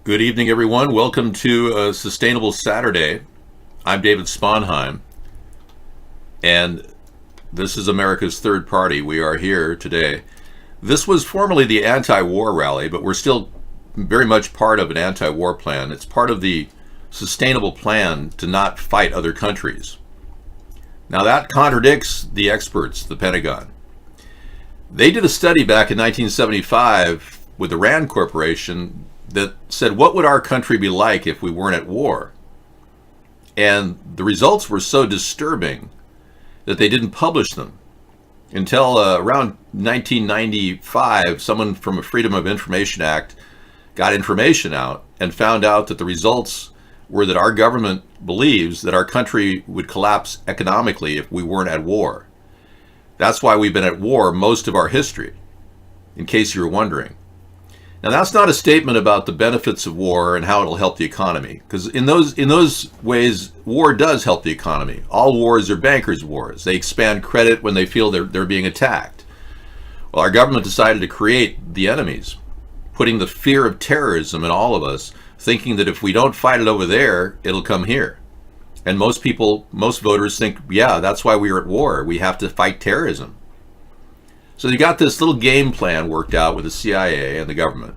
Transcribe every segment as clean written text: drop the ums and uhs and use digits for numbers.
Good evening, everyone. Welcome to Sustainable Saturday. I'm David Sponheim, and this is America's Third Party. We are here today. This was formerly the anti-war rally, but we're still very much part of an anti-war plan. It's part of the sustainable plan to not fight other countries. Now that contradicts the experts, the Pentagon. They did a study back in 1975 with the Rand Corporation that said, what would our country be like if we weren't at war? And the results were so disturbing that they didn't publish them. Until around 1995, someone from a Freedom of Information Act got information out and found out that the results were that our government believes that our country would collapse economically if we weren't at war. That's why we've been at war most of our history, in case you were wondering. Now, that's not a statement about the benefits of war and how it'll help the economy, because in those ways, war does help the economy. All wars are bankers' wars. They expand credit when they feel they're being attacked. Well, our government decided to create the enemies, putting the fear of terrorism in all of us, thinking that if we don't fight it over there, it'll come here. And most voters think, yeah, that's why we are at war. We have to fight terrorism. So you got this little game plan worked out with the CIA and the government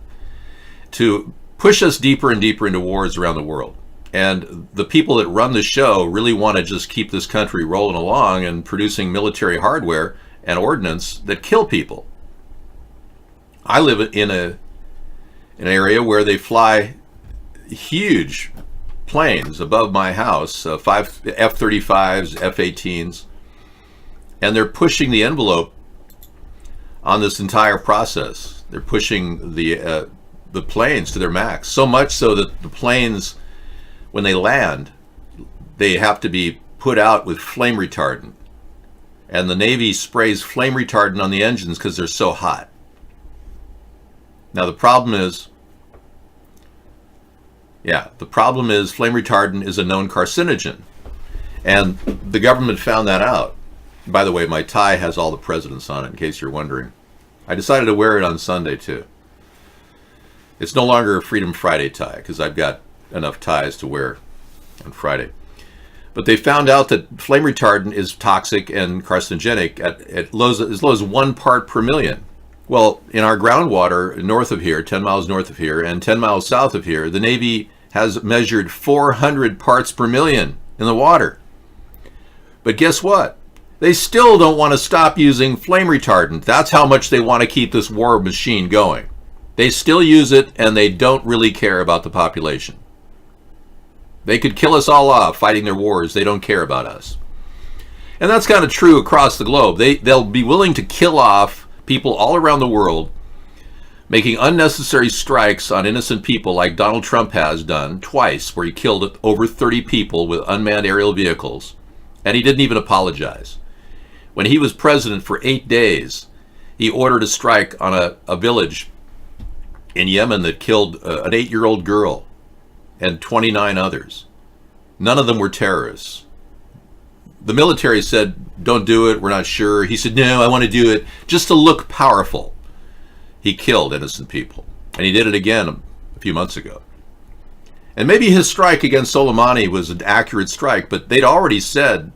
to push us deeper and deeper into wars around the world. And the people that run the show really want to just keep this country rolling along and producing military hardware and ordnance that kill people. I live in an area where they fly huge planes above my house, 5 F-35s, F-18s, and they're pushing the envelope on this entire process. They're pushing the planes to their max, so much so that the planes, when they land, they have to be put out with flame retardant. And the Navy sprays flame retardant on the engines because they're so hot. Now the problem is flame retardant is a known carcinogen. And the government found that out. By the way, my tie has all the presidents on it, in case you're wondering. I decided to wear it on Sunday, too. It's no longer a Freedom Friday tie, because I've got enough ties to wear on Friday. But they found out that flame retardant is toxic and carcinogenic at as low as 1 part per million. Well, in our groundwater north of here, 10 miles north of here, and 10 miles south of here, the Navy has measured 400 parts per million in the water. But guess what? They still don't want to stop using flame retardant. That's how much they want to keep this war machine going. They still use it, and they don't really care about the population. They could kill us all off fighting their wars. They don't care about us. And that's kind of true across the globe. They'll be willing to kill off people all around the world, making unnecessary strikes on innocent people like Donald Trump has done twice, where he killed over 30 people with unmanned aerial vehicles, and he didn't even apologize. When he was president for 8 days, he ordered a strike on a village in Yemen that killed an 8-year-old girl and 29 others. None of them were terrorists. The military said, don't do it, we're not sure. He said, no, I want to do it just to look powerful. He killed innocent people. And he did it again a few months ago. And maybe his strike against Soleimani was an accurate strike, but they'd already said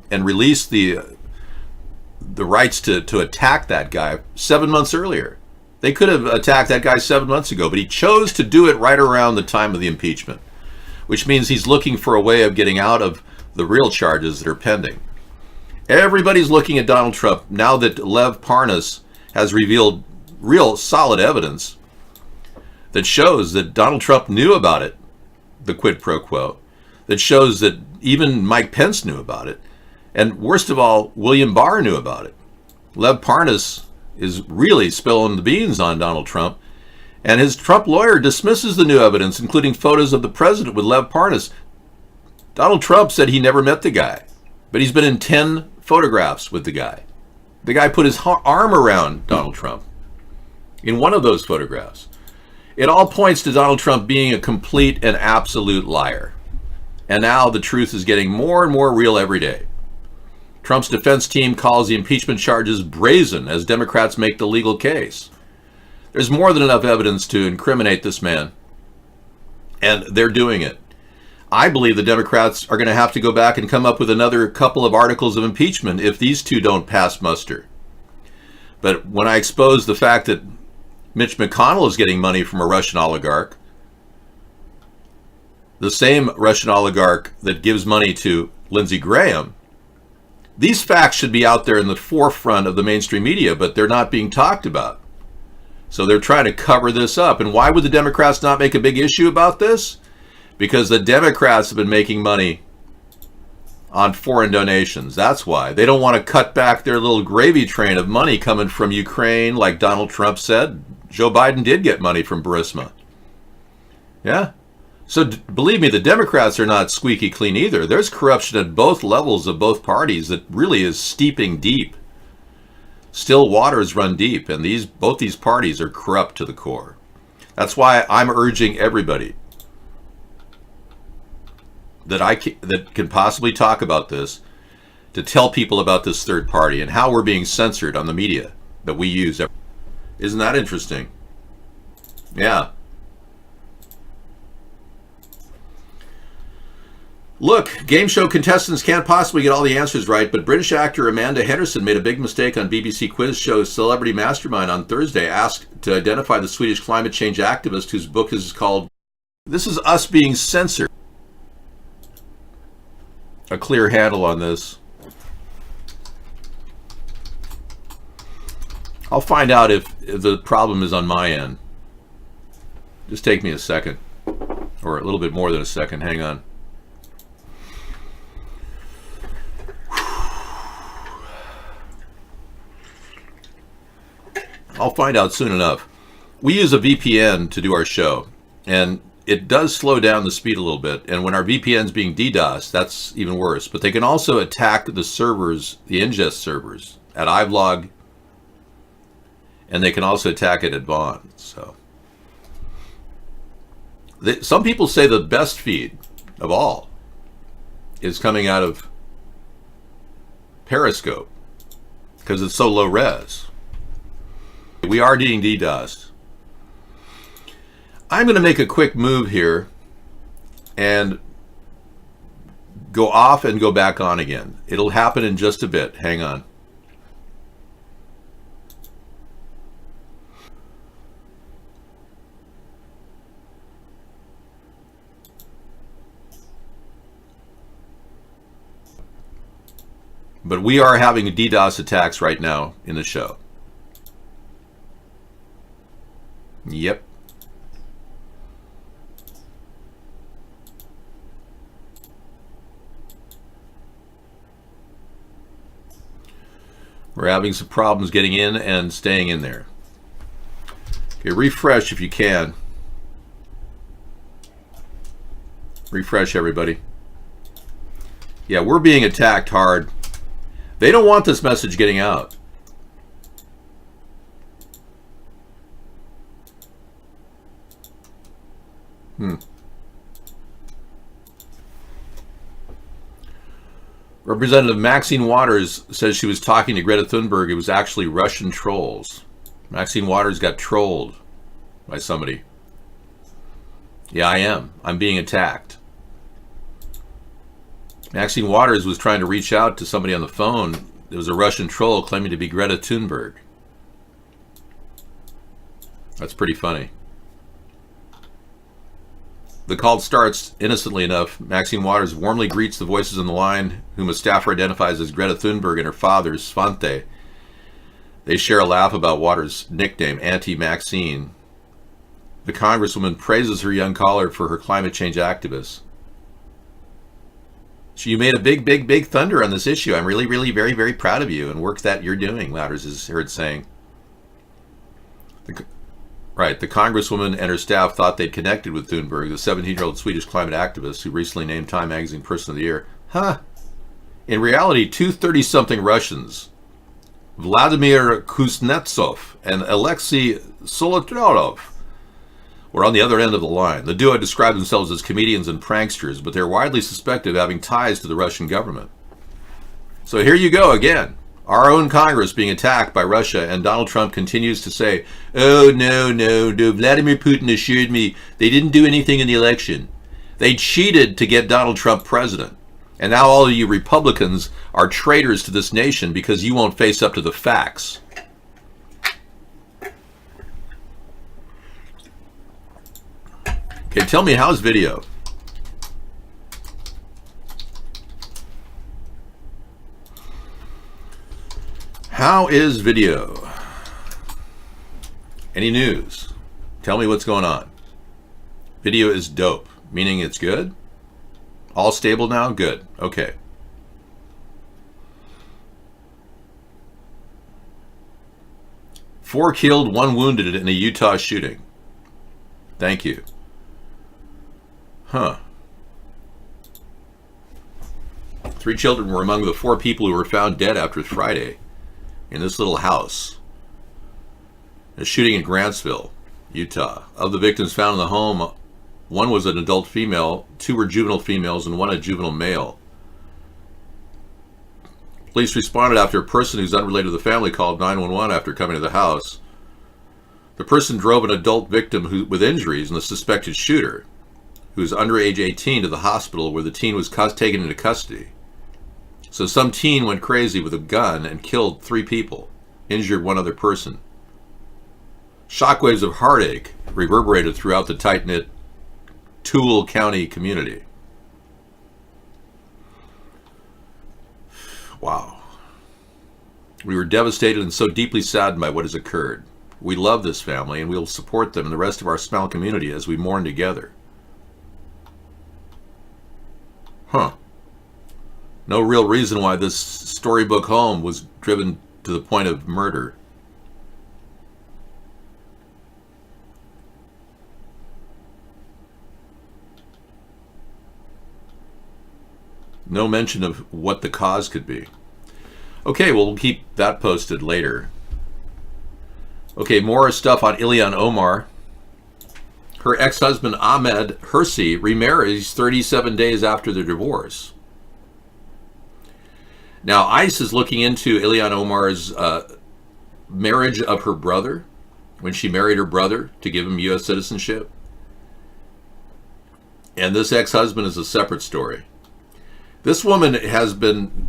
and released the rights to attack that guy 7 months earlier. They could have attacked that guy 7 months ago, but he chose to do it right around the time of the impeachment, which means he's looking for a way of getting out of the real charges that are pending. Everybody's looking at Donald Trump now that Lev Parnas has revealed real solid evidence that shows that Donald Trump knew about it, the quid pro quo, that shows that even Mike Pence knew about it. And worst of all, William Barr knew about it. Lev Parnas is really spilling the beans on Donald Trump, and his Trump lawyer dismisses the new evidence, including photos of the president with Lev Parnas. Donald Trump said he never met the guy, but he's been in 10 photographs with the guy. The guy put his arm around Donald Trump in one of those photographs. It all points to Donald Trump being a complete and absolute liar. And now the truth is getting more and more real every day. Trump's defense team calls the impeachment charges brazen as Democrats make the legal case. There's more than enough evidence to incriminate this man. And they're doing it. I believe the Democrats are going to have to go back and come up with another couple of articles of impeachment if these two don't pass muster. But when I expose the fact that Mitch McConnell is getting money from a Russian oligarch, the same Russian oligarch that gives money to Lindsey Graham, these facts should be out there in the forefront of the mainstream media, but they're not being talked about. So they're trying to cover this up. And why would the Democrats not make a big issue about this? Because the Democrats have been making money on foreign donations. That's why. They don't want to cut back their little gravy train of money coming from Ukraine, like Donald Trump said. Joe Biden did get money from Burisma. Yeah? So believe me, the Democrats are not squeaky clean either. There's corruption at both levels of both parties that really is steeping deep. Still waters run deep, and both these parties are corrupt to the core. That's why I'm urging everybody that can possibly talk about this to tell people about this third party and how we're being censored on the media that we use. Isn't that interesting? Yeah. Look, game show contestants can't possibly get all the answers right, but British actor Amanda Henderson made a big mistake on BBC quiz show Celebrity Mastermind on Thursday, asked to identify the Swedish climate change activist whose book is called "This Is Us Being Censored." A clear handle on this. I'll find out if the problem is on my end. Just take me a second, or a little bit more than a second. Hang on. I'll find out soon enough. We use a VPN to do our show, and it does slow down the speed a little bit. And when our VPN's being DDoS, that's even worse. But they can also attack the servers, the ingest servers at iVlog, and they can also attack it at Vaughn. So some people say the best feed of all is coming out of Periscope because it's so low res. We are getting DDoS. I'm going to make a quick move here and go off and go back on again. It'll happen in just a bit. Hang on. But we are having DDoS attacks right now in the show. Yep. We're having some problems getting in and staying in there. Okay, refresh if you can. Refresh, everybody. Yeah, we're being attacked hard. They don't want this message getting out. Representative Maxine Waters says she was talking to Greta Thunberg. It was actually Russian trolls. Maxine Waters got trolled by somebody. Yeah, I am. I'm being attacked. Maxine Waters was trying to reach out to somebody on the phone. It was a Russian troll claiming to be Greta Thunberg. That's pretty funny. The call starts innocently enough. Maxine Waters warmly greets the voices on the line, whom a staffer identifies as Greta Thunberg and her father, Svante. They share a laugh about Waters' nickname, Auntie Maxine. The congresswoman praises her young caller for her climate change activists. You made a big thunder on this issue. I'm really, very, very proud of you and work that you're doing, Waters is heard saying. Right, the congresswoman and her staff thought they'd connected with Thunberg, the 17-year-old Swedish climate activist who recently named Time Magazine Person of the Year. In reality, two 30-something Russians, Vladimir Kuznetsov and Alexei Solotaryov, were on the other end of the line. The duo described themselves as comedians and pranksters, but they're widely suspected of having ties to the Russian government. So here you go again. Our own Congress being attacked by Russia, and Donald Trump continues to say, oh, no, Vladimir Putin assured me they didn't do anything in the election. They cheated to get Donald Trump president. And now all of you Republicans are traitors to this nation because you won't face up to the facts. Okay, tell me, how's video? How is video? Any news? Tell me what's going on. Video is dope, meaning it's good? All stable now? Good. Okay. Four killed, one wounded in a Utah shooting. Thank you. Huh. 3 children were among the 4 people who were found dead after Friday in this little house. A shooting in Grantsville, Utah. Of the victims found in the home, 1 was an adult female, 2 were juvenile females, and 1 a juvenile male. Police responded after a person who's unrelated to the family called 911 after coming to the house. The person drove an adult victim with injuries and the suspected shooter, who was under age 18, to the hospital where the teen was taken into custody. So some teen went crazy with a gun and killed 3 people, injured 1 other person. Shockwaves of heartache reverberated throughout the tight-knit Toole County community. Wow. We were devastated and so deeply saddened by what has occurred. We love this family and we will support them and the rest of our small community as we mourn together. Huh. No real reason why this storybook home was driven to the point of murder. No mention of what the cause could be. Okay, well, we'll keep that posted later. Okay, more stuff on Ilhan Omar. Her ex-husband Ahmed Hersi remarries 37 days after their divorce. Now, ICE is looking into Ilhan Omar's marriage of her brother, when she married her brother to give him U.S. citizenship. And this ex-husband is a separate story. This woman has been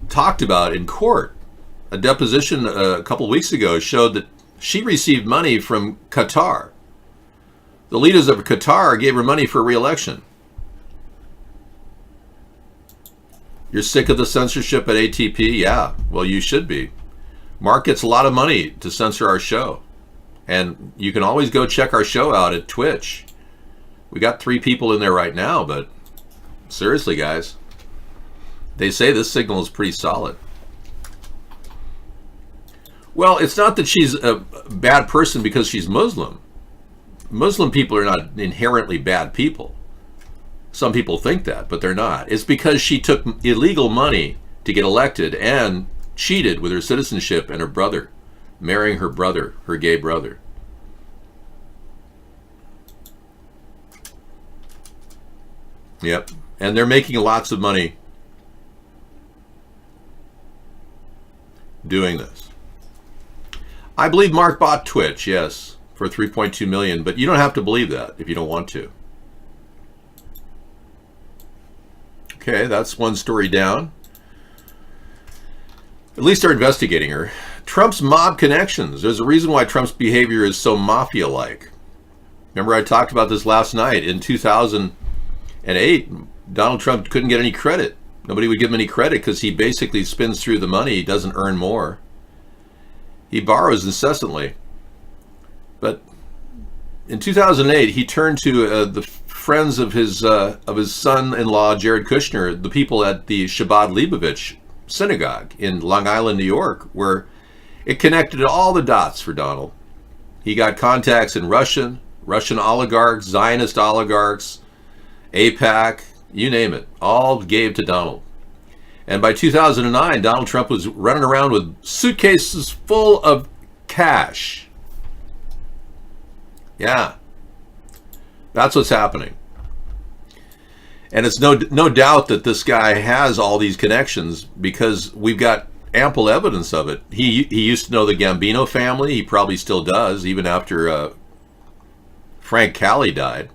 talked about in court. A deposition a couple weeks ago showed that she received money from Qatar. The leaders of Qatar gave her money for re-election. You're sick of the censorship at ATP? Yeah, well, you should be. Mark gets a lot of money to censor our show. And you can always go check our show out at Twitch. We got 3 people in there right now, but seriously, guys. They say this signal is pretty solid. Well, it's not that she's a bad person because she's Muslim. Muslim people are not inherently bad people. Some people think that, but they're not. It's because she took illegal money to get elected and cheated with her citizenship and her brother, marrying her brother, her gay brother. Yep, and they're making lots of money doing this. I believe Mark bought Twitch, yes, for $3.2 million, but you don't have to believe that if you don't want to. Okay, that's one story down. At least they're investigating her. Trump's mob connections. There's a reason why Trump's behavior is so mafia-like. Remember I talked about this last night. In 2008, Donald Trump couldn't get any credit. Nobody would give him any credit because he basically spins through the money. He doesn't earn more. He borrows incessantly. But in 2008, he turned to the friends of his son-in-law, Jared Kushner, the people at the Chabad Leibovitch synagogue in Long Island, New York, where it connected all the dots for Donald. He got contacts in Russian oligarchs, Zionist oligarchs, AIPAC, you name it, all gave to Donald. And by 2009, Donald Trump was running around with suitcases full of cash. Yeah, that's what's happening. And it's no doubt that this guy has all these connections because we've got ample evidence of it. He used to know the Gambino family. He probably still does, even after Frank Cali died.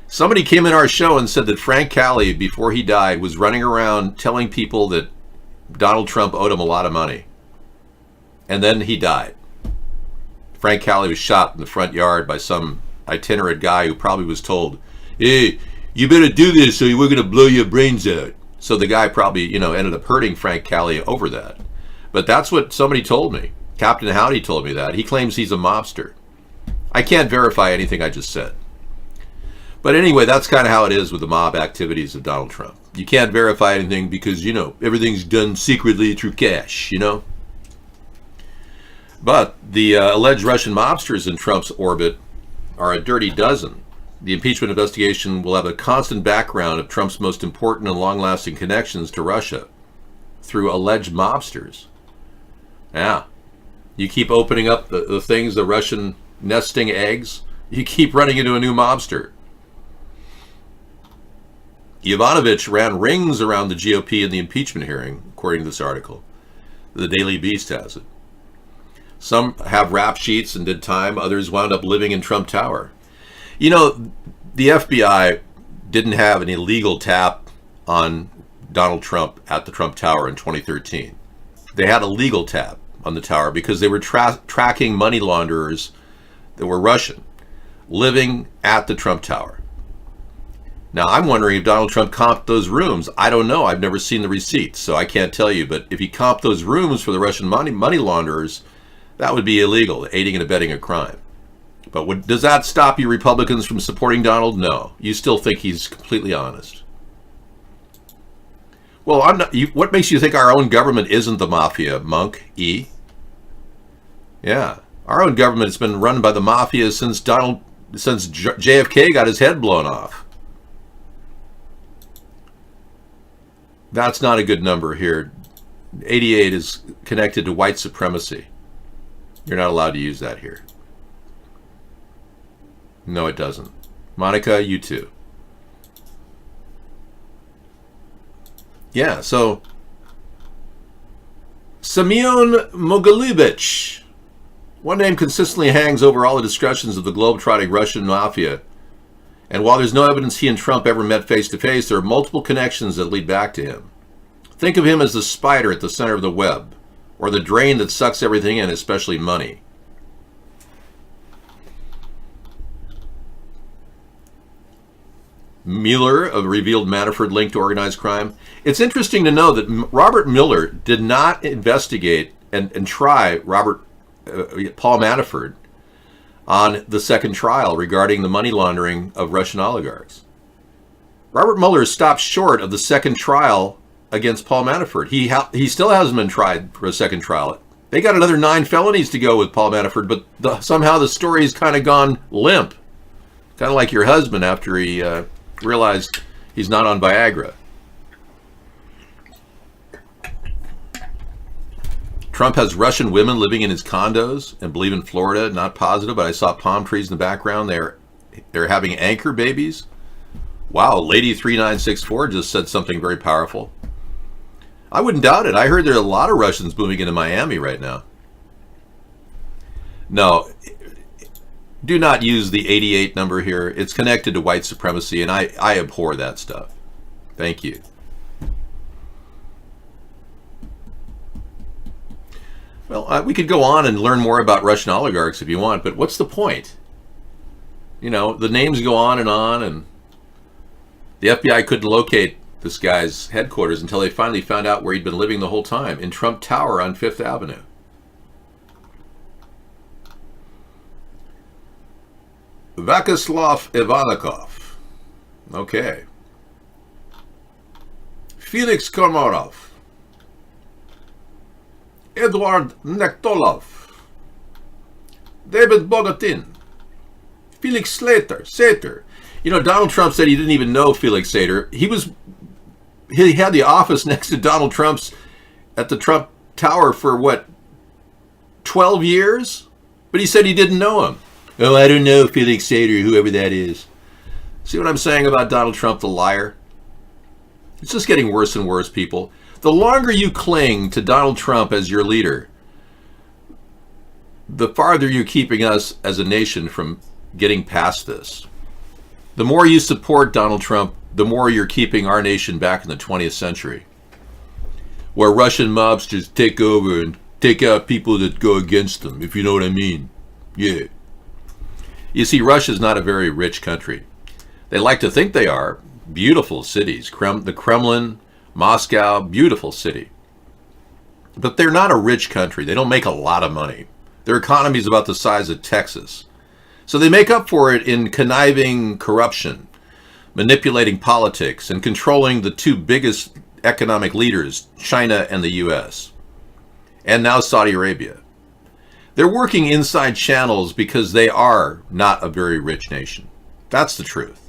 Somebody came in our show and said that Frank Cali, before he died, was running around telling people that Donald Trump owed him a lot of money. And then he died. Frank Cali was shot in the front yard by some itinerant guy who probably was told, "Hey, you better do this or we're going to blow your brains out." So the guy probably, ended up hurting Frank Cali over that. But that's what somebody told me. Captain Howdy told me that. He claims he's a mobster. I can't verify anything I just said. But anyway, that's kind of how it is with the mob activities of Donald Trump. You can't verify anything because, everything's done secretly through cash, But the alleged Russian mobsters in Trump's orbit are a dirty dozen. The impeachment investigation will have a constant background of Trump's most important and long-lasting connections to Russia through alleged mobsters. Yeah. You keep opening up the things, the Russian nesting eggs, you keep running into a new mobster. Yovanovitch ran rings around the GOP in the impeachment hearing, according to this article. The Daily Beast has it. Some have rap sheets and did time. Others wound up living in Trump Tower. The FBI didn't have an illegal tap on Donald Trump at the Trump Tower in 2013. They had a legal tap on the tower because they were tracking money launderers that were Russian living at the Trump Tower. Now, I'm wondering if Donald Trump comped those rooms. I don't know. I've never seen the receipts, so I can't tell you. But if he comped those rooms for the Russian money launderers, that would be illegal, aiding and abetting a crime. But does that stop you Republicans from supporting Donald? No. You still think he's completely honest. Well, what makes you think our own government isn't the mafia, Monk E? Yeah. Our own government has been run by the mafia since JFK got his head blown off. That's not a good number here. 88 is connected to white supremacy. You're not allowed to use that here. No, it doesn't. Monica, you too. Yeah, so Semyon Mogilevich. One name consistently hangs over all the discussions of the globe-trotting Russian mafia. And while there's no evidence he and Trump ever met face-to-face, there are multiple connections that lead back to him. Think of him as the spider at the center of the web, or the drain that sucks everything in, especially money. Mueller revealed Manafort linked to organized crime. It's interesting to know that Robert Mueller did not investigate and try Paul Manafort on the second trial regarding the money laundering of Russian oligarchs. Robert Mueller stopped short of the second trial against Paul Manafort. He still hasn't been tried for a second trial. They got another 9 felonies to go with Paul Manafort, but somehow the story's kind of gone limp. Kind of like your husband after he realized he's not on Viagra. Trump has Russian women living in his condos and believe in Florida. Not positive, but I saw palm trees in the background. They're having anchor babies. Wow, Lady 3964 just said something very powerful. I wouldn't doubt it. I heard there are a lot of Russians moving into Miami right now. No, do not use the 88 number here. It's connected to white supremacy, and I abhor that stuff. Thank you. Well, we could go on and learn more about Russian oligarchs if you want, but what's the point? The names go on, and the FBI couldn't locate this guy's headquarters until they finally found out where he'd been living the whole time, in Trump Tower on 5th Avenue. Vyacheslav Ivanikov. Okay. Felix Komarov. Edward Nektolov. David Bogatin. Felix Sater. Donald Trump said he didn't even know Felix Sater. He had the office next to Donald Trump's at the Trump Tower for 12 years? But he said he didn't know him. Oh, I don't know Felix Sater, whoever that is. See what I'm saying about Donald Trump, the liar? It's just getting worse and worse, people. The longer you cling to Donald Trump as your leader, the farther you're keeping us as a nation from getting past this. The more you support Donald Trump, the more you're keeping our nation back in the 20th century, where Russian mobsters take over and take out people that go against them, if you know what I mean. Yeah. You see, Russia's not a very rich country. They like to think they are. Beautiful cities. The Kremlin, Moscow, beautiful city. But they're not a rich country. They don't make a lot of money. Their economy is about the size of Texas. So they make up for it in conniving corruption, manipulating politics, and controlling the two biggest economic leaders, China and the US, and now Saudi Arabia. They're working inside channels because they are not a very rich nation. That's the truth.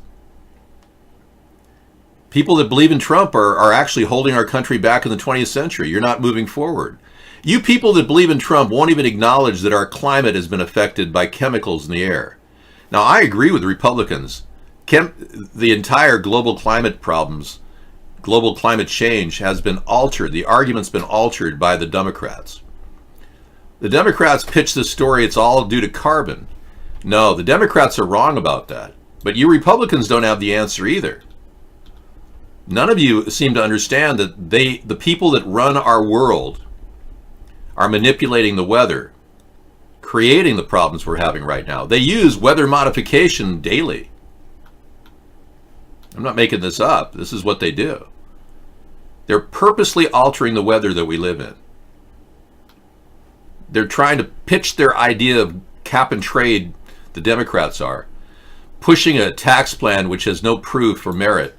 People that believe in Trump are actually holding our country back in the 20th century. You're not moving forward. You people that believe in Trump won't even acknowledge that our climate has been affected by chemicals in the air. Now, I agree with Republicans. The entire global climate problems, global climate change has been altered. The argument's been altered by the Democrats. The Democrats pitch the story it's all due to carbon. No, the Democrats are wrong about that. But you Republicans don't have the answer either. None of you seem to understand that the people that run our world are manipulating the weather, creating the problems we're having right now. They use weather modification daily. I'm not making this up. This is what they do. They're purposely altering the weather that we live in. They're trying to pitch their idea of cap and trade, the Democrats are, pushing a tax plan which has no proof or merit.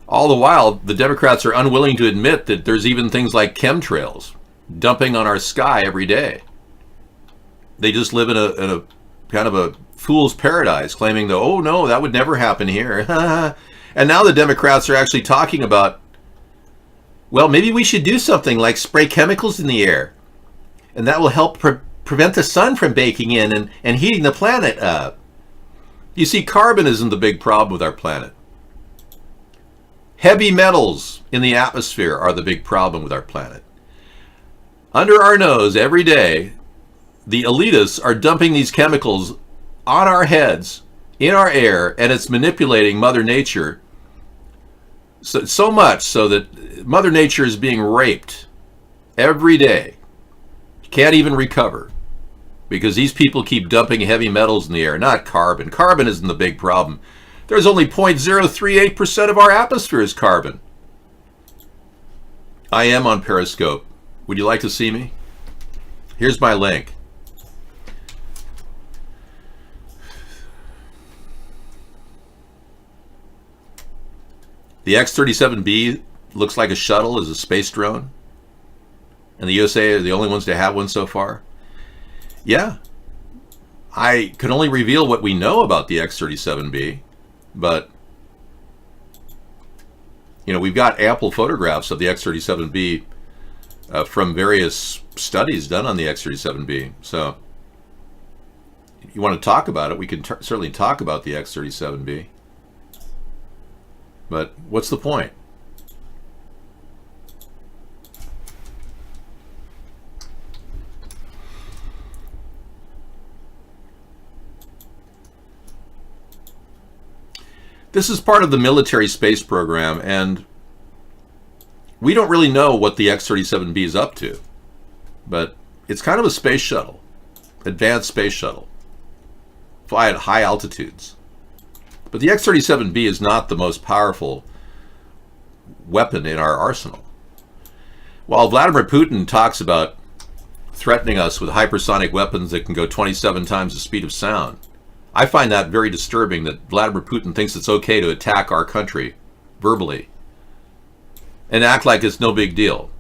All the while, the Democrats are unwilling to admit that there's even things like chemtrails dumping on our sky every day. They just live in a kind of a fool's paradise, claiming that, oh no, that would never happen here. And now the Democrats are actually talking about, well, maybe we should do something like spray chemicals in the air, and that will help prevent the sun from baking in and heating the planet up. You see, carbon isn't the big problem with our planet. Heavy metals in the atmosphere are the big problem with our planet. Under our nose every day, the elitists are dumping these chemicals on our heads, in our air, and it's manipulating Mother Nature so much so that Mother Nature is being raped every day. Can't even recover because these people keep dumping heavy metals in the air, not carbon. Carbon isn't the big problem. There's only 0.038% of our atmosphere is carbon. I am on Periscope. Would you like to see me? Here's my link. The X-37B looks like a shuttle, is a space drone. And the USA are the only ones to have one so far. Yeah. I can only reveal what we know about the X-37B. But, you know, we've got ample photographs of the X-37B from various studies done on the X-37B. So, you want to talk about it, we can certainly talk about the X-37B. But what's the point? This is part of the military space program, and we don't really know what the X-37B is up to. But it's kind of a space shuttle, advanced space shuttle, fly at high altitudes. But the X-37B is not the most powerful weapon in our arsenal. While Vladimir Putin talks about threatening us with hypersonic weapons that can go 27 times the speed of sound, I find that very disturbing that Vladimir Putin thinks it's okay to attack our country verbally and act like it's no big deal.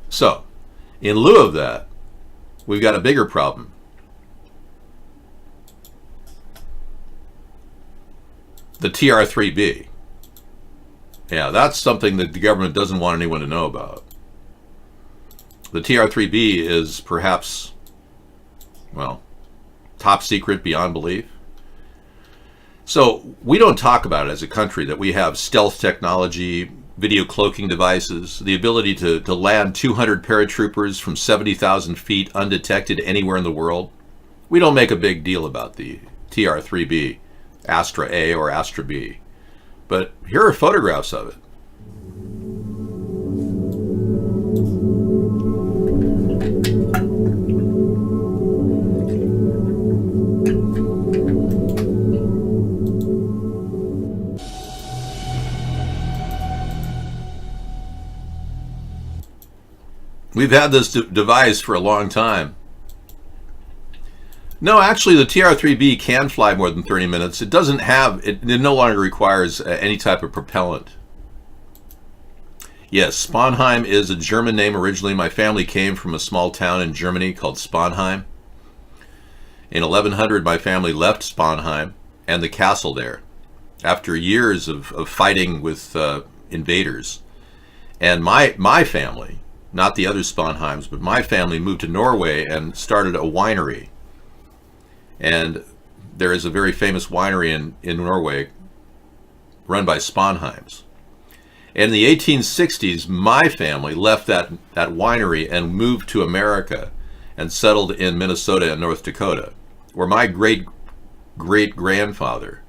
So, in lieu of that, we've got a bigger problem. The TR-3B. Yeah, that's something that the government doesn't want anyone to know about. The TR-3B is perhaps, well, top secret beyond belief. So we don't talk about it as a country, that we have stealth technology, video cloaking devices, the ability to land 200 paratroopers from 70,000 feet undetected anywhere in the world. We don't make a big deal about the TR-3B, Astra A or Astra B. But here are photographs of it. We've had this device for a long time. No, actually, the TR-3B can fly more than 30 minutes. It doesn't have, it no longer requires any type of propellant. Yes, Sponheim is a German name originally. My family came from a small town in Germany called Sponheim. In 1100, my family left Sponheim and the castle there after years of fighting with invaders. And my family, not the other Sponheims, but my family moved to Norway and started a winery. And there is a very famous winery in Norway run by Sponheims. And in the 1860s, my family left that winery and moved to America and settled in Minnesota and North Dakota, where my great-great-grandfather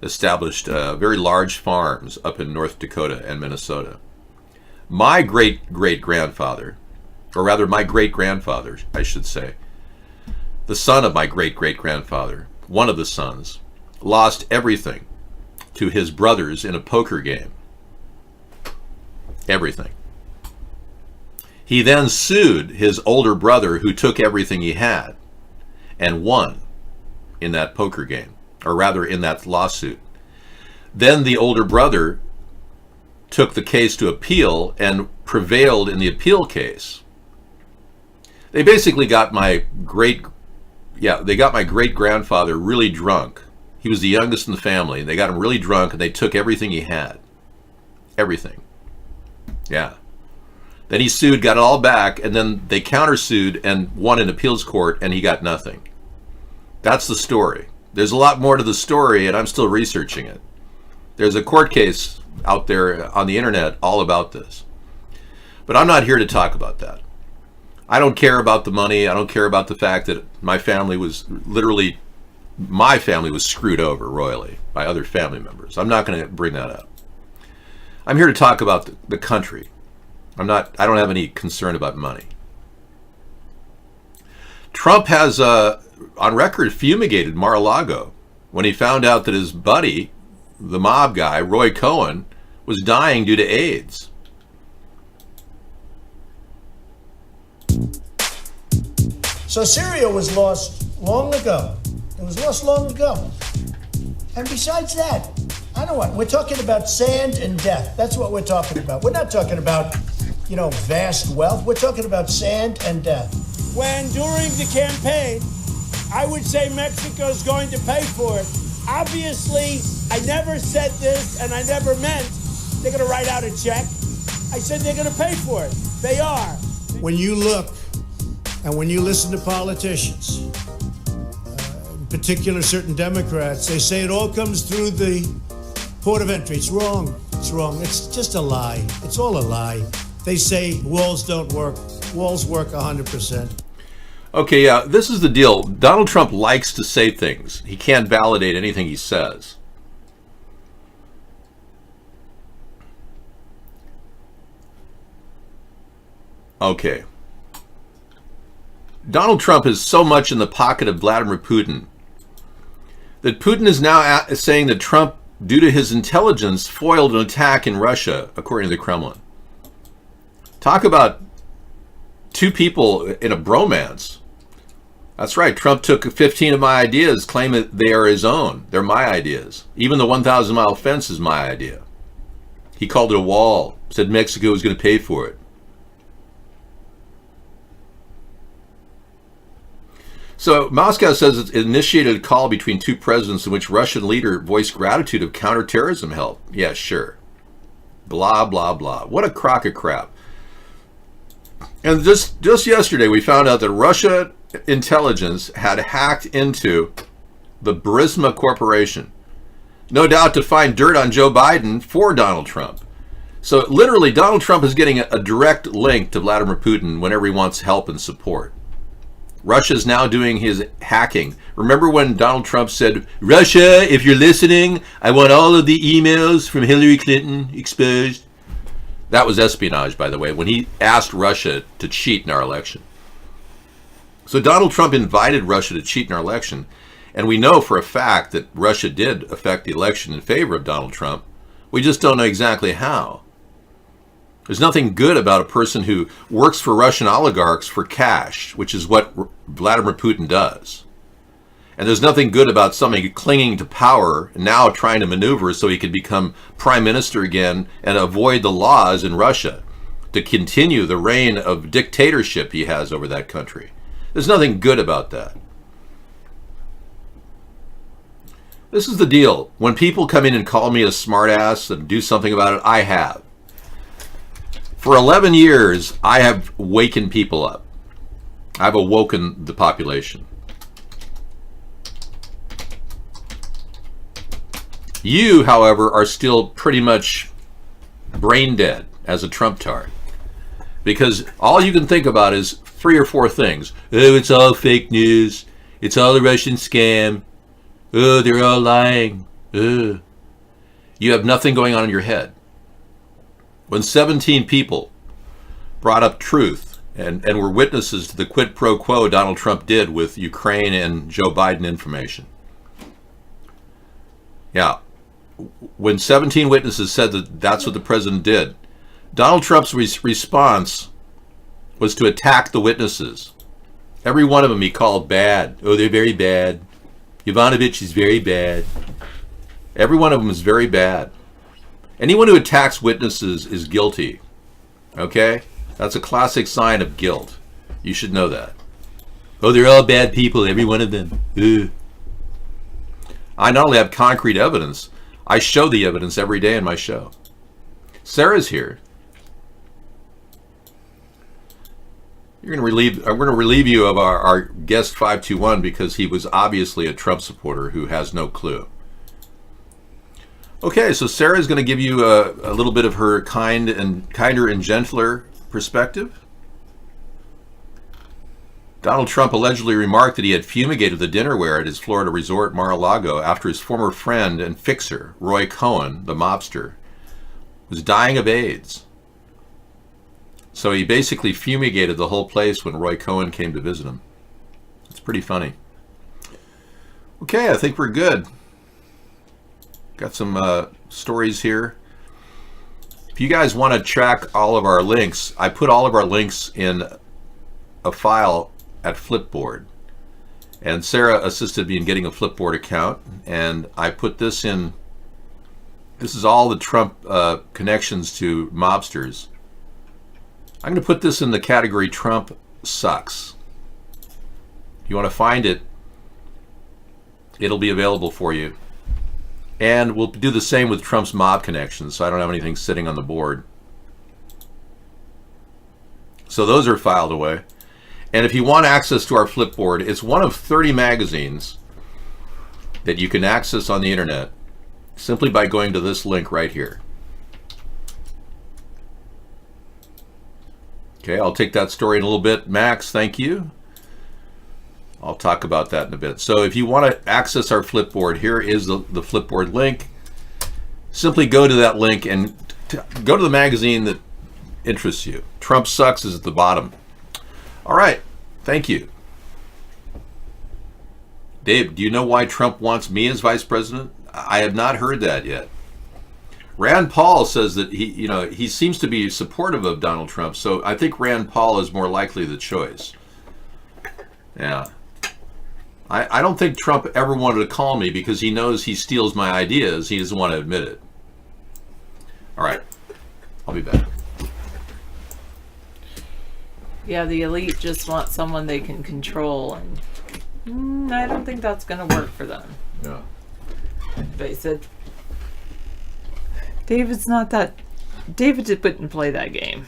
established very large farms up in North Dakota and Minnesota. My great-great-grandfather, or rather my great-grandfather, I should say, the son of my great-great-grandfather, one of the sons, lost everything to his brothers in a poker game. Everything. He then sued his older brother, who took everything he had, and won in that poker game, or rather in that lawsuit. Then the older brother took the case to appeal and prevailed in the appeal case. They basically got my great-grandfather really drunk. He was the youngest in the family, and they got him really drunk, and they took everything he had. Everything. Yeah. Then he sued, got it all back, and then they countersued and won in appeals court, and he got nothing. That's the story. There's a lot more to the story, and I'm still researching it. There's a court case out there on the internet all about this. But I'm not here to talk about that. I don't care about the money. I don't care about the fact that my family was screwed over royally by other family members. I'm not going to bring that up. I'm here to talk about the country. I don't have any concern about money. Trump has, on record, fumigated Mar-a-Lago when he found out that his buddy, the mob guy, Roy Cohn, was dying due to AIDS. So Syria was lost long ago. It was lost long ago. And besides that, I don't know. We're talking about sand and death. That's what we're talking about. We're not talking about, vast wealth. We're talking about sand and death. When during the campaign, I would say Mexico's going to pay for it. Obviously, I never said this, and I never meant they're going to write out a check. I said they're going to pay for it. They are. When you look and when you listen to politicians, in particular certain Democrats, they say it all comes through the port of entry. It's wrong. It's wrong. It's just a lie. It's all a lie. They say walls don't work. Walls work 100%. Okay, yeah, this is the deal. Donald Trump likes to say things. He can't validate anything he says. Okay. Donald Trump is so much in the pocket of Vladimir Putin that Putin is now saying that Trump, due to his intelligence, foiled an attack in Russia, according to the Kremlin. Talk about two people in a bromance. That's right. Trump took 15 of my ideas, claiming that they are his own. They're my ideas. Even the 1,000-mile fence is my idea. He called it a wall, said Mexico was going to pay for it. So Moscow says it initiated a call between two presidents in which Russian leader voiced gratitude of counterterrorism help. Yeah, sure. Blah, blah, blah. What a crock of crap. And just yesterday, we found out that Russia intelligence had hacked into the Burisma Corporation, no doubt to find dirt on Joe Biden for Donald Trump. So literally, Donald Trump is getting a direct link to Vladimir Putin whenever he wants help and support. Russia is now doing his hacking. Remember when Donald Trump said, Russia, if you're listening, I want all of the emails from Hillary Clinton exposed? That was espionage, by the way, when he asked Russia to cheat in our election. So Donald Trump invited Russia to cheat in our election. And we know for a fact that Russia did affect the election in favor of Donald Trump. We just don't know exactly how. There's nothing good about a person who works for Russian oligarchs for cash, which is what Vladimir Putin does. And there's nothing good about somebody clinging to power and now trying to maneuver so he can become prime minister again and avoid the laws in Russia to continue the reign of dictatorship he has over that country. There's nothing good about that. This is the deal. When people come in and call me a smartass and do something about it, I have. For 11 years, I have wakened people up. I've awoken the population. You, however, are still pretty much brain dead as a Trump tart. Because all you can think about is 3 or 4 things. Oh, it's all fake news. It's all a Russian scam. Oh, they're all lying. Oh. You have nothing going on in your head. When 17 people brought up truth and were witnesses to the quid pro quo Donald Trump did with Ukraine and Joe Biden information. Yeah. When 17 witnesses said that that's what the president did, Donald Trump's response was to attack the witnesses. Every one of them he called bad. Oh, they're very bad. Yovanovitch is very bad. Every one of them is very bad. Anyone who attacks witnesses is guilty. Okay? That's a classic sign of guilt. You should know that. Oh, they're all bad people, every one of them. Ugh. I not only have concrete evidence, I show the evidence every day in my show. Sarah's here. I'm going to relieve you of our guest 521 because he was obviously a Trump supporter who has no clue. Okay, so Sarah's going to give you a little bit of her kinder and gentler perspective. Donald Trump allegedly remarked that he had fumigated the dinnerware at his Florida resort Mar-a-Lago after his former friend and fixer, Roy Cohn, the mobster, was dying of AIDS. So he basically fumigated the whole place when Roy Cohn came to visit him. It's pretty funny. Okay, I think we're good. Got some stories here. If you guys want to track all of our links, I put all of our links in a file at Flipboard. And Sarah assisted me in getting a Flipboard account. And I put this in. This is all the Trump connections to mobsters. I'm going to put this in the category Trump sucks. If you want to find it, it'll be available for you. And we'll do the same with Trump's mob connections, so I don't have anything sitting on the board. So those are filed away. And if you want access to our Flipboard, it's one of 30 magazines that you can access on the internet simply by going to this link right here. Okay, I'll take that story in a little bit. Max, thank you. I'll talk about that in a bit. So if you want to access our Flipboard, here is the Flipboard link. Simply go to that link and go to the magazine that interests you. Trump Sucks is at the bottom. All right, thank you. Dave, do you know why Trump wants me as vice president? I have not heard that yet. Rand Paul says that he seems to be supportive of Donald Trump, so I think Rand Paul is more likely the choice. Yeah. I don't think Trump ever wanted to call me because he knows he steals my ideas. He doesn't want to admit it. All right. I'll be back. Yeah, the elite just want someone they can control, and I don't think that's going to work for them. Yeah. They said David didn't play that game.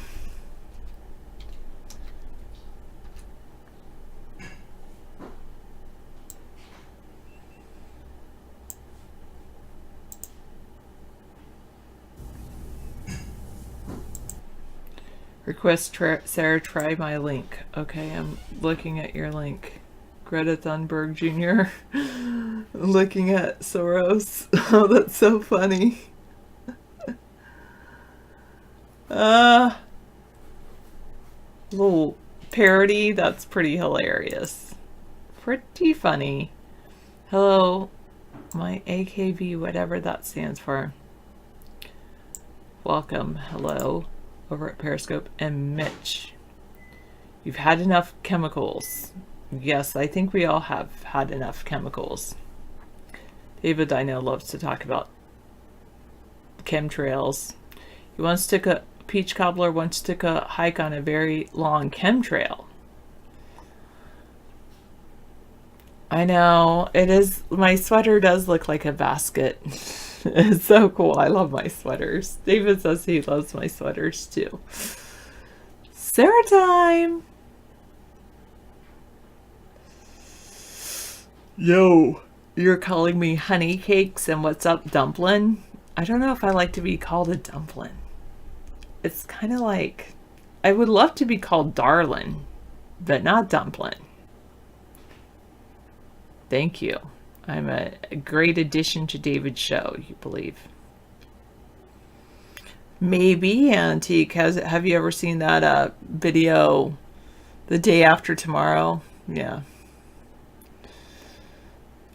Request Sarah try my link. Okay, I'm looking at your link. Greta Thunberg Jr. looking at Soros. Oh, that's so funny. Little parody. That's pretty hilarious. Pretty funny. Hello, my AKV, whatever that stands for. Welcome. Hello. Over at Periscope. And Mitch. You've had enough chemicals. Yes, I think we all have had enough chemicals. David, I know, loves to talk about chemtrails. He once took a peach cobbler once took a hike on a very long chemtrail. I know, it is. My sweater does look like a basket. It's so cool. I love my sweaters. David says he loves my sweaters too. Sarah time! Yo, you're calling me honey cakes and what's up, dumpling? I don't know if I like to be called a dumpling. It's kind of like, I would love to be called darling, but not dumpling. Thank you. I'm a great addition to David's show, you believe. Maybe, Antique. Have you ever seen that video, The Day After Tomorrow? Yeah.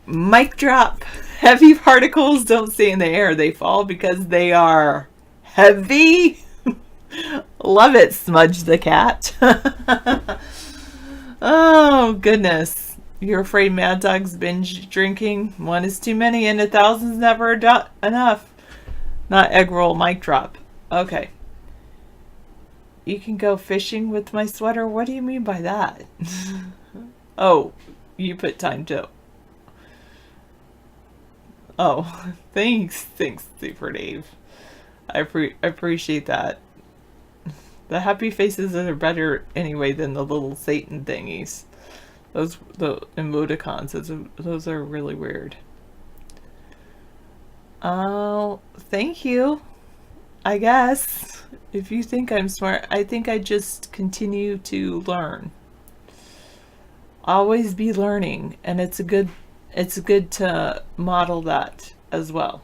Mic drop. Heavy particles don't stay in the air. They fall because they are heavy. Love it, Smudge the cat. Oh, goodness. You're afraid Mad Dog's binge drinking? One is too many and 1,000's never enough. Not egg roll, mic drop. Okay. You can go fishing with my sweater? What do you mean by that? Oh, you put time to... Oh, thanks. Thanks, Super Dave. I appreciate that. The happy faces are better anyway than the little Satan thingies. The emoticons, those are really weird. Oh, thank you. I guess. If you think I'm smart, I think I just continue to learn. Always be learning, and it's good to model that as well.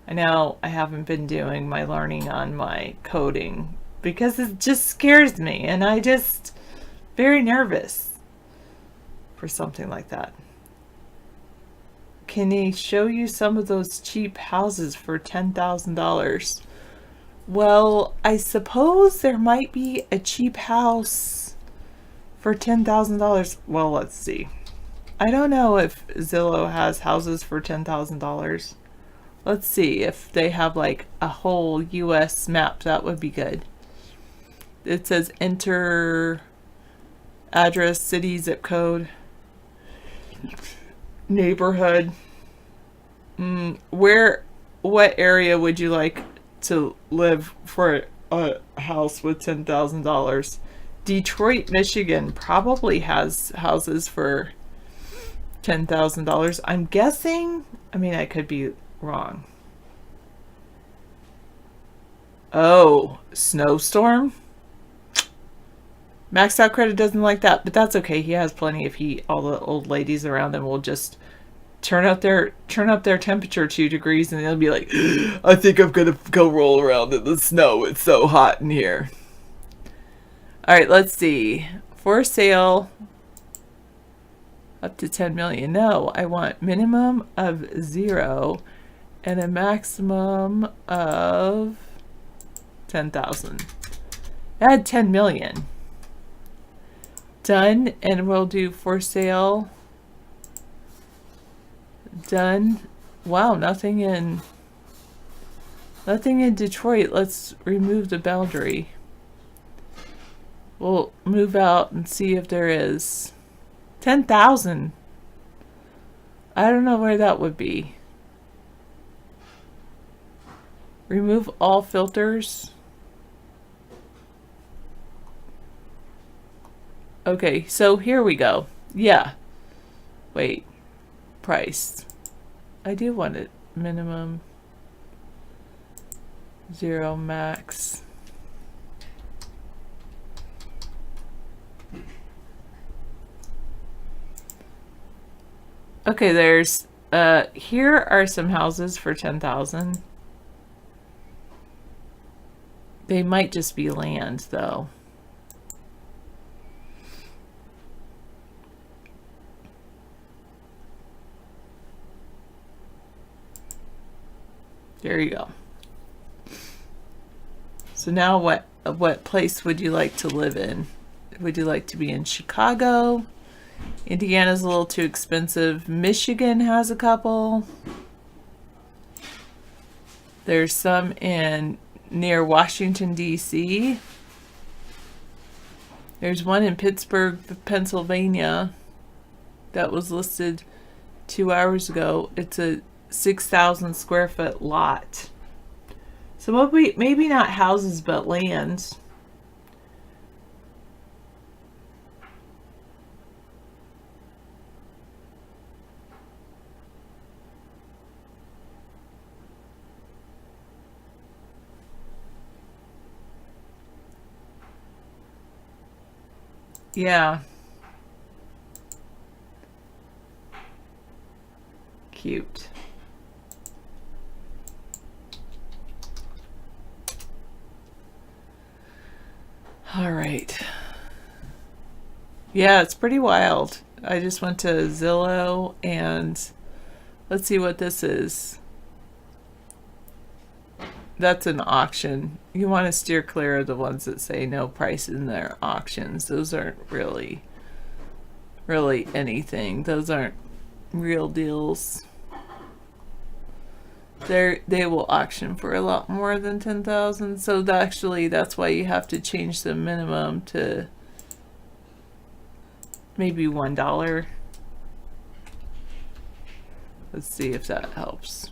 I know I haven't been doing my learning on my coding because it just scares me, and I just very nervous for something like that. Can he show you some of those cheap houses for $10,000? Well, I suppose there might be a cheap house for $10,000. Well, let's see. I don't know if Zillow has houses for $10,000. Let's see if they have like a whole US map. That would be good. It says enter address, city, zip code, neighborhood. What area would you like to live for a house with $10,000? Detroit, Michigan probably has houses for $10,000. I'm guessing. I mean, I could be wrong. Oh, snowstorm? Maxed out credit doesn't like that, but that's okay. He has plenty if all the old ladies around him will just turn up their temperature 2 degrees and they'll be like, I think I'm gonna go roll around in the snow. It's so hot in here. Alright, let's see. For sale up to 10 million. No, I want minimum of 0 and a maximum of 10,000. Add 10 million. Done, and we'll do for sale. Done. Wow, nothing in Detroit. Let's remove the boundary. We'll move out and see if there is 10,000. I don't know where that would be. Remove all filters. Okay, so here we go. Yeah. Wait. Price. I do want it. Minimum. 0 max. Okay, there's here are some houses for 10,000. They might just be land though. There you go. So now what place would you like to live in? Would you like to be in Chicago? Indiana's a little too expensive. Michigan has a couple. There's some in near Washington, D.C. There's one in Pittsburgh, Pennsylvania that was listed 2 hours ago. It's a 6,000 square foot lot. So maybe not houses, but land. Yeah. Cute. All right. Yeah, it's pretty wild. I just went to Zillow and let's see what this is. That's an auction. You want to steer clear of the ones that say no price in their auctions. Those aren't really anything. Those aren't real deals. They will auction for a lot more than 10,000. So that's why you have to change the minimum to maybe $1. Let's see if that helps.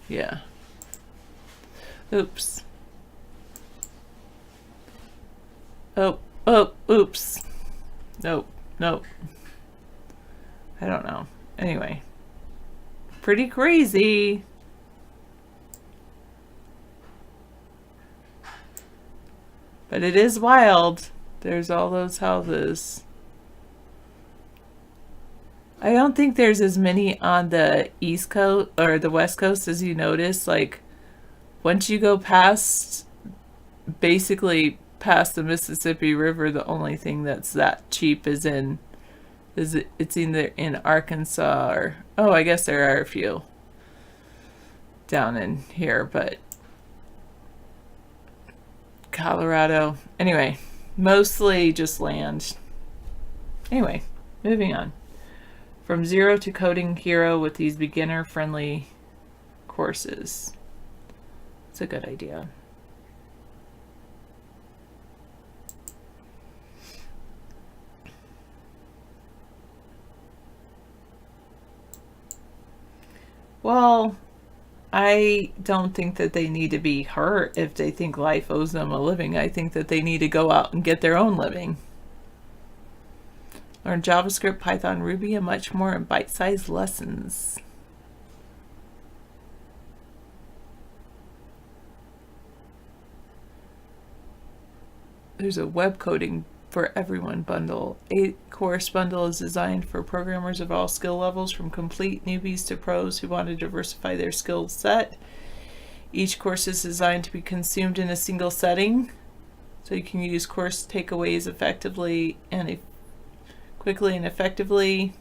Yeah. Oops. Oh, oops. Nope. I don't know. Anyway. Pretty crazy. But it is wild. There's all those houses. I don't think there's as many on the East Coast or the West Coast as you notice. Like, once you go basically past the Mississippi River, the only thing that's that cheap it's either in Arkansas or, I guess there are a few down in here, but Colorado. Anyway, mostly just land. Anyway, moving on. From zero to coding hero with these beginner-friendly courses. It's a good idea. Well, I don't think that they need to be hurt if they think life owes them a living. I think that they need to go out and get their own living. Learn JavaScript, Python, Ruby, and much more in bite-sized lessons. There's a web coding for everyone bundle. 8-course bundle is designed for programmers of all skill levels, from complete newbies to pros who want to diversify their skill set. Each course is designed to be consumed in a single setting, so you can use course takeaways quickly and effectively.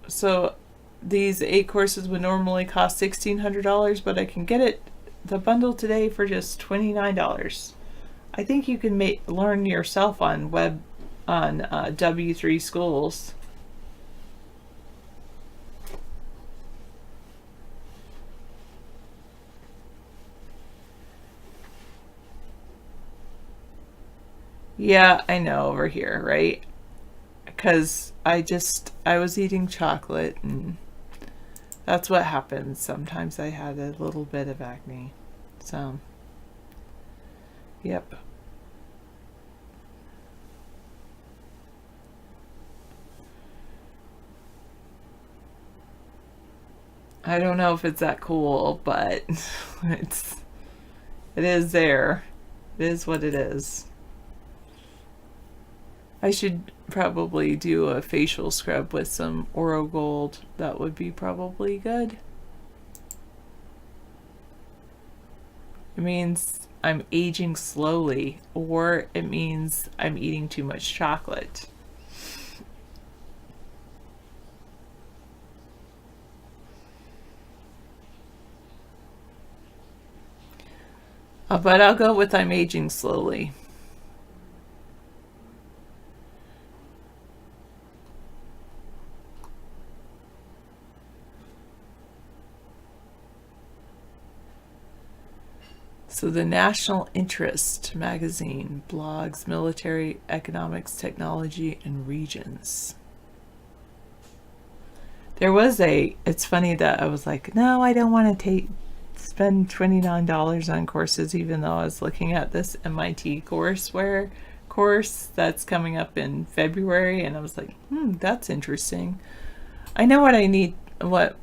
So these 8 courses would normally cost $1,600, but I can get the bundle today for just $29. I think you can learn yourself on W3 Schools. Yeah, I know, over here, right? Because I was eating chocolate, and that's what happens. Sometimes I had a little bit of acne. So, yep. I don't know if it's that cool, but it is there. It is what it is. I should probably do a facial scrub with some Oro Gold. That would be probably good. It means I'm aging slowly, or it means I'm eating too much chocolate. But I'll go with I'm aging slowly. So the National Interest magazine blogs military, economics, technology, and regions. There was it's funny that I was like, no, I don't want to spend $29 on courses, even though I was looking at this MIT courseware course that's coming up in February, and I was like, that's interesting. I know what I need, what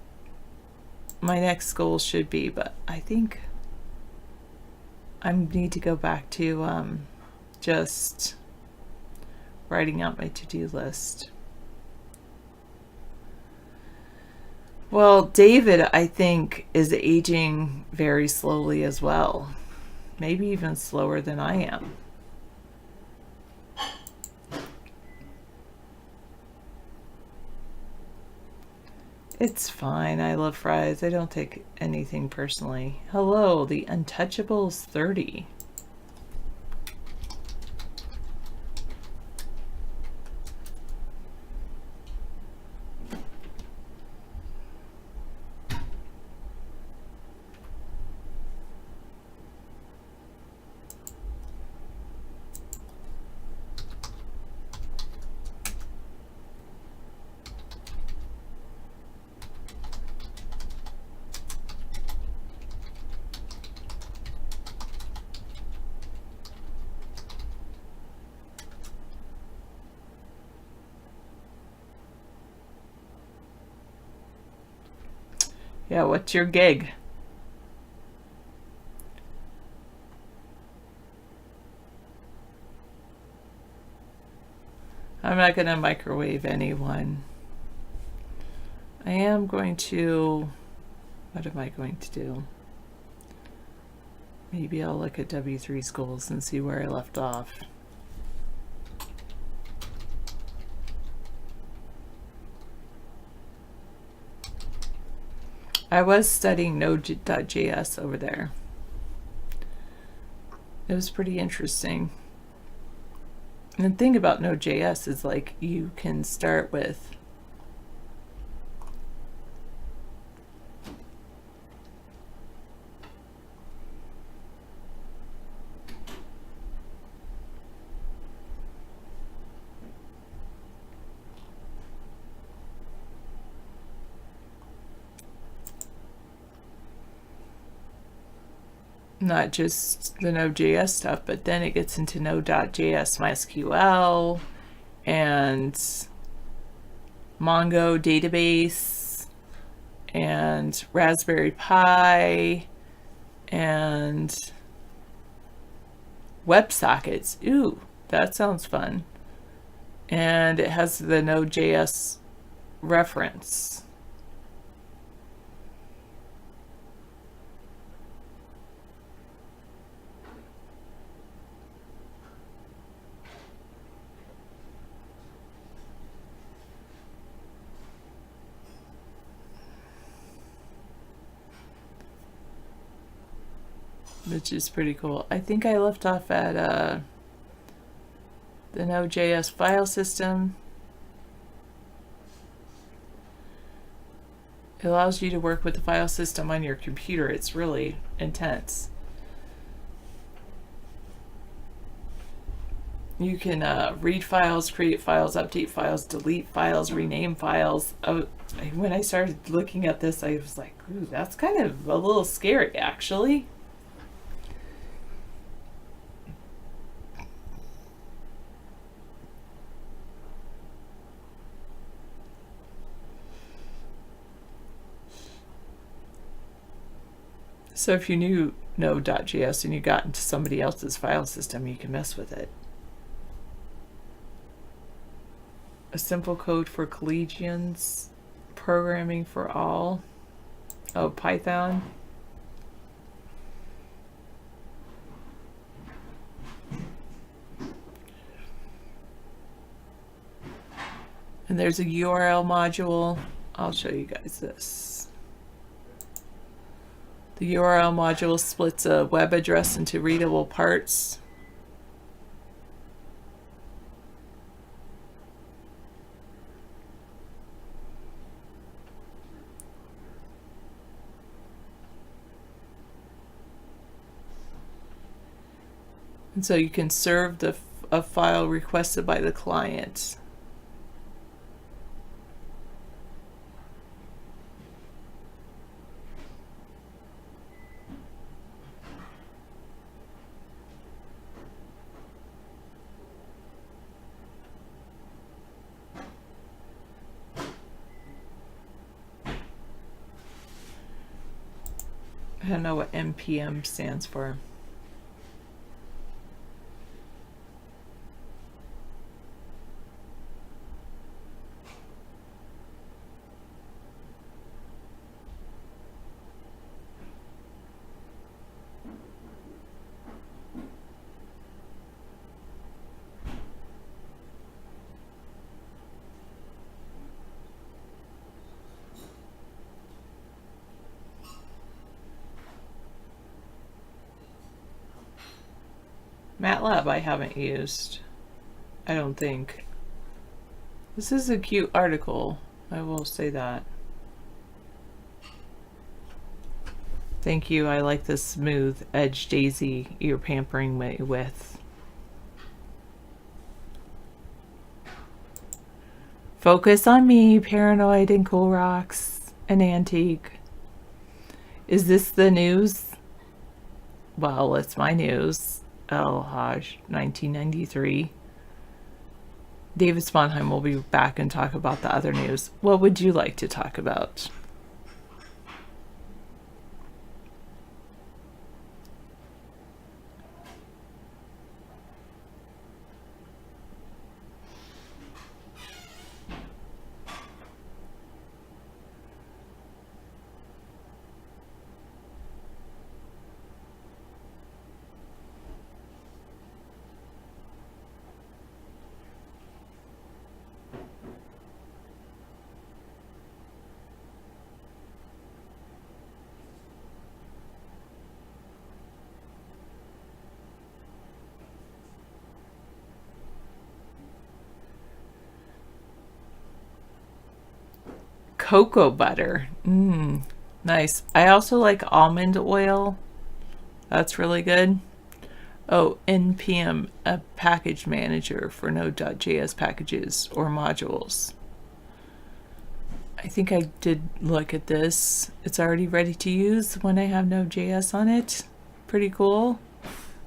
my next goal should be, but I think I need to go back to just writing out my to-do list. Well, David, I think, is aging very slowly as well. Maybe even slower than I am. It's fine. I love fries. I don't take anything personally. Hello, the Untouchables 30. Yeah, what's your gig? I'm not going to microwave anyone. I am going to... What am I going to do? Maybe I'll look at W3 schools and see where I left off. I was studying Node.js over there. It was pretty interesting. And the thing about Node.js is, like, you can start with not just the Node.js stuff, but then it gets into Node.js MySQL and Mongo database and Raspberry Pi and WebSockets. Ooh, that sounds fun. And it has the Node.js reference. Which is pretty cool. I think I left off at the Node.js file system. It allows you to work with the file system on your computer. It's really intense. You can read files, create files, update files, delete files, rename files. When I started looking at this, I was like, ooh, that's kind of a little scary, actually. So if you knew Node.js and you got into somebody else's file system, you can mess with it. A simple code for collegians, programming for all. Oh, Python. And there's a URL module. I'll show you guys this. The URL module splits a web address into readable parts. And so you can serve a file requested by the client. I don't know what NPM stands for. MATLAB I haven't used. I don't think. This is a cute article. I will say that. Thank you. I like this smooth edge daisy you're pampering me with. Focus on me, paranoid and cool rocks and antique. Is this the news? Well, it's my news. El Hajj, 1993. David Sponheim will be back and talk about the other news. What would you like to talk about? Cocoa butter. Nice. I also like almond oil. That's really good. Oh, NPM, a package manager for Node.js packages or modules. I think I did look at this. It's already ready to use when I have Node.js on it. Pretty cool.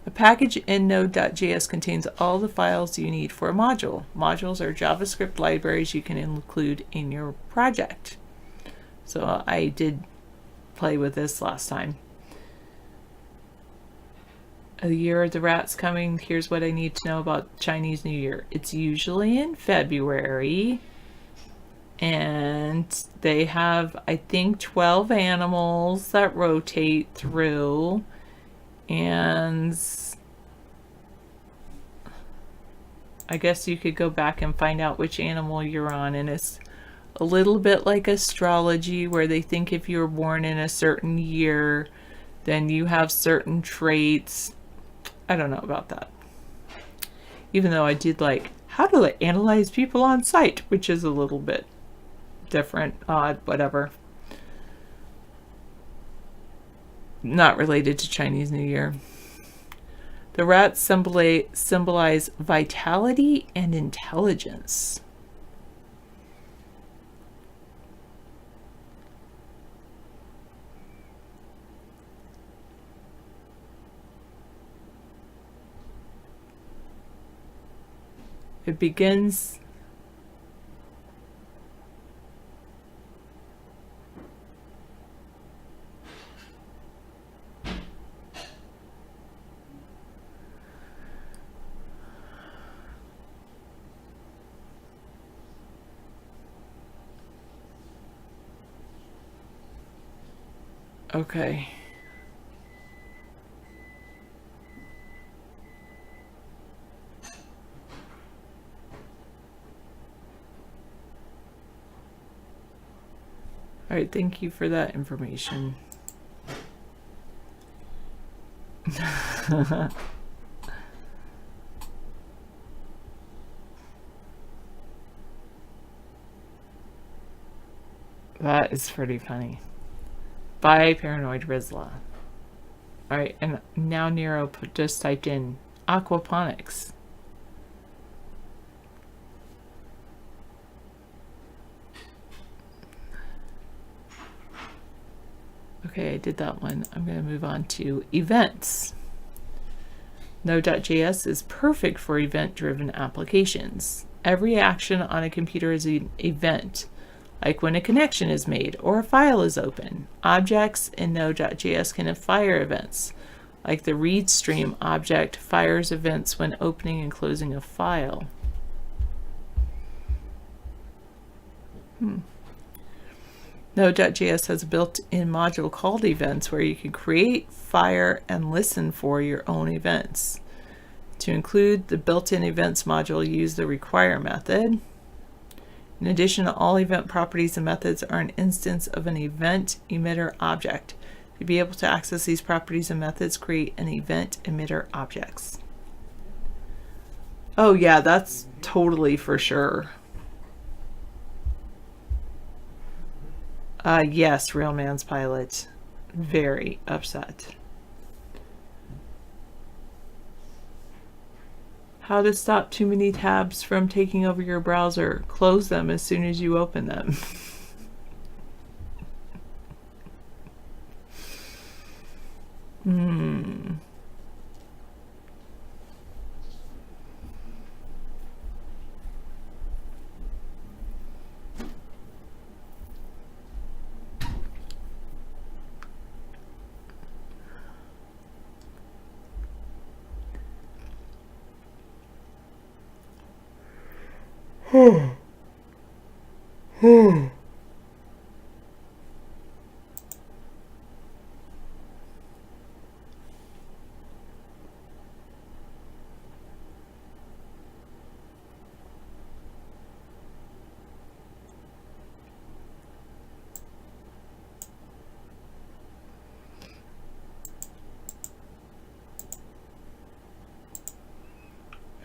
A package in Node.js contains all the files you need for a module. Modules are JavaScript libraries you can include in your project. So I did play with this last time. A year of the rat's coming. Here's what I need to know about Chinese New Year. It's usually in February. And they have, I think, 12 animals that rotate through. And I guess you could go back and find out which animal you're on. And it's a little bit like astrology, where they think if you were born in a certain year, then you have certain traits. I don't know about that. Even though I did like how to analyze people on site, which is a little bit different, odd, whatever. Not related to Chinese New Year. The rats symbolize vitality and intelligence. It begins Okay. All right, thank you for that information. That is pretty funny. Bye, Paranoid Rizla. Alright, and now Nero just typed in aquaponics. Okay, I did that one. I'm going to move on to events. Node.js is perfect for event-driven applications. Every action on a computer is an event, like when a connection is made or a file is open. Objects in Node.js can fire events, like the read stream object fires events when opening and closing a file. Node.js has a built-in module called events where you can create, fire, and listen for your own events. To include the built-in events module, use the require method. In addition, all event properties and methods are an instance of an event emitter object. To be able to access these properties and methods, create an event emitter objects. Oh yeah, that's totally for sure. Yes, Real Man's Pilot. Very upset. How to stop too many tabs from taking over your browser. Close them as soon as you open them.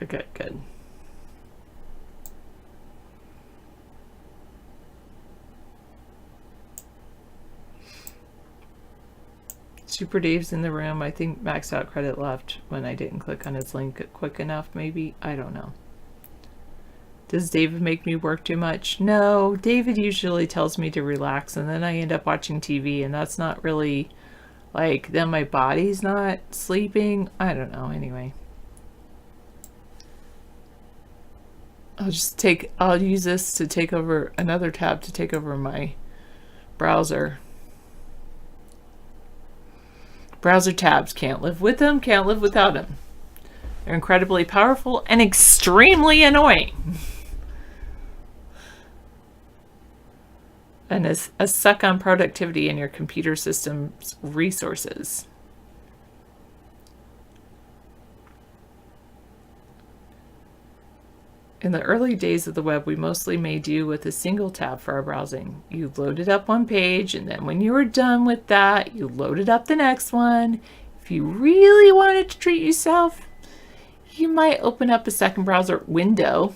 Okay, good. Super Dave's in the room. I think maxed out credit left when I didn't click on his link quick enough, maybe. I don't know. Does David make me work too much? No, David usually tells me to relax, and then I end up watching TV, and that's not really, like, then my body's not sleeping. I don't know, anyway. I'll use this to take over another tab to take over my browser. Browser tabs, can't live with them, can't live without them. They're incredibly powerful and extremely annoying. And a suck on productivity in your computer system's resources. In the early days of the web, we mostly made do with a single tab for our browsing. You loaded up one page, and then when you were done with that, you loaded up the next one. If you really wanted to treat yourself, you might open up a second browser window.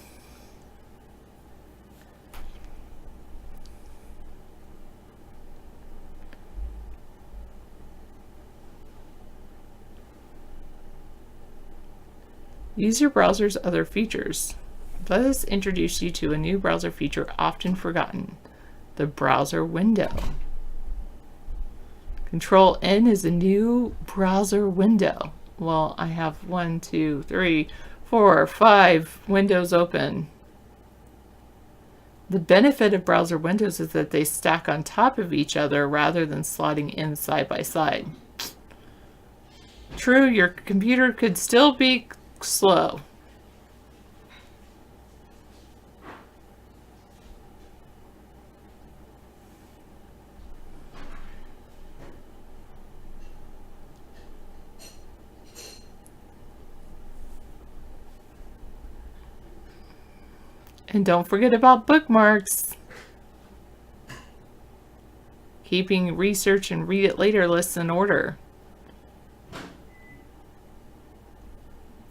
Use your browser's other features. Let us introduce you to a new browser feature often forgotten, the browser window. Control N is a new browser window. Well, I have 1, 2, 3, 4, 5 windows open. The benefit of browser windows is that they stack on top of each other rather than slotting in side by side. True, your computer could still be slow. And don't forget about bookmarks. Keeping research and read it later lists in order.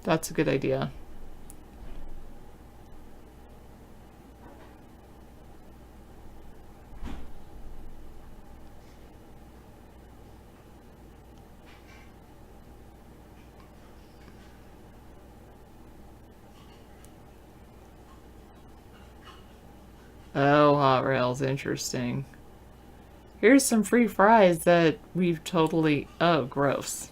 That's a good idea. Oh, hot rails, interesting. Here's some free fries that we've totally... Oh, gross.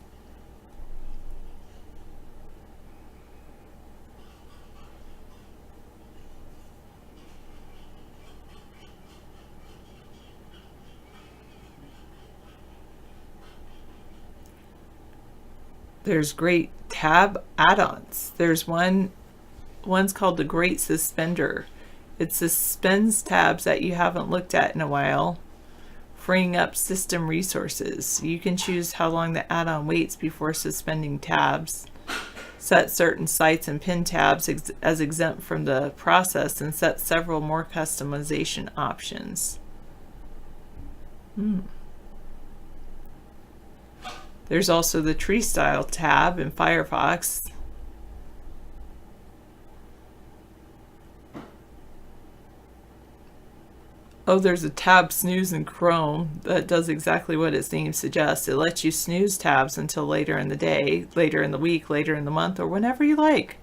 There's great tab add-ons. There's one's called the Great Suspender. It suspends tabs that you haven't looked at in a while, freeing up system resources. You can choose how long the add-on waits before suspending tabs, set certain sites and pin tabs as exempt from the process, and set several more customization options. There's also the tree style tab in Firefox. Oh, there's a tab snooze in Chrome that does exactly what its name suggests. It lets you snooze tabs until later in the day, later in the week, later in the month, or whenever you like.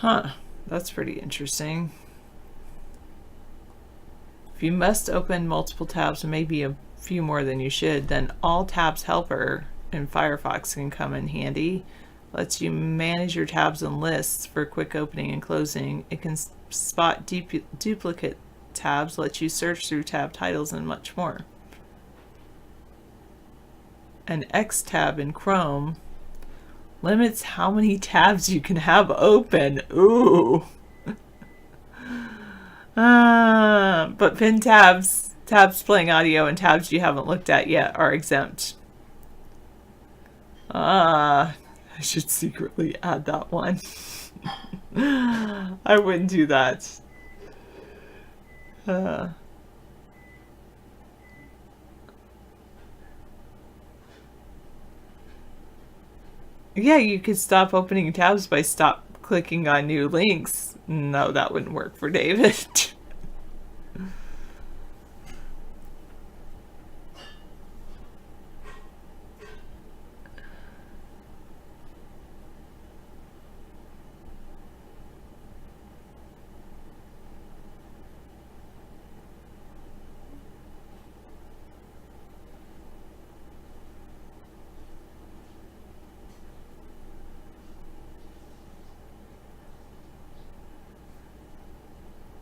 Huh, that's pretty interesting. If you must open multiple tabs, and maybe a few more than you should, then All Tabs Helper in Firefox can come in handy. Lets you manage your tabs and lists for quick opening and closing. It can spot duplicate tabs, lets you search through tab titles, and much more. An X tab in Chrome limits how many tabs you can have open. Ooh. But pin tabs, tabs playing audio, and tabs you haven't looked at yet are exempt. I should secretly add that one. I wouldn't do that. Yeah, you could stop opening tabs by stop clicking on new links. No, that wouldn't work for David.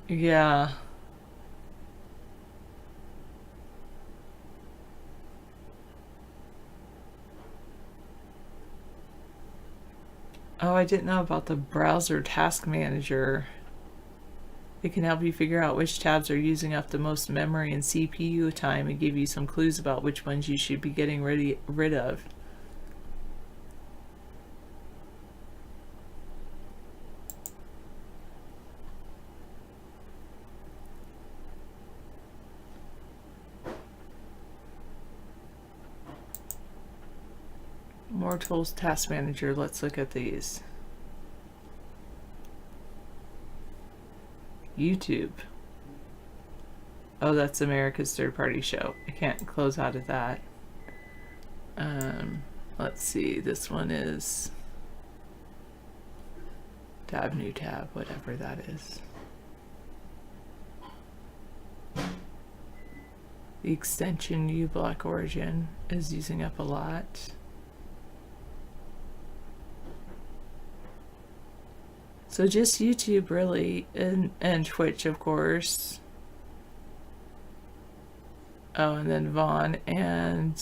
Yeah. Oh, I didn't know about the browser task manager. It can help you figure out which tabs are using up the most memory and CPU time, and give you some clues about which ones you should be getting rid of. More tools, task manager. Let's look at these. YouTube. Oh, that's America's third-party show. I can't close out of that. Let's see. This one is tab, new tab, whatever that is. The extension uBlock Origin is using up a lot. So just YouTube really, and Twitch of course. Oh, and then Vaughn and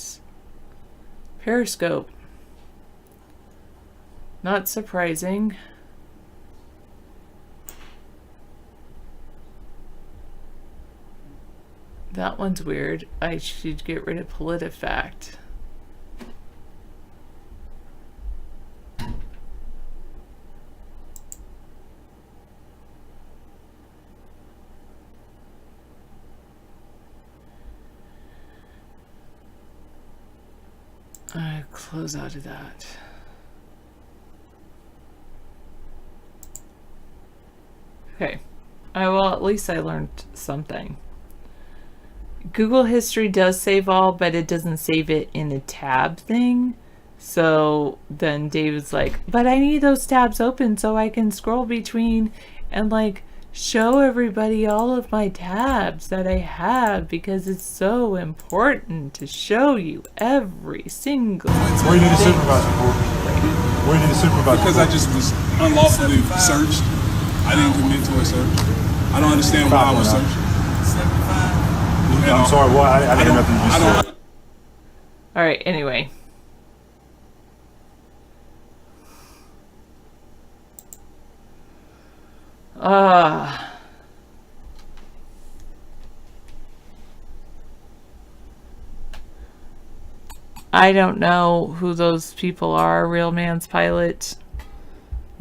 Periscope. Not surprising. That one's weird. I should get rid of PolitiFact. I close out of that. Okay. Well, at least I learned something. Google History does save all, but it doesn't save it in a tab thing. So then David's like, but I need those tabs open so I can scroll between and like show everybody all of my tabs that I have, because it's so important to show you every single Where you need a supervisor for? Where you need a supervisor Because I just was unlawfully searched. I didn't commit to a search. I don't understand why I was searched. I'm sorry, what? I didn't hear nothing you just said. All right, anyway. I don't know who those people are, Real Man's Pilot.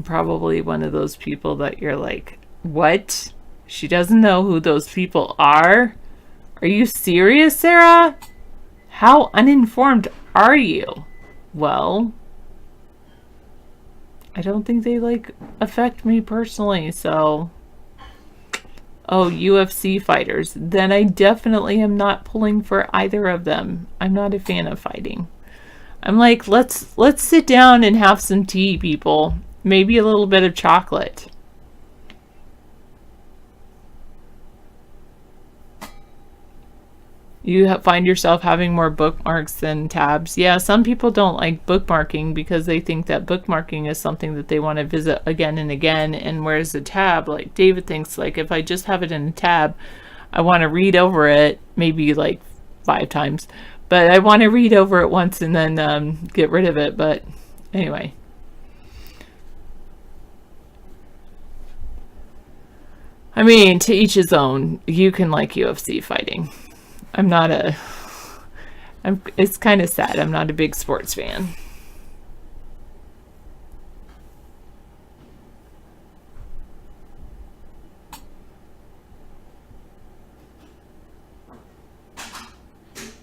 Probably one of those people that you're like, what? She doesn't know who those people are? Are you serious, Sarah? How uninformed are you? Well, I don't think they like affect me personally, so. Oh, UFC fighters. Then I definitely am not pulling for either of them. I'm not a fan of fighting. I'm like, let's sit down and have some tea, people. Maybe a little bit of chocolate. You find yourself having more bookmarks than tabs. Yeah, some people don't like bookmarking because they think that bookmarking is something that they want to visit again and again. And whereas a tab, like David thinks, like if I just have it in a tab, I want to read over it maybe like 5 times. But I want to read over it once and then get rid of it. But anyway. I mean, to each his own. You can like UFC fighting. It's kind of sad. I'm not a big sports fan.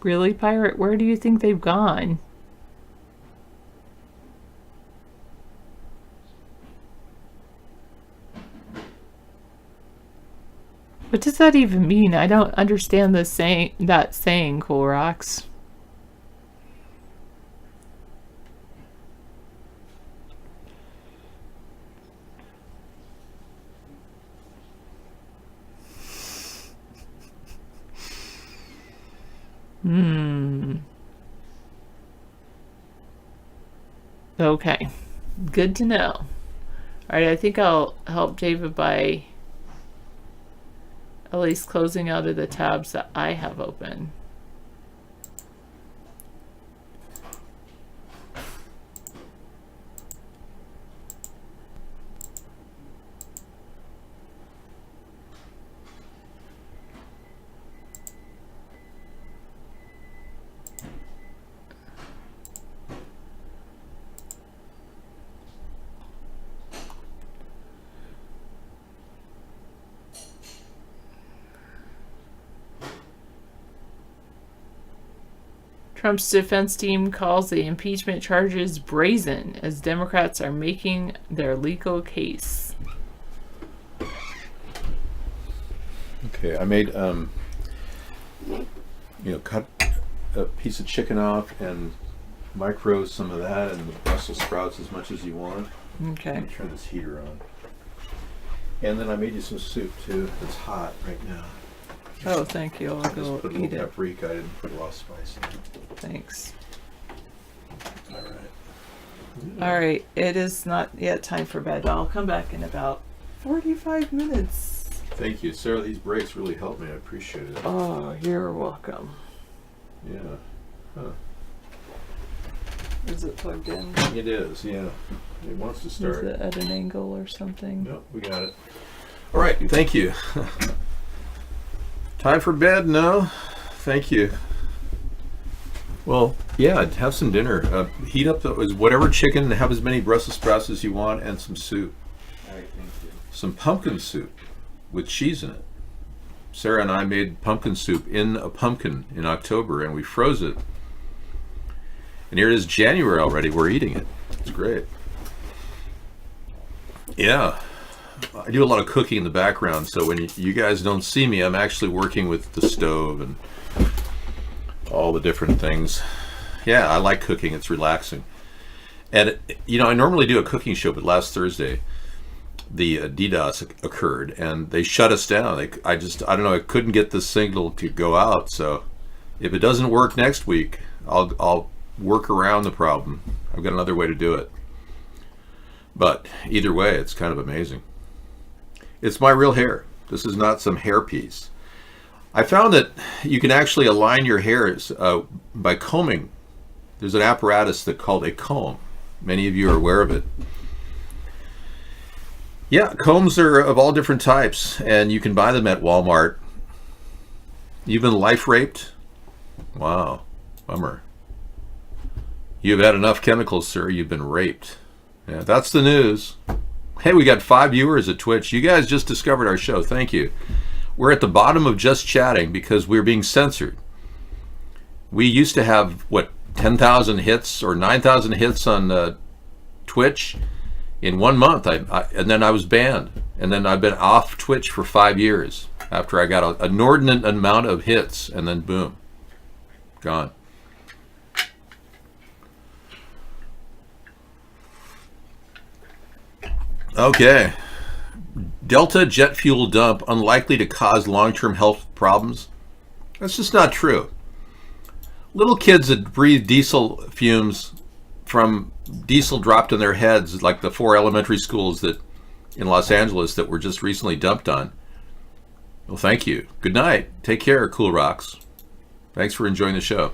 Really, Pirate? Where do you think they've gone? What does that even mean? I don't understand that saying, Cool Rocks. Okay. Good to know. All right, I think I'll help David by at least closing out of the tabs that I have open. Trump's defense team calls the impeachment charges brazen as Democrats are making their legal case. Okay, I made cut a piece of chicken off and micro some of that and the Brussels sprouts as much as you want. Okay. Let me turn this heater on. And then I made you some soup too. It's hot right now. Oh, thank you. I'll Just go put a eat little it. paprika. I didn't put a lot of spice in it. Thanks. All right. All right. It is not yet time for bed. I'll come back in about 45 minutes. Thank you, Sarah. These breaks really helped me. I appreciate it. Oh, you're welcome. Yeah. Huh. Is it plugged in? It is, yeah. It wants to start. Is it at an angle or something? Nope, we got it. All right, thank you. Time for bed? No, thank you. Well, yeah, have some dinner. Heat up whatever chicken, have as many Brussels sprouts as you want, and some soup. All right, thank you. Some pumpkin soup with cheese in it. Sarah and I made pumpkin soup in a pumpkin in October, and we froze it. And here it is January already. We're eating it. It's great. Yeah. I do a lot of cooking in the background, so when you guys don't see me, I'm actually working with the stove and all the different things. Yeah, I like cooking. It's relaxing. And, I normally do a cooking show, but last Thursday, the DDoS occurred, and they shut us down. I don't know, I couldn't get the signal to go out, so if it doesn't work next week, I'll work around the problem. I've got another way to do it. But either way, it's kind of amazing. It's my real hair. This is not some hair piece. I found that you can actually align your hairs by combing. There's an apparatus that's called a comb. Many of you are aware of it. Yeah, combs are of all different types, and you can buy them at Walmart. You've been life raped? Wow, bummer. You've had enough chemicals, sir. You've been raped. Yeah, that's the news. Hey, we got 5 viewers at Twitch. You guys just discovered our show. Thank you. We're at the bottom of just chatting because we're being censored. We used to have, 10,000 hits or 9,000 hits on Twitch in 1 month. And then I was banned. And then I've been off Twitch for 5 years after I got an inordinate amount of hits. And then boom, gone. Okay. Delta jet fuel dump unlikely to cause long-term health problems. That's just not true. Little kids that breathe diesel fumes from diesel dropped in their heads, like the 4 elementary schools that in Los Angeles that were just recently dumped on. Well, thank you. Good night. Take care, Cool Rocks. Thanks for enjoying the show.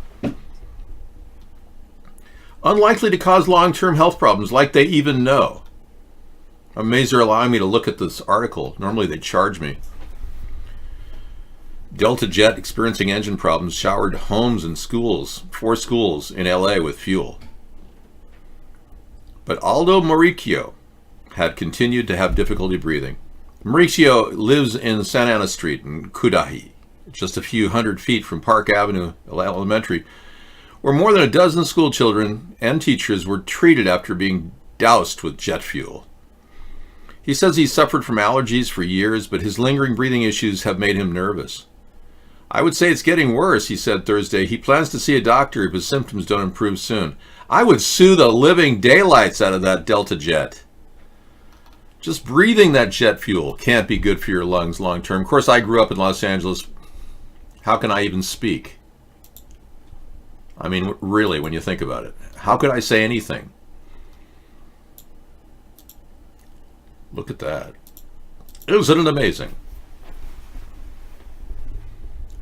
Unlikely to cause long-term health problems, like they even know. I'm amazed they're allowing me to look at this article. Normally they charge me. Delta jet experiencing engine problems showered homes and schools, 4 schools in LA with fuel. But Aldo Mauricio had continued to have difficulty breathing. Mauricio lives in Santa Ana Street in Cudahy, just a few hundred feet from Park Avenue Elementary, where more than a dozen school children and teachers were treated after being doused with jet fuel. He says he suffered from allergies for years, but his lingering breathing issues have made him nervous. I would say it's getting worse, he said Thursday. He plans to see a doctor if his symptoms don't improve soon. I would sue the living daylights out of that Delta jet. Just breathing that jet fuel can't be good for your lungs long term. Of course, I grew up in Los Angeles. How can I even speak? I mean, really, when you think about it, how could I say anything? Look at that. Isn't it amazing?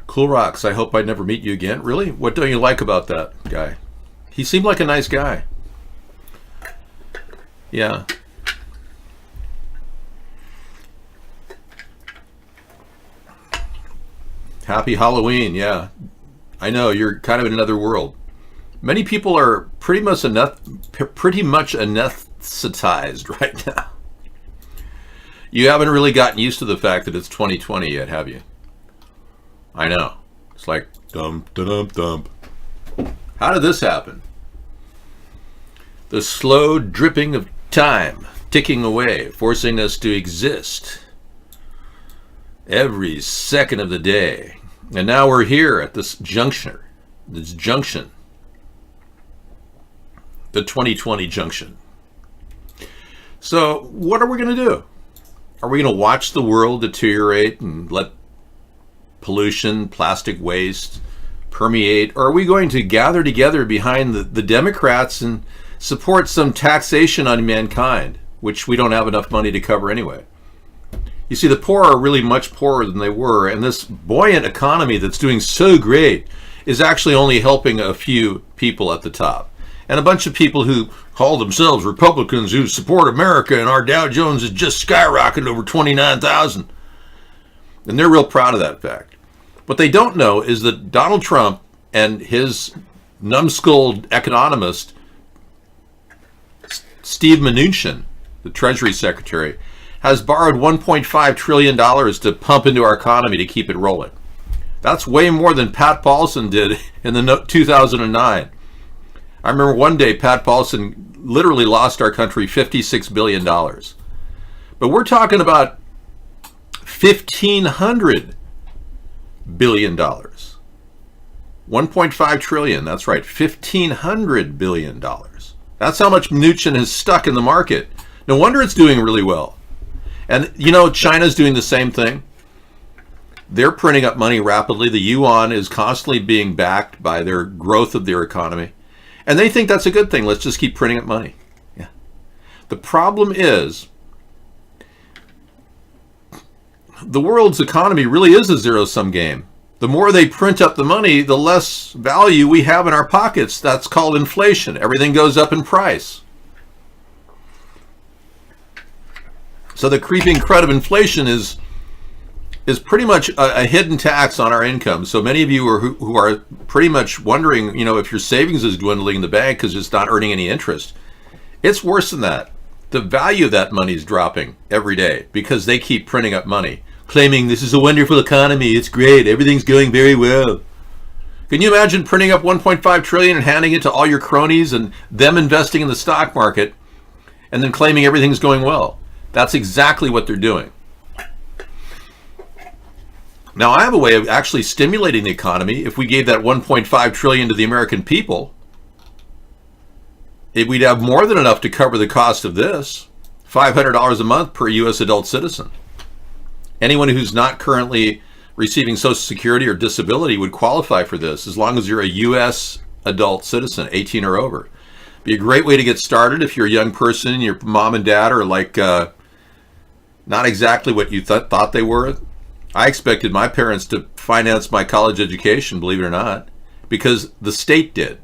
Cool Rocks, I hope I never meet you again. Really? What don't you like about that guy? He seemed like a nice guy. Yeah. Happy Halloween, yeah. I know, you're kind of in another world. Many people are pretty much anesthetized right now. You haven't really gotten used to the fact that it's 2020 yet, have you? I know. It's like, dump, dump, dump. How did this happen? The slow dripping of time ticking away, forcing us to exist every second of the day. And now we're here at this junction, the 2020 junction. So what are we going to do? Are we going to watch the world deteriorate and let pollution, plastic waste permeate? Or are we going to gather together behind the Democrats and support some taxation on mankind, which we don't have enough money to cover anyway? You see, the poor are really much poorer than they were, and this buoyant economy that's doing so great is actually only helping a few people at the top. And a bunch of people who call themselves Republicans who support America, and our Dow Jones has just skyrocketed over 29,000. And they're real proud of that fact. What they don't know is that Donald Trump and his numbskull economist, Steve Mnuchin, the Treasury Secretary, has borrowed $1.5 trillion to pump into our economy to keep it rolling. That's way more than Pat Paulson did in the 2009. I remember one day Pat Paulson literally lost our country $56 billion. But we're talking about $1,500 billion. 1.5 trillion, that's right, $1,500 billion. That's how much Mnuchin has stuck in the market. No wonder it's doing really well. And you know, China's doing the same thing. They're printing up money rapidly. The yuan is constantly being backed by their growth of their economy. And they think that's a good thing. Let's just keep printing up money. Yeah. The problem is, the world's economy really is a zero-sum game. The more they print up the money, the less value we have in our pockets. That's called inflation. Everything goes up in price. So the creeping crud of inflation is pretty much a hidden tax on our income. So many of you who are pretty much wondering, you know, if your savings is dwindling in the bank because it's not earning any interest. It's worse than that. The value of that money is dropping every day because they keep printing up money, claiming this is a wonderful economy, it's great, everything's going very well. Can you imagine printing up 1.5 trillion and handing it to all your cronies and them investing in the stock market and then claiming everything's going well? That's exactly what they're doing. Now, I have a way of actually stimulating the economy. If we gave that 1.5 trillion to the American people, we'd have more than enough to cover the cost of this. $500 a month per U.S. adult citizen. Anyone who's not currently receiving Social Security or disability would qualify for this as long as you're a U.S. adult citizen, 18 or over. Be a great way to get started if you're a young person and your mom and dad are like not exactly what you thought they were. I expected my parents to finance my college education, believe it or not, because the state did.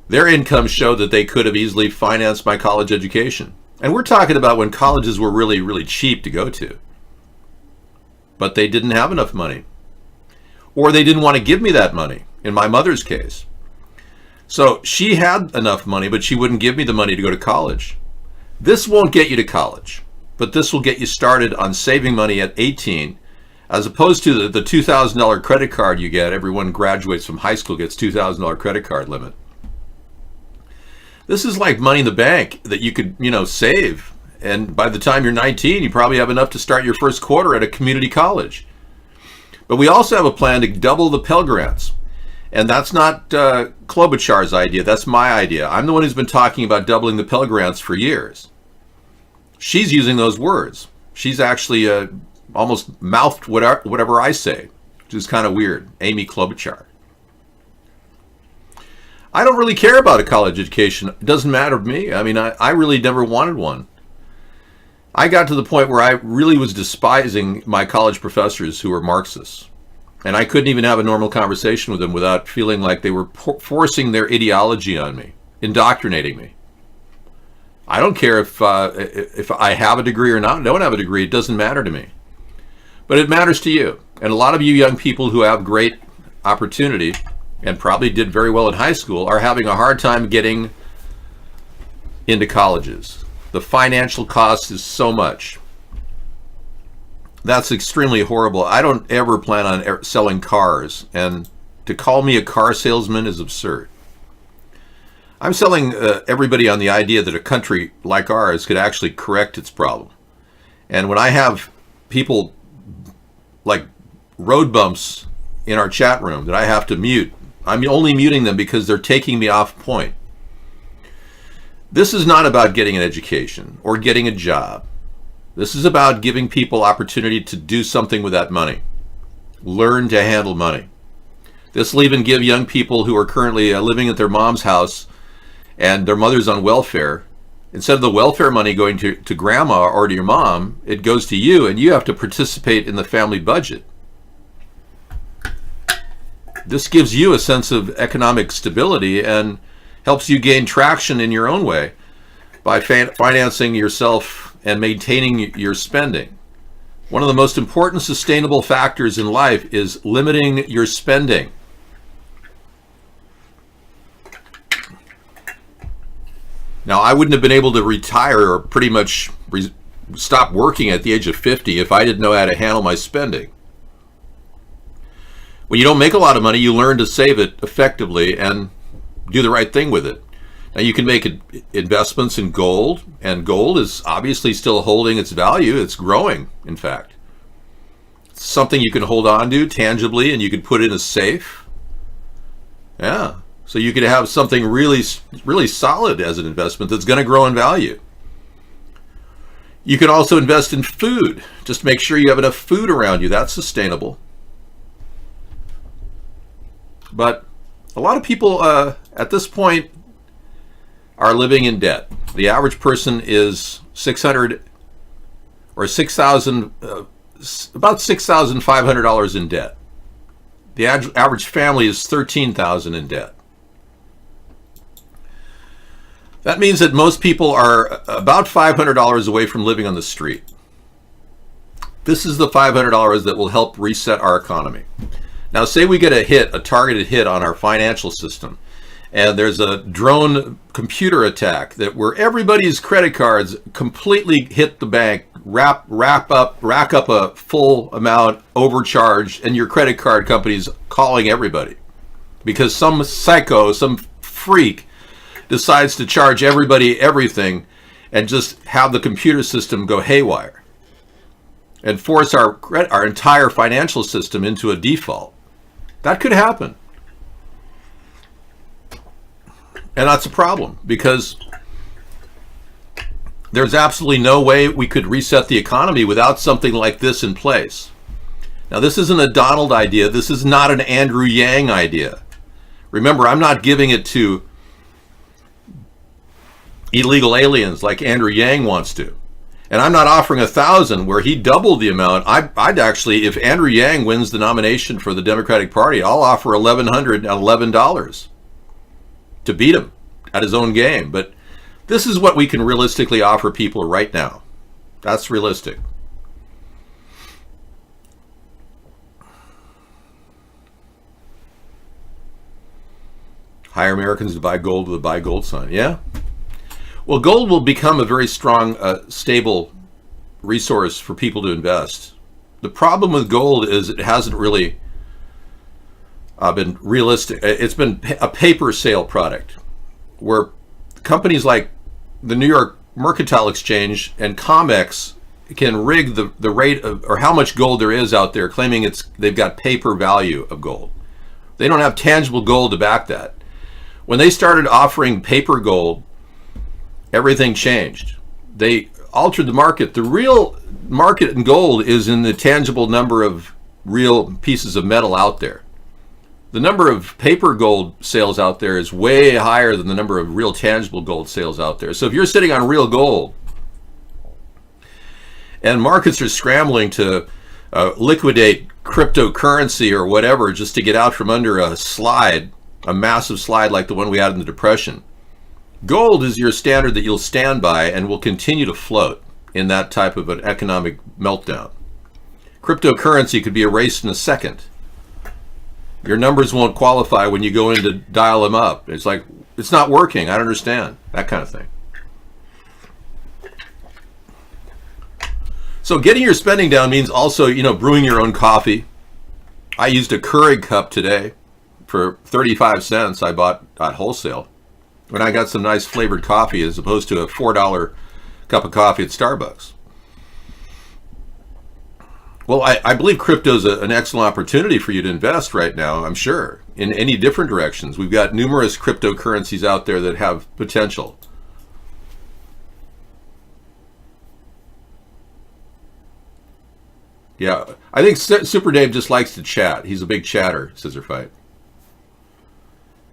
Their income showed that they could have easily financed my college education. And we're talking about when colleges were really, really cheap to go to. But they didn't have enough money. Or they didn't want to give me that money, in my mother's case. So she had enough money, but she wouldn't give me the money to go to college. This won't get you to college, but this will get you started on saving money at 18, as opposed to the $2,000 credit card you get. Everyone graduates from high school gets $2,000 credit card limit. This is like money in the bank that you could, save. And by the time you're 19, you probably have enough to start your first quarter at a community college. But we also have a plan to double the Pell Grants. And that's not Klobuchar's idea. That's my idea. I'm the one who's been talking about doubling the Pell Grants for years. She's using those words. She's actually almost mouthed whatever I say, which is kind of weird. Amy Klobuchar. I don't really care about a college education. It doesn't matter to me. I mean, I really never wanted one. I got to the point where I really was despising my college professors who were Marxists. And I couldn't even have a normal conversation with them without feeling like they were forcing their ideology on me, indoctrinating me. I don't care if I have a degree or not, don't have a degree. It doesn't matter to me. But it matters to you. And a lot of you young people who have great opportunity and probably did very well in high school are having a hard time getting into colleges. The financial cost is so much. That's extremely horrible. I don't ever plan on selling cars, and to call me a car salesman is absurd. I'm selling everybody on the idea that a country like ours could actually correct its problem. And when I have people like road bumps in our chat room that I have to mute, I'm only muting them because they're taking me off point. This is not about getting an education or getting a job. This is about giving people opportunity to do something with that money. Learn to handle money. This will even give young people who are currently living at their mom's house and their mother's on welfare, instead of the welfare money going to grandma or to your mom, it goes to you, and you have to participate in the family budget. This gives you a sense of economic stability and helps you gain traction in your own way by financing yourself and maintaining your spending. One of the most important sustainable factors in life is limiting your spending. Now, I wouldn't have been able to retire or pretty much stop working at the age of 50 if I didn't know how to handle my spending. When you don't make a lot of money, you learn to save it effectively and do the right thing with it. Now, you can make investments in gold, and gold is obviously still holding its value. It's growing, in fact. It's something you can hold on to tangibly, and you can put in a safe. Yeah. So you could have something really, really solid as an investment that's going to grow in value. You can also invest in food. Just make sure you have enough food around you. That's sustainable. But a lot of people at this point are living in debt. The average person is $600 or $6,000, about $6,500 in debt. The average family is $13,000 in debt. That means that most people are about $500 away from living on the street. This is the $500 that will help reset our economy. Now, say we get a targeted hit on our financial system, and there's a drone computer attack where everybody's credit cards completely hit the bank, rack up a full amount, overcharged, and your credit card company's calling everybody because some psycho, some freak decides to charge everybody everything and just have the computer system go haywire and force our entire financial system into a default. That could happen. And that's a problem because there's absolutely no way we could reset the economy without something like this in place. Now, this isn't a Donald idea. This is not an Andrew Yang idea. Remember, I'm not giving it to illegal aliens like Andrew Yang wants to. And I'm not offering 1,000 where he doubled the amount. I'd actually, if Andrew Yang wins the nomination for the Democratic Party, I'll offer $1,111 to beat him at his own game. But this is what we can realistically offer people right now. That's realistic. Hire Americans to buy gold with a buy gold sign. Yeah? Well, gold will become a very strong, stable resource for people to invest. The problem with gold is it hasn't really been realistic. It's been a paper sale product where companies like the New York Mercantile Exchange and COMEX can rig the rate of, or how much gold there is out there, claiming they've got paper value of gold. They don't have tangible gold to back that. When they started offering paper gold, everything changed. They altered the market. The real market in gold is in the tangible number of real pieces of metal out there. The number of paper gold sales out there is way higher than the number of real tangible gold sales out there. So if you're sitting on real gold and markets are scrambling to liquidate cryptocurrency or whatever just to get out from under a slide, a massive slide like the one we had in the Depression, gold is your standard that you'll stand by and will continue to float in that type of an economic meltdown. Cryptocurrency could be erased in a second. Your numbers won't qualify when you go in to dial them up. It's like, it's not working. I don't understand. That kind of thing. So getting your spending down means also, brewing your own coffee. I used a Keurig cup today for 35 cents. I bought at wholesale. When I got some nice flavored coffee as opposed to a $4 cup of coffee at Starbucks. Well, I believe crypto is an excellent opportunity for you to invest right now, I'm sure, in any different directions. We've got numerous cryptocurrencies out there that have potential. Yeah, I think Super Dave just likes to chat. He's a big chatter, Scissor Fight.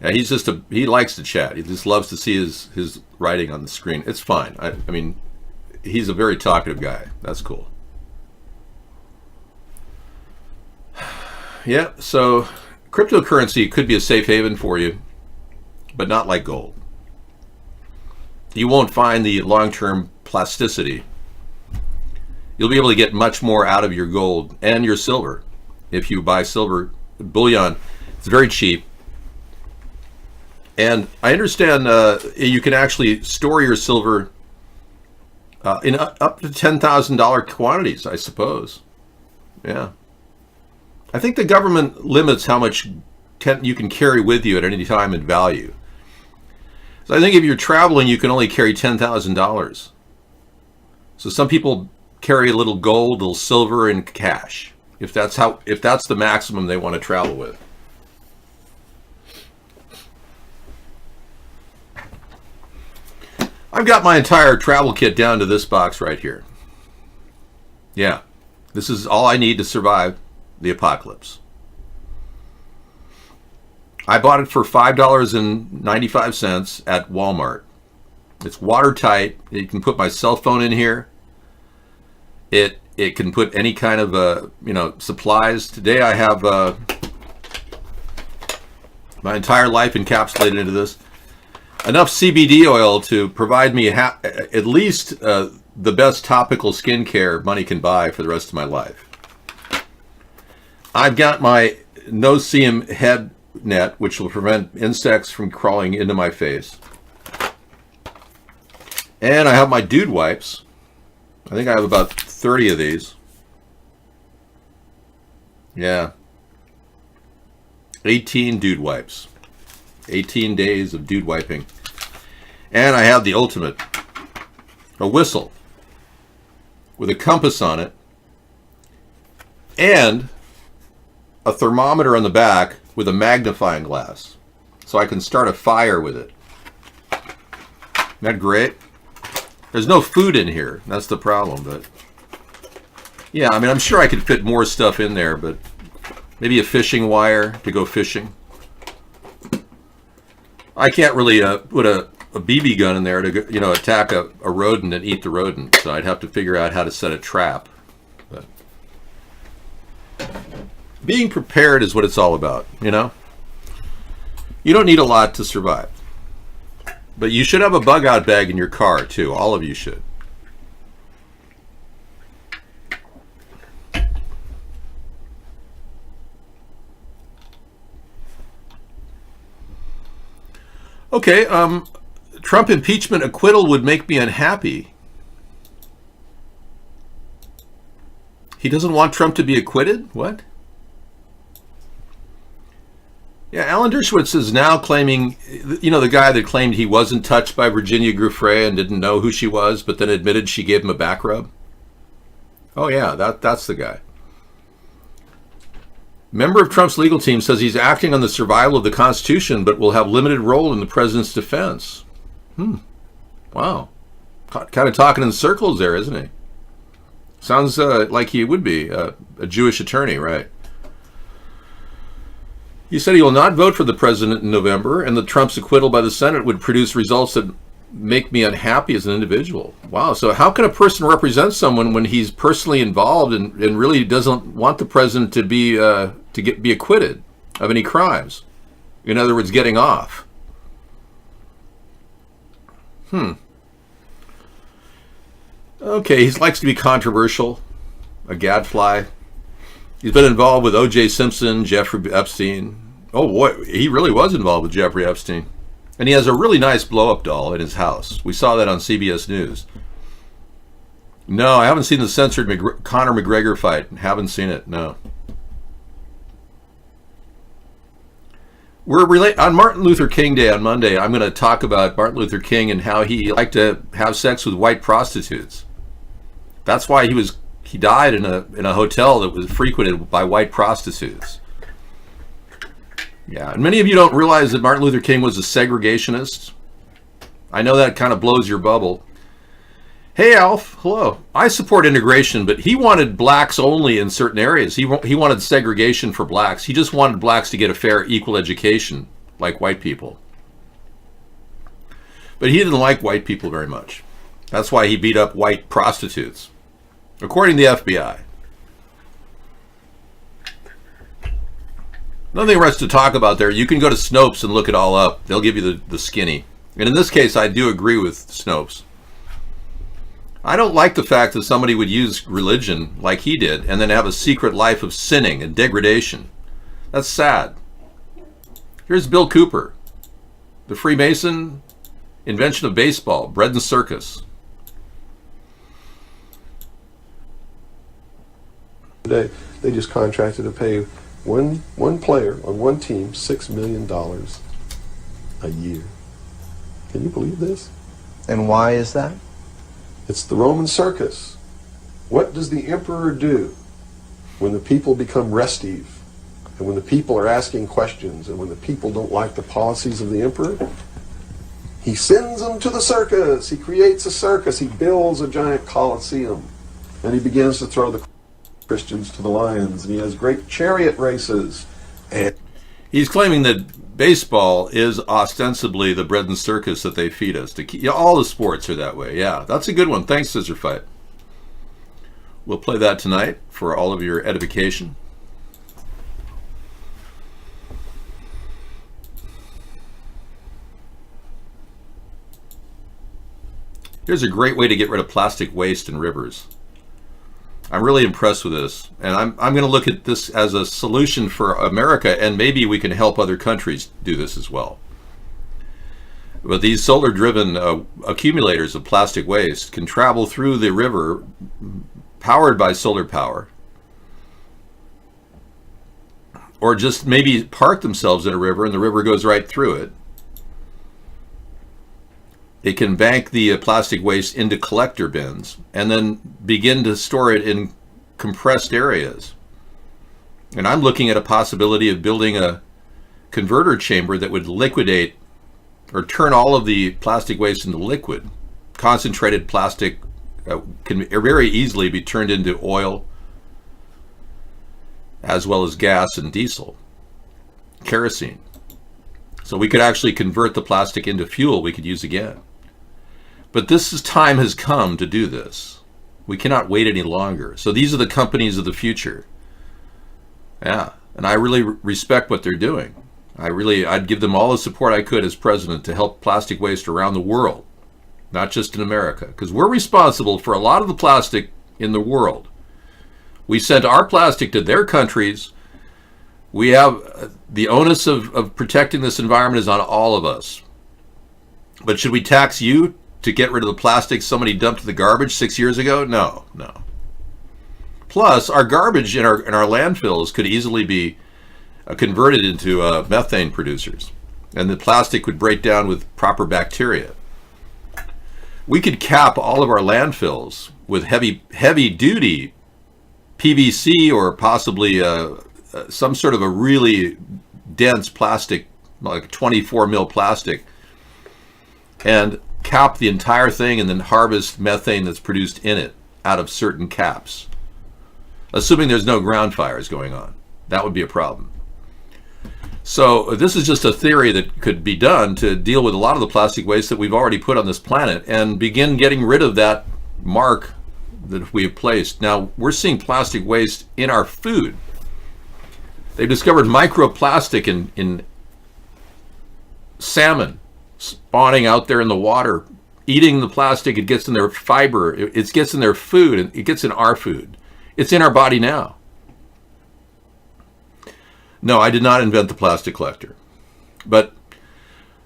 Yeah, he likes to chat. He just loves to see his writing on the screen. It's fine. I mean, he's a very talkative guy. That's cool. Yeah, so cryptocurrency could be a safe haven for you, but not like gold. You won't find the long-term plasticity You'll be able to get much more out of your gold and your silver if you buy silver bullion. It's very cheap. And I understand you can actually store your silver in up to $10,000 quantities, I suppose. Yeah. I think the government limits how much you can carry with you at any time in value. So I think if you're traveling, you can only carry $10,000. So some people carry a little gold, a little silver, and cash, if that's the maximum they want to travel with. I've got my entire travel kit down to this box right here. Yeah, this is all I need to survive the apocalypse. I bought it for $5.95 at Walmart. It's watertight. You can put my cell phone in here. It can put any kind of supplies. Today I have my entire life encapsulated into this. Enough CBD oil to provide me at least the best topical skincare money can buy for the rest of my life. I've got my no-seam head net, which will prevent insects from crawling into my face. And I have my dude wipes. I think I have about 30 of these. Yeah. 18 dude wipes. 18 days of dude wiping. And I have the ultimate. A whistle. With a compass on it. And a thermometer on the back with a magnifying glass. So I can start a fire with it. Isn't that great? There's no food in here. That's the problem, but yeah, I mean, I'm sure I could fit more stuff in there, but maybe a fishing wire to go fishing. I can't really put a BB gun in there to attack a rodent and eat the rodent, so I'd have to figure out how to set a trap. But being prepared is what it's all about, you know? You don't need a lot to survive. But you should have a bug out bag in your car, too. All of you should. Okay, Trump impeachment acquittal would make me unhappy. He doesn't want Trump to be acquitted? What? Yeah, Alan Dershowitz is now claiming, the guy that claimed he wasn't touched by Virginia Giuffre and didn't know who she was, but then admitted she gave him a back rub. Oh yeah, that's the guy. Member of Trump's legal team says he's acting on the survival of the Constitution, but will have limited role in the president's defense. Wow. Kind of talking in circles there, isn't he? Sounds like he would be a Jewish attorney, right? He said he will not vote for the president in November, and that Trump's acquittal by the Senate would produce results that make me unhappy as an individual. Wow, so how can a person represent someone when he's personally involved and really doesn't want the president to be acquitted of any crimes? In other words, getting off. Okay, he likes to be controversial, a gadfly. He's been involved with O.J. Simpson, Jeffrey Epstein. Oh boy, he really was involved with Jeffrey Epstein. And he has a really nice blow-up doll in his house. We saw that on CBS News. No, I haven't seen the censored Conor McGregor fight. Haven't seen it, no. On Martin Luther King Day on Monday, I'm going to talk about Martin Luther King and how he liked to have sex with white prostitutes. That's why he died in a hotel that was frequented by white prostitutes. Yeah, and many of you don't realize that Martin Luther King was a segregationist. I know that kind of blows your bubble. Hey, Alf, hello. I support integration, but he wanted blacks only in certain areas. He wanted segregation for blacks. He just wanted blacks to get a fair, equal education like white people. But he didn't like white people very much. That's why he beat up white prostitutes, according to the FBI. Nothing for us to talk about there. You can go to Snopes and look it all up. They'll give you the skinny. And in this case, I do agree with Snopes. I don't like the fact that somebody would use religion like he did and then have a secret life of sinning and degradation. That's sad. Here's Bill Cooper, the Freemason, invention of baseball, bread and circus. Today, they just contracted to pay one player on one team $6 million a year. Can you believe this? And why is that? It's the Roman circus. What does the emperor do when the people become restive, and when the people are asking questions, and when the people don't like the policies of the emperor? He sends them to the circus. He creates a circus. He builds a giant coliseum, and he begins to throw the Christians to the lions, and he has great chariot races. And he's claiming that baseball is ostensibly the bread and circus that they feed us. All the sports are that way. Yeah, that's a good one. Thanks, Scissor Fight. We'll play that tonight for all of your edification. Here's a great way to get rid of plastic waste in rivers. I'm really impressed with this, and I'm going to look at this as a solution for America, and maybe we can help other countries do this as well. But these solar-driven accumulators of plastic waste can travel through the river, powered by solar power, or just maybe park themselves in a river, and the river goes right through it. It can bank the plastic waste into collector bins and then begin to store it in compressed areas. And I'm looking at a possibility of building a converter chamber that would liquidate or turn all of the plastic waste into liquid. Concentrated plastic can very easily be turned into oil, as well as gas and diesel, kerosene. So we could actually convert the plastic into fuel we could use again. But time has come to do this. We cannot wait any longer. So these are the companies of the future. Yeah, and I really respect what they're doing. I'd give them all the support I could as president to help plastic waste around the world, not just in America, because we're responsible for a lot of the plastic in the world. We sent our plastic to their countries. We have the onus of protecting this environment is on all of us. But should we tax you to get rid of the plastic somebody dumped in the garbage 6 years ago? No. Plus, our garbage in our landfills could easily be converted into methane producers, and the plastic would break down with proper bacteria. We could cap all of our landfills with heavy duty PVC or possibly some sort of a really dense plastic, like 24 mil plastic, and cap the entire thing and then harvest methane that's produced in it out of certain caps. Assuming there's no ground fires going on. That would be a problem. So this is just a theory that could be done to deal with a lot of the plastic waste that we've already put on this planet and begin getting rid of that mark that we have placed. Now, we're seeing plastic waste in our food. They've discovered microplastic in salmon spawning out there in the water, eating the plastic. It gets in their fiber, it gets in their food, and it gets in our food. It's in our body now. No, I did not invent the plastic collector. But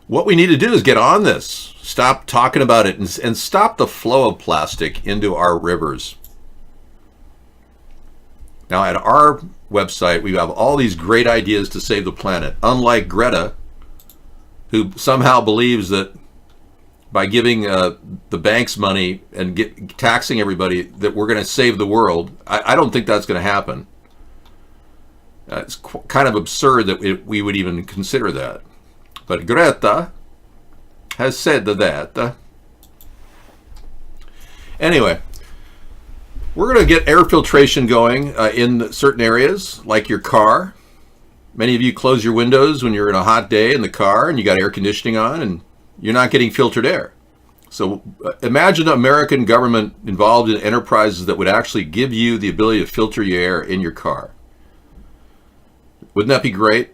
what we need to do is get on this. Stop talking about it and stop the flow of plastic into our rivers. Now, at our website, we have all these great ideas to save the planet. Unlike Greta, who somehow believes that by giving the banks money and taxing everybody that we're going to save the world. I don't think that's going to happen. It's kind of absurd that we would even consider that. But Greta has said that. Anyway, we're going to get air filtration going in certain areas, like your car. Many of you close your windows when you're in a hot day in the car and you got air conditioning on and you're not getting filtered air. So imagine an American government involved in enterprises that would actually give you the ability to filter your air in your car. Wouldn't that be great?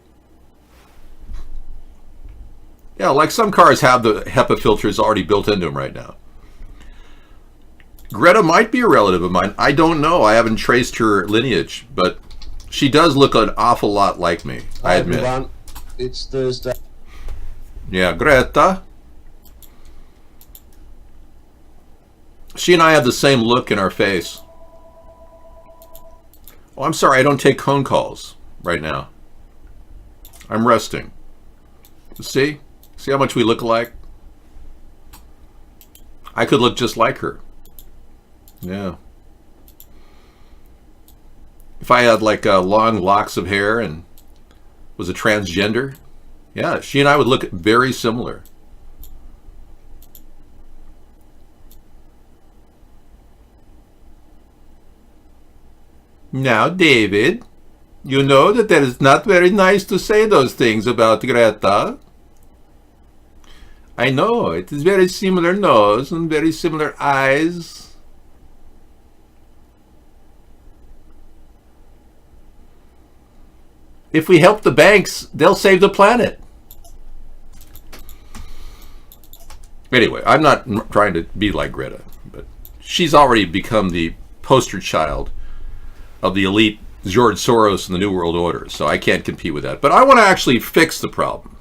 Yeah, like some cars have the HEPA filters already built into them right now. Greta might be a relative of mine. I don't know. I haven't traced her lineage, but she does look an awful lot like me, I admit. Everyone. It's Thursday. Yeah, Greta. She and I have the same look in our face. Oh, I'm sorry, I don't take phone calls right now. I'm resting. See? See how much we look alike? I could look just like her. Yeah. If I had like long locks of hair and was a transgender, yeah, she and I would look very similar. Now, David, you know that is not very nice to say those things about Greta. I know, it is very similar nose and very similar eyes. If we help the banks, they'll save the planet. Anyway, I'm not trying to be like Greta, but she's already become the poster child of the elite George Soros and the New World Order, so I can't compete with that. But I want to actually fix the problem.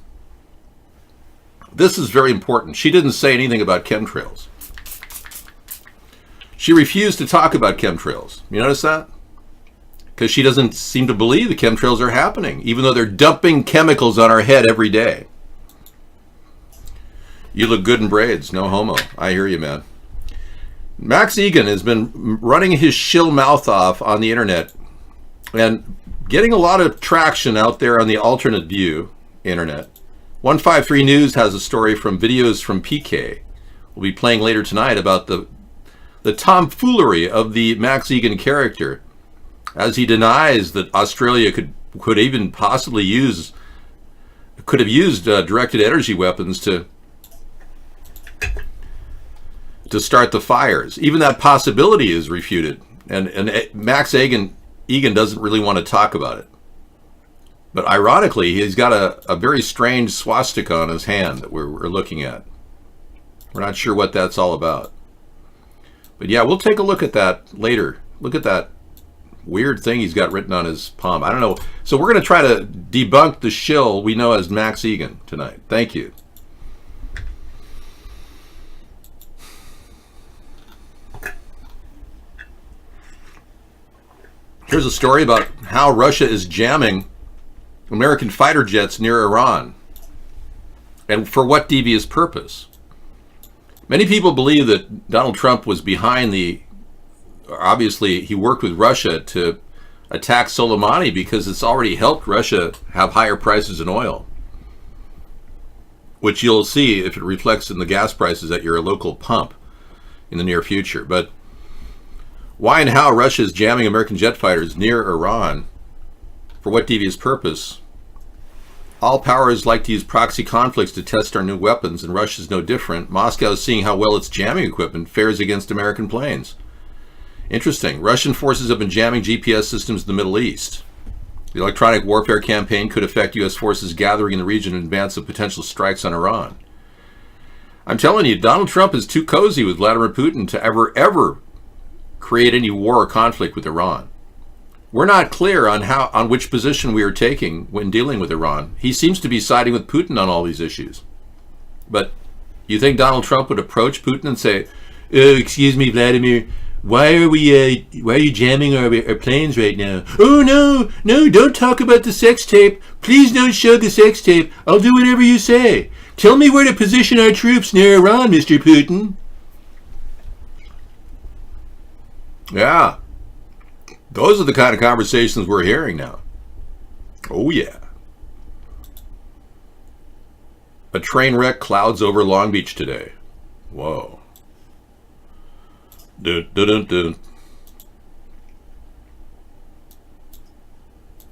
This is very important. She didn't say anything about chemtrails. She refused to talk about chemtrails. You notice that? Because she doesn't seem to believe the chemtrails are happening, even though they're dumping chemicals on our head every day. You look good in braids, no homo. I hear you, man. Max Egan has been running his shill mouth off on the internet and getting a lot of traction out there on the alternate view internet. 153 News has a story from videos from PK. We'll be playing later tonight about the tomfoolery of the Max Egan character, as he denies that Australia could even possibly could have used directed energy weapons to start the fires. Even that possibility is refuted, and Max Egan doesn't really want to talk about it. But ironically, he's got a very strange swastika on his hand that we're looking at. We're not sure what that's all about. But yeah, we'll take a look at that later. Look at that weird thing he's got written on his palm. I don't know. So we're going to try to debunk the shill we know as Max Egan tonight. Thank you. Here's a story about how Russia is jamming American fighter jets near Iran. And for what devious purpose? Many people believe that Donald Trump was behind obviously he worked with Russia to attack Soleimani because it's already helped Russia have higher prices in oil, which you'll see if it reflects in the gas prices at your local pump in the near future. But why and how Russia is jamming American jet fighters near Iran, for what devious purpose? All powers like to use proxy conflicts to test our new weapons, and Russia's no different. Moscow is seeing how well its jamming equipment fares against American planes. Interesting. Russian forces have been jamming GPS systems in the Middle East. The electronic warfare campaign could affect U.S. forces gathering in the region in advance of potential strikes on Iran. I'm telling you, Donald Trump is too cozy with Vladimir Putin to ever create any war or conflict with Iran. We're not clear on which position we are taking when dealing with Iran. He seems to be siding with Putin on all these issues. But you think Donald Trump would approach Putin and say, "Oh, excuse me, Vladimir, why are you jamming our planes right now?" "Oh, no, don't talk about the sex tape. Please don't show the sex tape. I'll do whatever you say. Tell me where to position our troops near Iran, Mr. Putin." Yeah. Those are the kind of conversations we're hearing now. Oh, yeah. A train wreck clouds over Long Beach today. Whoa. Dun, dun, dun, dun.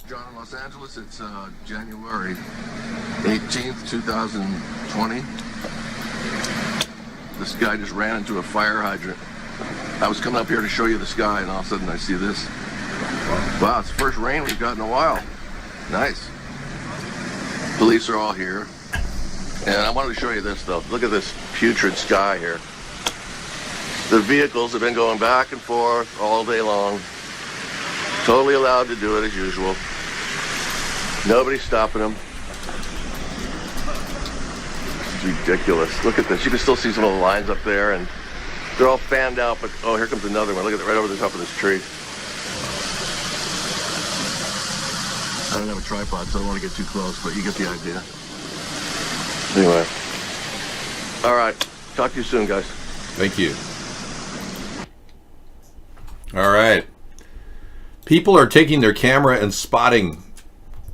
John in Los Angeles, it's January 18th, 2020. This guy just ran into a fire hydrant. I was coming up here to show you the sky, and all of a sudden I see this. Wow, it's the first rain we've got in a while. Nice. Police are all here. And I wanted to show you this, though. Look at this putrid sky here. The vehicles have been going back and forth all day long. Totally allowed to do it as usual. Nobody's stopping them. It's ridiculous. Look at this. You can still see some of the lines up there, and they're all fanned out, but oh, here comes another one. Look at it right over the top of this tree. I don't have a tripod, so I don't want to get too close, but you get the idea. Anyway. All right. Talk to you soon, guys. Thank you. All right. People are taking their camera and spotting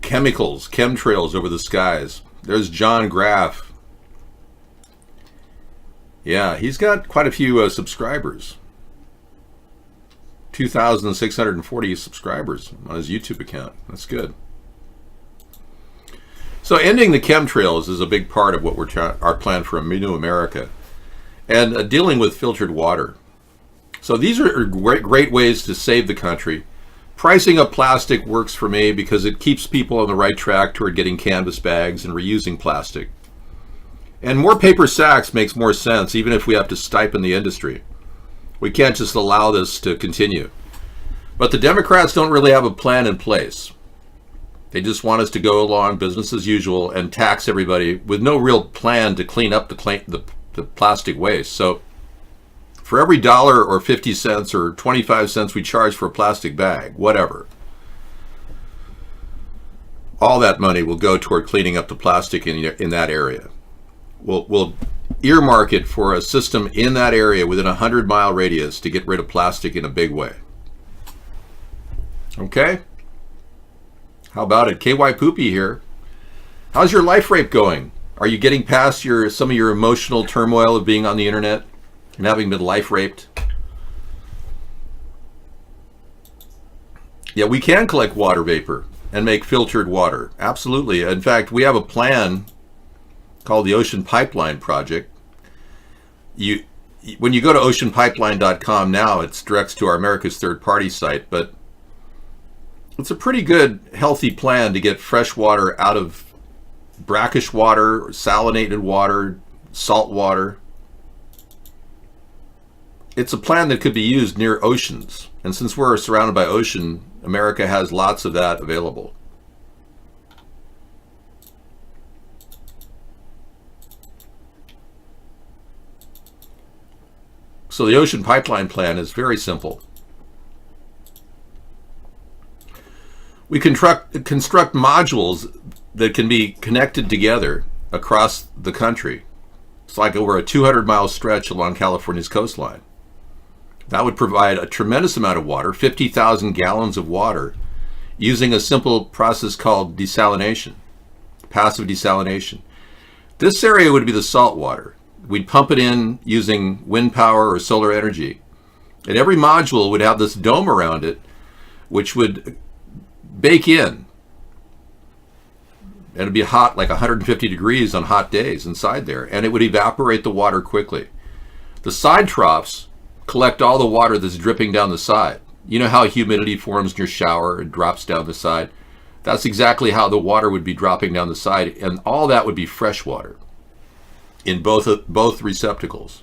chemicals, chemtrails over the skies. There's John Graff. Yeah, he's got quite a few subscribers. 2,640 subscribers on his YouTube account. That's good. So ending the chemtrails is a big part of what our plan for a new America, and dealing with filtered water. So these are great ways to save the country. Pricing up plastic works for me because it keeps people on the right track toward getting canvas bags and reusing plastic. And more paper sacks makes more sense, even if we have to stipend the industry. We can't just allow this to continue. But the Democrats don't really have a plan in place. They just want us to go along business as usual and tax everybody with no real plan to clean up the plastic waste. So for every $1 or 50 cents or 25 cents we charge for a plastic bag, whatever, all that money will go toward cleaning up the plastic in that area. We'll earmark it for a system in that area within a 100-mile radius to get rid of plastic in a big way. Okay? How about it? KY Poopy here. How's your life rape going? Are you getting past some of your emotional turmoil of being on the internet and having been life raped? Yeah, we can collect water vapor and make filtered water. Absolutely. In fact, we have a plan called the Ocean Pipeline Project. When you go to oceanpipeline.com now, it directs to our America's Third Party site, but it's a pretty good, healthy plan to get fresh water out of brackish water, salinated water, salt water. It's a plan that could be used near oceans. And since we're surrounded by ocean, America has lots of that available. So the Ocean Pipeline Plan is very simple. We construct modules that can be connected together across the country. It's like over a 200-mile stretch along California's coastline. That would provide a tremendous amount of water, 50,000 gallons of water, using a simple process called desalination, passive desalination. This area would be the salt water. We'd pump it in using wind power or solar energy. And every module would have this dome around it, which would bake in. And it'd be hot, like 150 degrees on hot days inside there, and it would evaporate the water quickly. The side troughs collect all the water that's dripping down the side. You know how humidity forms in your shower and drops down the side? That's exactly how the water would be dropping down the side, and all that would be fresh water in both receptacles.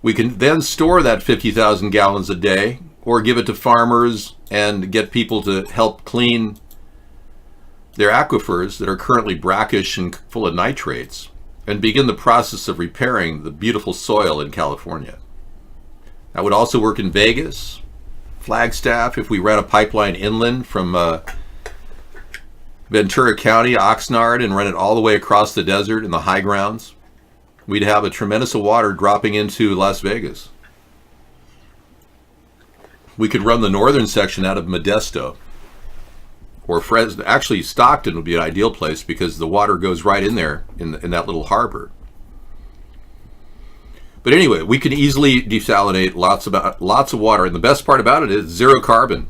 We can then store that 50,000 gallons a day, or give it to farmers and get people to help clean their aquifers that are currently brackish and full of nitrates, and begin the process of repairing the beautiful soil in California. That would also work in Vegas, Flagstaff, if we ran a pipeline inland from Ventura County, Oxnard, and run it all the way across the desert in the high grounds. We'd have a tremendous of water dropping into Las Vegas. We could run the northern section out of Modesto or Fresno. Actually, Stockton would be an ideal place because the water goes right in there in that little harbor. But anyway, we can easily desalinate lots of water, and the best part about it is zero carbon.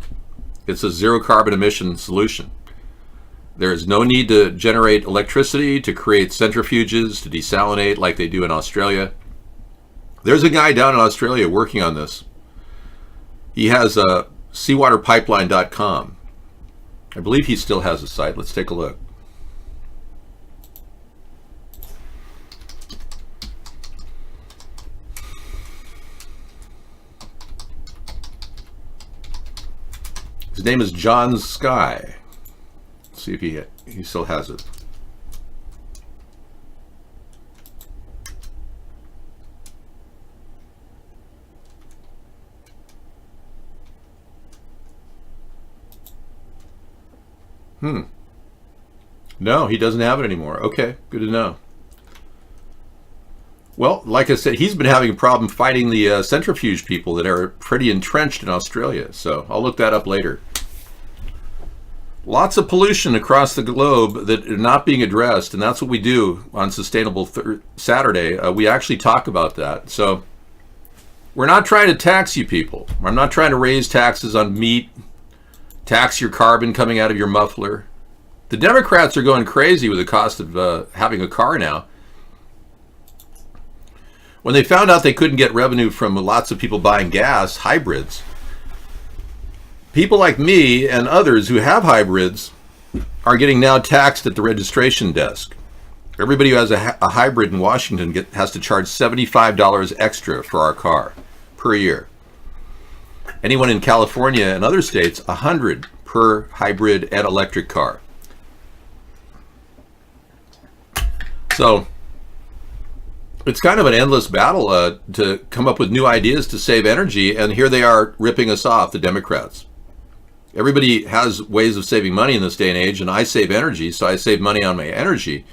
It's a zero carbon emission solution. There is no need to generate electricity, to create centrifuges, to desalinate like they do in Australia. There's a guy down in Australia working on this. He has seawaterpipeline.com. I believe he still has a site. Let's take a look. His name is John Sky. Let's see if he still has it. No, he doesn't have it anymore. Okay, good to know. Well, like I said, he's been having a problem fighting the centrifuge people that are pretty entrenched in Australia. So I'll look that up later. Lots of pollution across the globe that are not being addressed, and that's what we do on Sustainable Saturday. We actually talk about that. So we're not trying to tax you people. I'm not trying to raise taxes on meat, tax your carbon coming out of your muffler. The Democrats are going crazy with the cost of having a car now. When they found out they couldn't get revenue from lots of people buying gas, hybrids, people like me and others who have hybrids are getting now taxed at the registration desk. Everybody who has a hybrid in Washington has to charge $75 extra for our car per year. Anyone in California and other states, $100 per hybrid and electric car. So it's kind of an endless battle to come up with new ideas to save energy, and here they are ripping us off, the Democrats. Everybody has ways of saving money in this day and age, and I save energy, so I save money on my energy.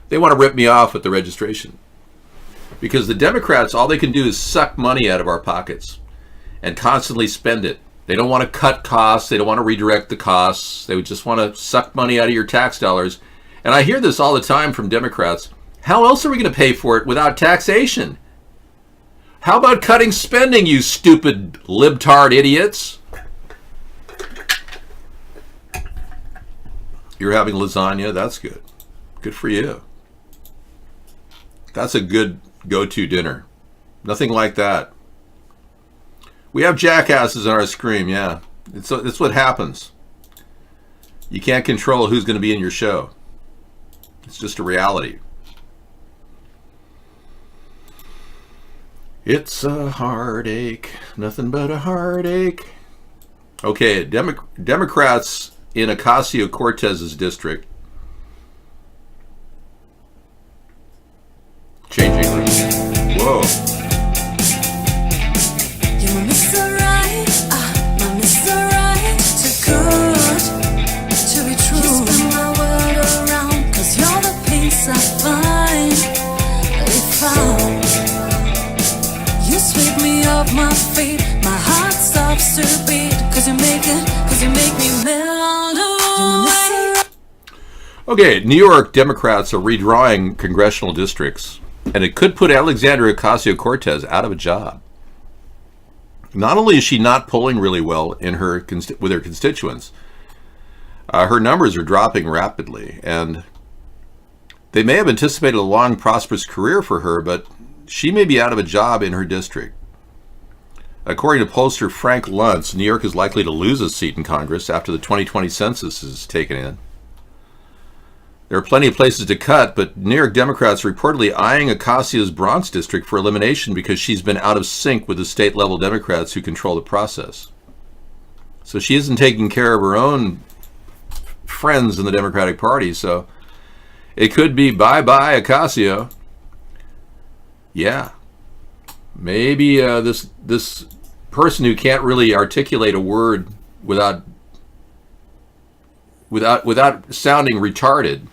They want to rip me off with the registration. Because the Democrats, all they can do is suck money out of our pockets and constantly spend it. They don't want to cut costs. They don't want to redirect the costs. They would just want to suck money out of your tax dollars. And I hear this all the time from Democrats. How else are we going to pay for it without taxation? How about cutting spending, you stupid libtard idiots? You're having lasagna? That's good. Good for you. That's a good go-to dinner. Nothing like that. We have jackasses on our screen, yeah. It's what happens. You can't control who's going to be in your show. It's just a reality. It's a heartache, nothing but a heartache. Okay, Democrats in Ocasio-Cortez's district. Changing rooms. Whoa. My feet, my heart stops to beat, cause you make me melt away. Okay, New York Democrats are redrawing congressional districts, and it could put Alexandria Ocasio-Cortez out of a job. Not only is she not polling really well in with her constituents, her numbers are dropping rapidly, and they may have anticipated a long, prosperous career for her, but she may be out of a job in her district. According to pollster Frank Luntz, New York is likely to lose a seat in Congress after the 2020 census is taken in. There are plenty of places to cut, but New York Democrats are reportedly eyeing Ocasio's Bronx district for elimination because she's been out of sync with the state-level Democrats who control the process. So she isn't taking care of her own friends in the Democratic Party, so it could be bye-bye Ocasio. Yeah. Maybe this person who can't really articulate a word without sounding retarded,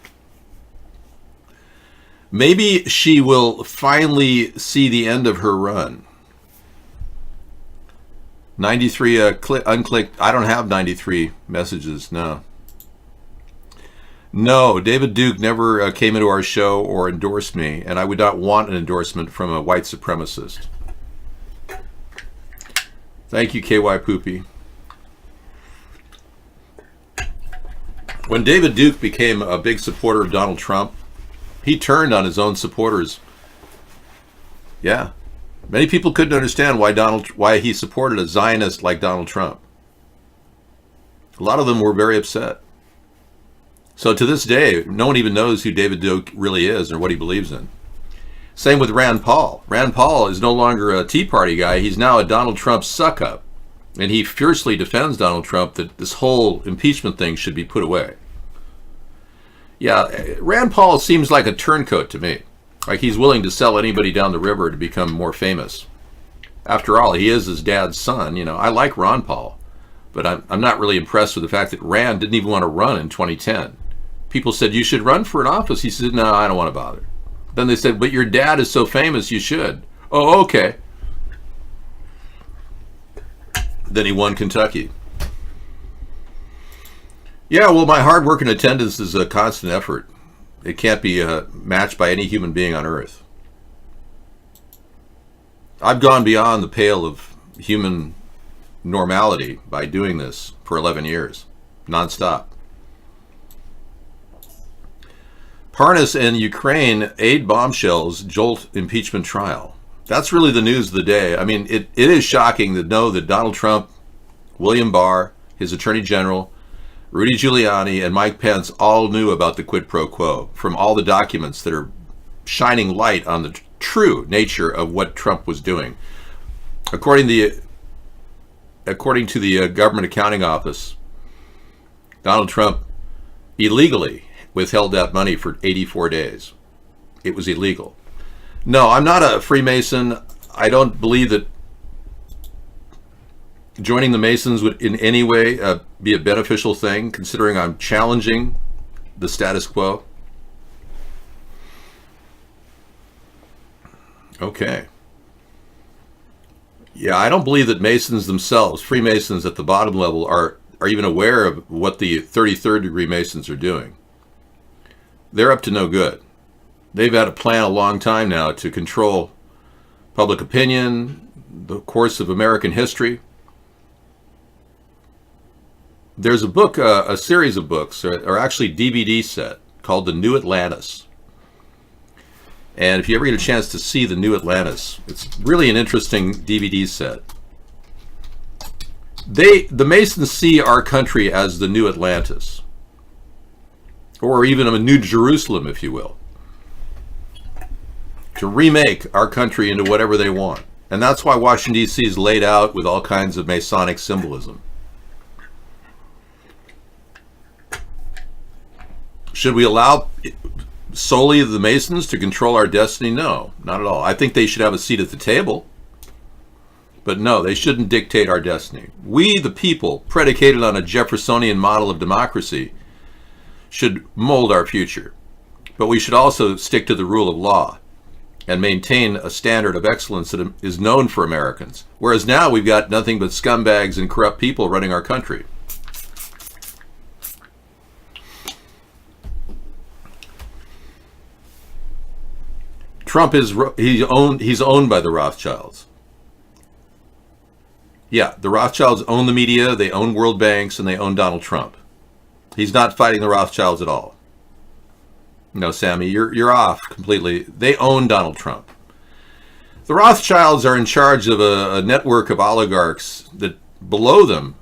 maybe she will finally see the end of her run. 93 unclicked. I don't have 93 messages. No, David Duke never came into our show or endorsed me, and I would not want an endorsement from a white supremacist. Thank you, KY Poopy. When David Duke became a big supporter of Donald Trump, he turned on his own supporters. Yeah. Many people couldn't understand why he supported a Zionist like Donald Trump. A lot of them were very upset. So to this day, no one even knows who David Duke really is or what he believes in. Same with Rand Paul. Rand Paul is no longer a Tea Party guy. He's now a Donald Trump suck-up. And he fiercely defends Donald Trump that this whole impeachment thing should be put away. Yeah, Rand Paul seems like a turncoat to me. Like he's willing to sell anybody down the river to become more famous. After all, he is his dad's son. You know, I like Ron Paul, but I'm not really impressed with the fact that Rand didn't even want to run in 2010. People said, you should run for an office. He said, no, I don't want to bother. Then they said, but your dad is so famous, you should. Oh, okay. Then he won Kentucky. Yeah, well, my hard work and attendance is a constant effort. It can't be matched by any human being on earth. I've gone beyond the pale of human normality by doing this for 11 years, nonstop. Parnas and Ukraine aid bombshells jolt impeachment trial. That's really the news of the day. I mean, it is shocking to know that Donald Trump, William Barr, his attorney general, Rudy Giuliani, and Mike Pence all knew about the quid pro quo from all the documents that are shining light on the true nature of what Trump was doing. According to the Government Accounting Office, Donald Trump illegally withheld that money for 84 days. It was illegal. No, I'm not a Freemason. I don't believe that joining the Masons would in any way be a beneficial thing, considering I'm challenging the status quo. Okay. Yeah, I don't believe that Masons themselves, Freemasons at the bottom level, are even aware of what the 33rd degree Masons are doing. They're up to no good. They've had a plan a long time now to control public opinion, the course of American history. There's a book, a series of books, or actually DVD set, called The New Atlantis. And if you ever get a chance to see The New Atlantis, it's really an interesting DVD set. The Masons see our country as the New Atlantis, or even a New Jerusalem, if you will, to remake our country into whatever they want. And that's why Washington, D.C. is laid out with all kinds of Masonic symbolism. Should we allow solely the Masons to control our destiny? No, not at all. I think they should have a seat at the table. But no, they shouldn't dictate our destiny. We, the people, predicated on a Jeffersonian model of democracy, should mold our future. But we should also stick to the rule of law and maintain a standard of excellence that is known for Americans. Whereas now we've got nothing but scumbags and corrupt people running our country. Trump he's owned by the Rothschilds. Yeah, the Rothschilds own the media, they own world banks, and they own Donald Trump. He's not fighting the Rothschilds at all. No, Sammy, you're off completely. They own Donald Trump. The Rothschilds are in charge of a network of oligarchs that below them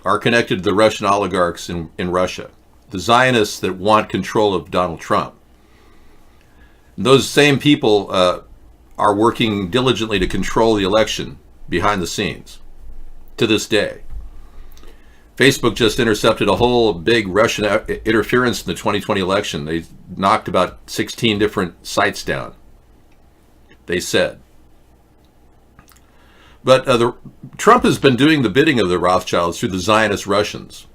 are connected to the Russian oligarchs in Russia, the Zionists that want control of Donald Trump. Those same people are working diligently to control the election behind the scenes to this day. Facebook just intercepted a whole big Russian interference in the 2020 election. They knocked about 16 different sites down, they said. But Trump has been doing the bidding of the Rothschilds through the Zionist Russians.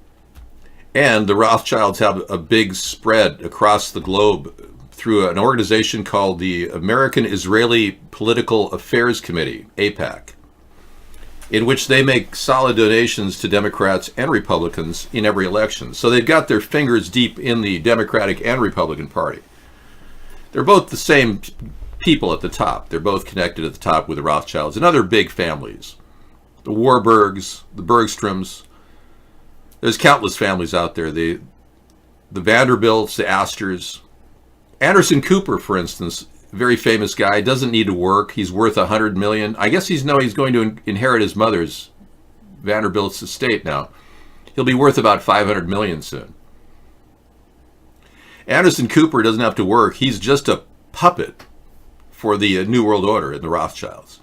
And the Rothschilds have a big spread across the globe through an organization called the American Israeli Political Affairs Committee, AIPAC, in which they make solid donations to Democrats and Republicans in every election. So they've got their fingers deep in the Democratic and Republican Party. They're both the same people at the top. They're both connected at the top with the Rothschilds and other big families. The Warburgs, the Bergstroms. There's countless families out there. The Vanderbilts, the Astors. Anderson Cooper, for instance, very famous guy, doesn't need to work. He's worth $100 million. I guess he's going to inherit his mother's, Vanderbilt's estate now. He'll be worth about $500 million soon. Anderson Cooper doesn't have to work. He's just a puppet for the New World Order and the Rothschilds.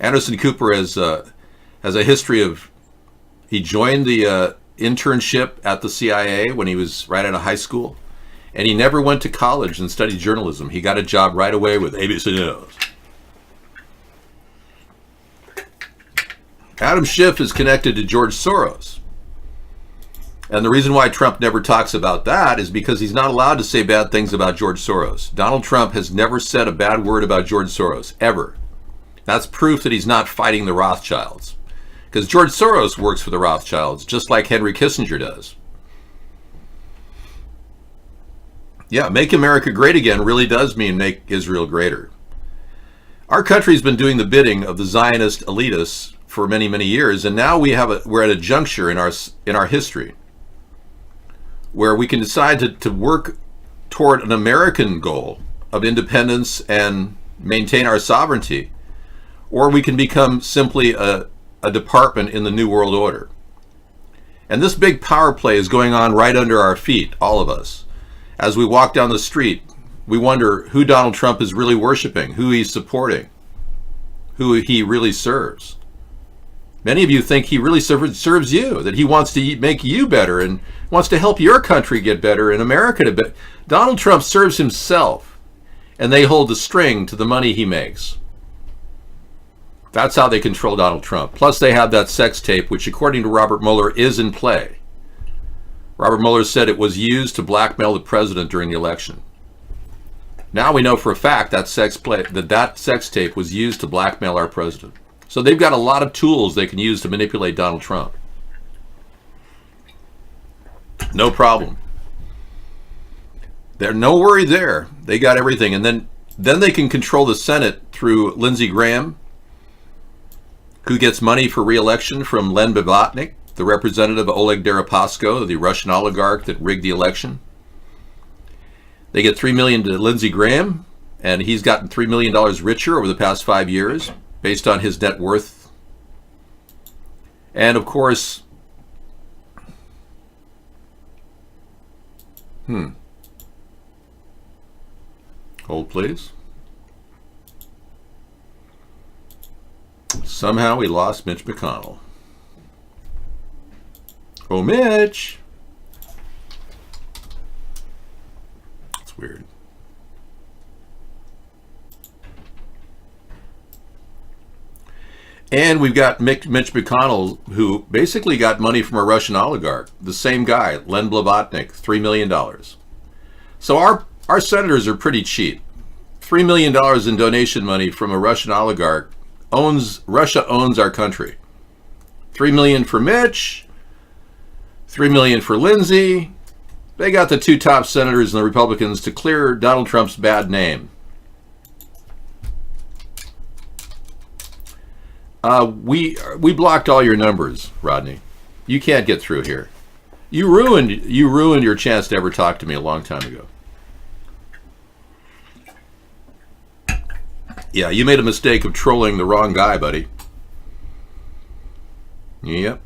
Anderson Cooper has a history of He joined the internship at the CIA when he was right out of high school. And he never went to college and studied journalism. He got a job right away with ABC News. Adam Schiff is connected to George Soros. And the reason why Trump never talks about that is because he's not allowed to say bad things about George Soros. Donald Trump has never said a bad word about George Soros, ever. That's proof that he's not fighting the Rothschilds. Because George Soros works for the Rothschilds, just like Henry Kissinger does. Yeah, make America great again really does mean make Israel greater. Our country's been doing the bidding of the Zionist elitists for many, many years, and now we're at a juncture in our history where we can decide to work toward an American goal of independence and maintain our sovereignty, or we can become simply a department in the New World Order. And this big power play is going on right under our feet, all of us. As we walk down the street, we wonder who Donald Trump is really worshiping, who he's supporting, who he really serves. Many of you think he really serves you, that he wants to make you better and wants to help your country get better and America to be. Donald Trump serves himself, and they hold the string to the money he makes. That's how they control Donald Trump. Plus, they have that sex tape, which, according to Robert Mueller, is in play. Robert Mueller said it was used to blackmail the president during the election. Now we know for a fact that sex tape was used to blackmail our president. So they've got a lot of tools they can use to manipulate Donald Trump. No problem. There's no worry there. They got everything. And then they can control the Senate through Lindsey Graham, who gets money for re-election from Len Blavatnik, the representative of Oleg Deripaska, the Russian oligarch that rigged the election. They get $3 million to Lindsey Graham, and he's gotten $3 million richer over the past 5 years, based on his net worth. And of course, hold please. Somehow we lost Mitch McConnell. Oh, Mitch! It's weird. And we've got Mitch McConnell, who basically got money from a Russian oligarch. The same guy, Len Blavatnik, $3 million. So our senators are pretty cheap. $3 million in donation money from a Russian oligarch. Russia owns our country. $3 million for Mitch, $3 million for Lindsey. They got the two top senators and the Republicans to clear Donald Trump's bad name. We blocked all your numbers, Rodney. You can't get through here. You ruined your chance to ever talk to me a long time ago. Yeah, you made a mistake of trolling the wrong guy, buddy. Yep.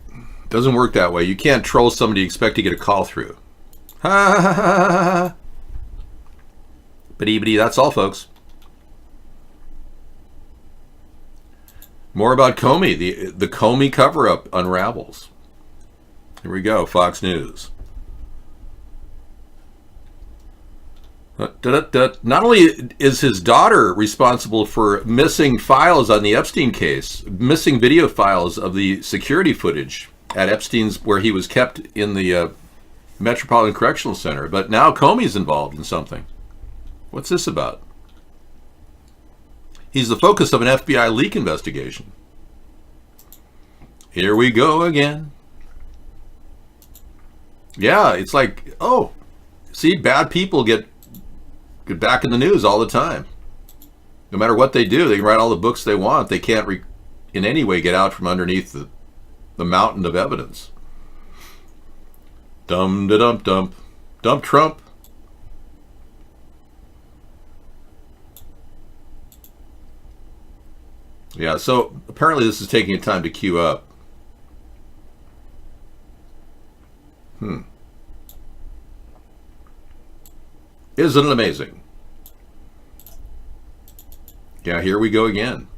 Doesn't work that way. You can't troll somebody and expect to get a call through. Ha ha ha ha ha. Bitty, that's all, folks. More about Comey. The Comey cover-up unravels. Here we go, Fox News. Not only is his daughter responsible for missing files on the Epstein case, missing video files of the security footage at Epstein's, where he was kept in the Metropolitan Correctional Center, but now Comey's involved in something. What's this about? He's the focus of an FBI leak investigation. Here we go again. Yeah, it's like, oh, see, bad people get back in the news all the time. No matter what they do, they can write all the books they want. They can't in any way get out from underneath the mountain of evidence. Dump Trump. Yeah, so apparently this is taking time to queue up. Isn't it amazing? Yeah, here we go again.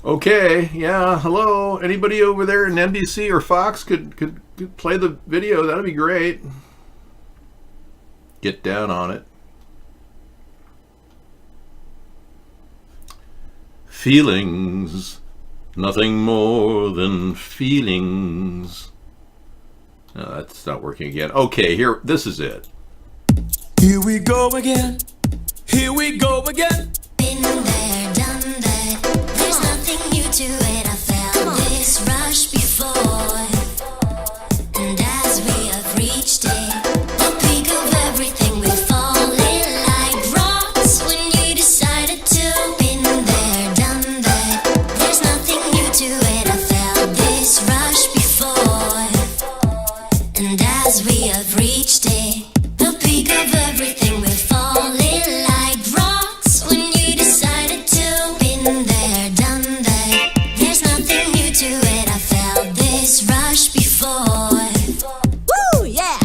Okay, yeah, hello. Anybody over there in NBC or Fox could play the video. That'd be great. Get down on it. Feelings, nothing more than feelings. No, that's not working again. Okay, here, this is it. Here we go again. Here we go again. Been there, done that. There's nothing new to it. I felt this rush before. And as we have reached it, the peak of everything, we're falling like rocks when you decided to. Been there, done that. There's nothing new to it. I felt this rush before. And as we have reached it, the peak of everything, we're falling like rocks when you decided to. Been there, done that. There's nothing new to it. I felt this rush before. Woo, yeah.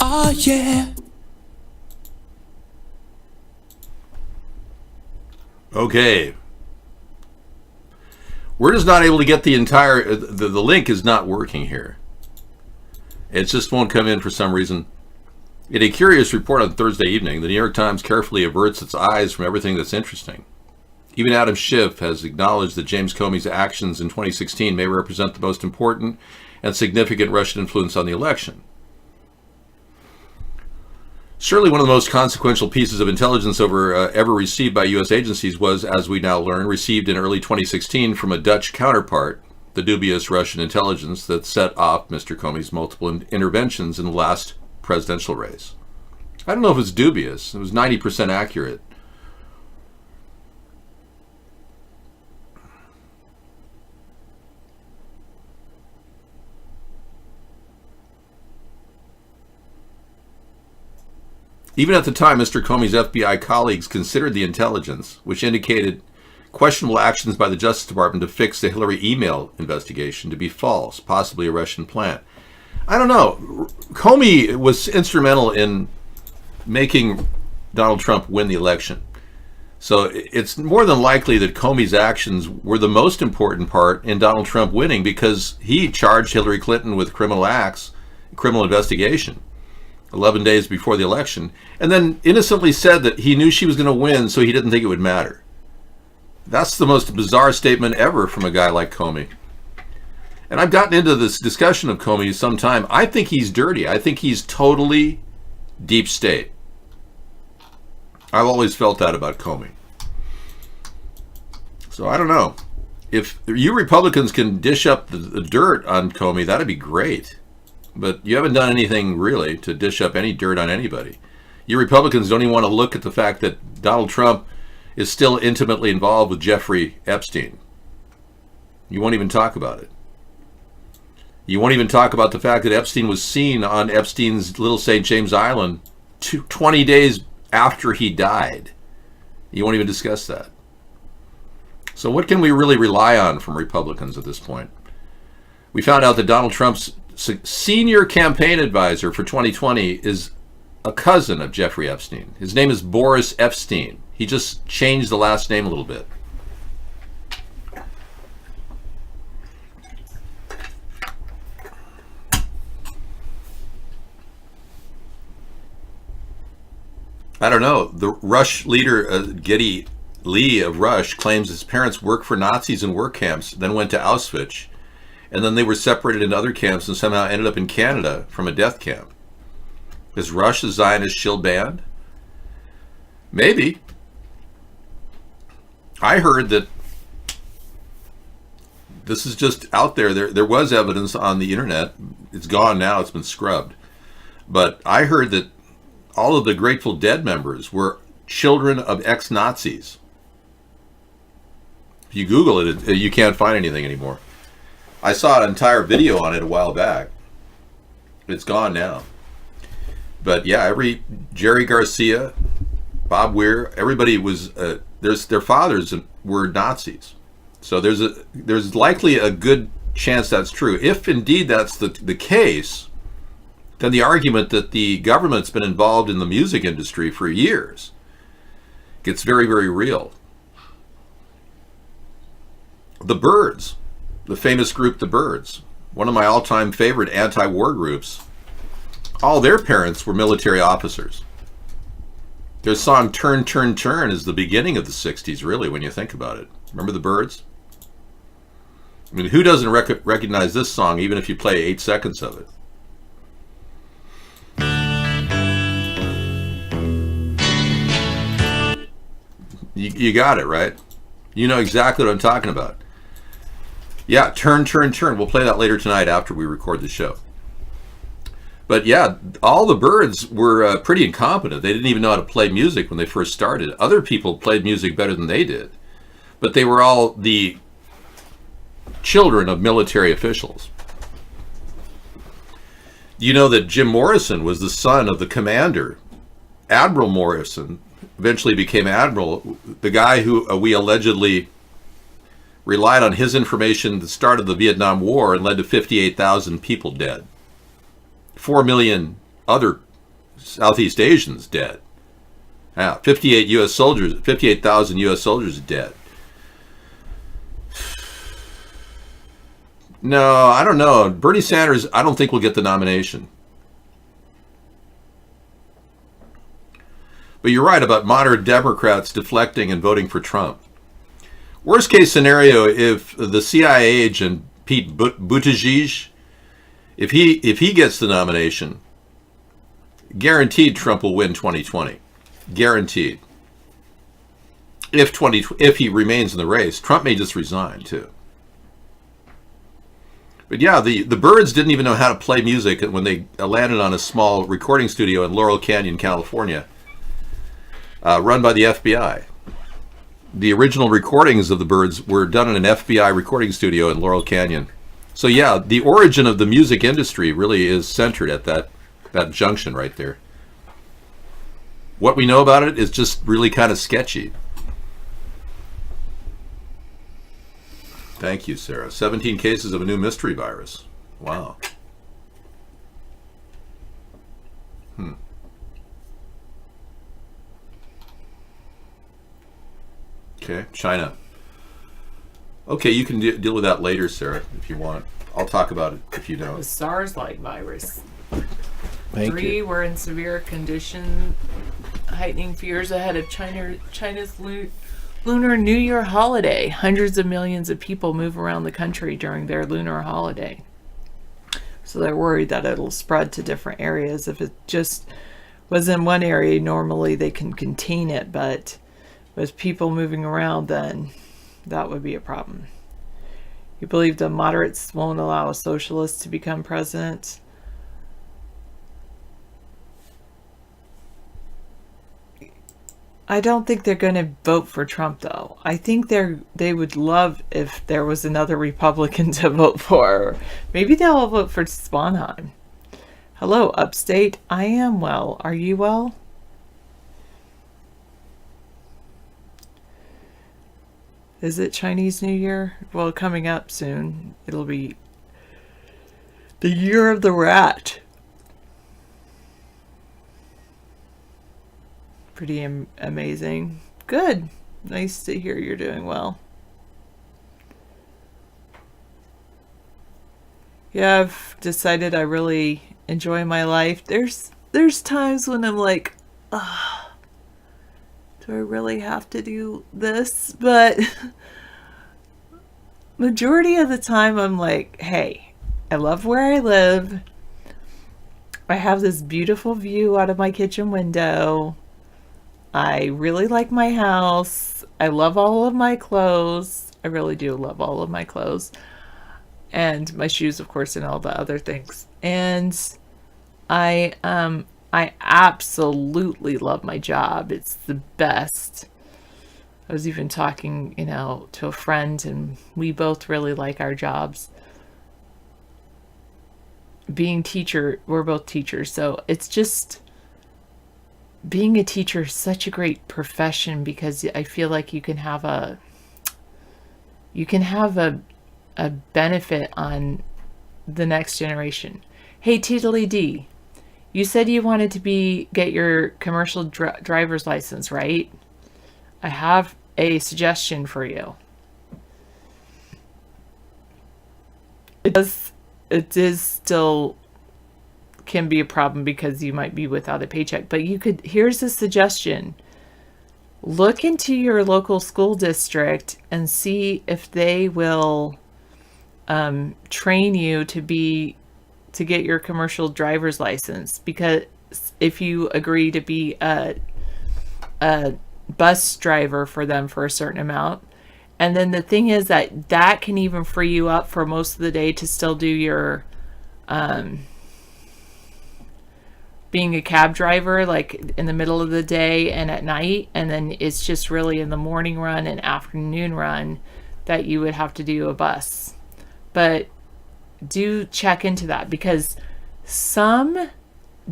Oh, yeah. Okay. We're just not able to get the entire, the link is not working here. It just won't come in for some reason. In a curious report on Thursday evening, the New York Times carefully averts its eyes from everything that's interesting. Even Adam Schiff has acknowledged that James Comey's actions in 2016 may represent the most important and significant Russian influence on the election. Surely one of the most consequential pieces of intelligence ever received by U.S. agencies was, as we now learn, received in early 2016 from a Dutch counterpart, the dubious Russian intelligence that set off Mr. Comey's multiple interventions in the last presidential race. I don't know if it's dubious. It was 90% accurate. Even at the time, Mr. Comey's FBI colleagues considered the intelligence, which indicated questionable actions by the Justice Department to fix the Hillary email investigation, to be false, possibly a Russian plant. I don't know. Comey was instrumental in making Donald Trump win the election. So it's more than likely that Comey's actions were the most important part in Donald Trump winning, because he charged Hillary Clinton with criminal acts, criminal investigation, 11 days before the election, and then innocently said that he knew she was going to win, so he didn't think it would matter. That's the most bizarre statement ever from a guy like Comey. And I've gotten into this discussion of Comey sometime. I think he's dirty. I think he's totally deep state. I've always felt that about Comey. So I don't know. If you Republicans can dish up the dirt on Comey, that'd be great. But you haven't done anything really to dish up any dirt on anybody. You Republicans don't even want to look at the fact that Donald Trump is still intimately involved with Jeffrey Epstein. You won't even talk about it. You won't even talk about the fact that Epstein was seen on Epstein's Little St. James Island 20 days after he died. You won't even discuss that. So what can we really rely on from Republicans at this point? We found out that Donald Trump's senior campaign advisor for 2020 is a cousin of Jeffrey Epstein. His name is Boris Epstein. He just changed the last name a little bit. I don't know. The Rush leader, Geddy Lee of Rush, claims his parents worked for Nazis in work camps, then went to Auschwitz, and then they were separated into other camps and somehow ended up in Canada from a death camp. Is Rush a Zionist shill band? Maybe. I heard that this is just out there. There was evidence on the internet. It's gone now. It's been scrubbed. But I heard that all of the Grateful Dead members were children of ex-Nazis. If you Google it, you can't find anything anymore. I saw an entire video on it a while back. It's gone now. But yeah, Jerry Garcia, Bob Weir, everybody was, their fathers were Nazis. So there's likely a good chance that's true. If indeed that's the case, then the argument that the government's been involved in the music industry for years gets very, very real. The Byrds, the famous group The Byrds, one of my all-time favorite anti-war groups, all their parents were military officers. Their song Turn, Turn, Turn is the beginning of the 60s, really, when you think about it. Remember the Byrds? I mean, who doesn't recognize this song, even if you play 8 seconds of it? You got it, right? You know exactly what I'm talking about. Yeah, Turn, Turn, Turn. We'll play that later tonight after we record the show. But yeah, all the Byrds were pretty incompetent. They didn't even know how to play music when they first started. Other people played music better than they did. But they were all the children of military officials. You know that Jim Morrison was the son of the commander, Admiral Morrison, eventually became Admiral, the guy who we allegedly relied on his information at the start of the Vietnam War and led to 58,000 people dead. 4 million other Southeast Asians dead. Yeah, 58,000 U.S. soldiers dead. No, I don't know. Bernie Sanders, I don't think will get the nomination. But you're right about moderate Democrats deflecting and voting for Trump. Worst case scenario, if the CIA agent Pete Buttigieg, if he gets the nomination, guaranteed Trump will win 2020. Guaranteed. If he remains in the race, Trump may just resign too. But yeah, the Byrds didn't even know how to play music when they landed on a small recording studio in Laurel Canyon, California, run by the FBI. The original recordings of the Byrds were done in an FBI recording studio in Laurel Canyon. So yeah, the origin of the music industry really is centered at that junction right there. What we know about it is just really kind of sketchy. Thank you, Sarah. 17 cases of a new mystery virus. Wow. Okay, China. Okay, you can deal with that later, Sarah, if you want. I'll talk about it if you The don't. SARS-like virus. Thank 3 you. were in severe condition, heightening fears ahead of China's Lunar New Year holiday. Hundreds of millions of people move around the country during their lunar holiday. So they're worried that it'll spread to different areas. If it just was in one area, normally they can contain it, but with people moving around, then that would be a problem. You believe the moderates won't allow a socialist to become president? I don't think they're going to vote for Trump, though. I think they would love if there was another Republican to vote for. Maybe they'll vote for Sponheim. Hello, Upstate. I am well. Are you well? Is it Chinese New Year? Well, coming up soon. It'll be the Year of the Rat. Pretty amazing. Good. Nice to hear you're doing well. Yeah, I've decided I really enjoy my life. There's times when I'm like, do I really have to do this? But majority of the time I'm like, hey, I love where I live. I have this beautiful view out of my kitchen window. I really like my house. I love all of my clothes. I really do love all of my clothes. And my shoes, of course, and all the other things. And I absolutely love my job. It's the best. I was even talking, to a friend, and we both really like our jobs. We're both teachers, so it's just, being a teacher is such a great profession because I feel like you can have a benefit on the next generation. Hey, Tiddly D, you said you wanted to get your commercial driver's license, right? I have a suggestion for you. It is still can be a problem because you might be without a paycheck, but here's a suggestion. Look into your local school district and see if they will train you to get your commercial driver's license, because if you agree to be a bus driver for them for a certain amount, and then the thing is that can even free you up for most of the day to still do your being a cab driver, like in the middle of the day and at night, and then it's just really in the morning run and afternoon run that you would have to do a bus. But do check into that, because some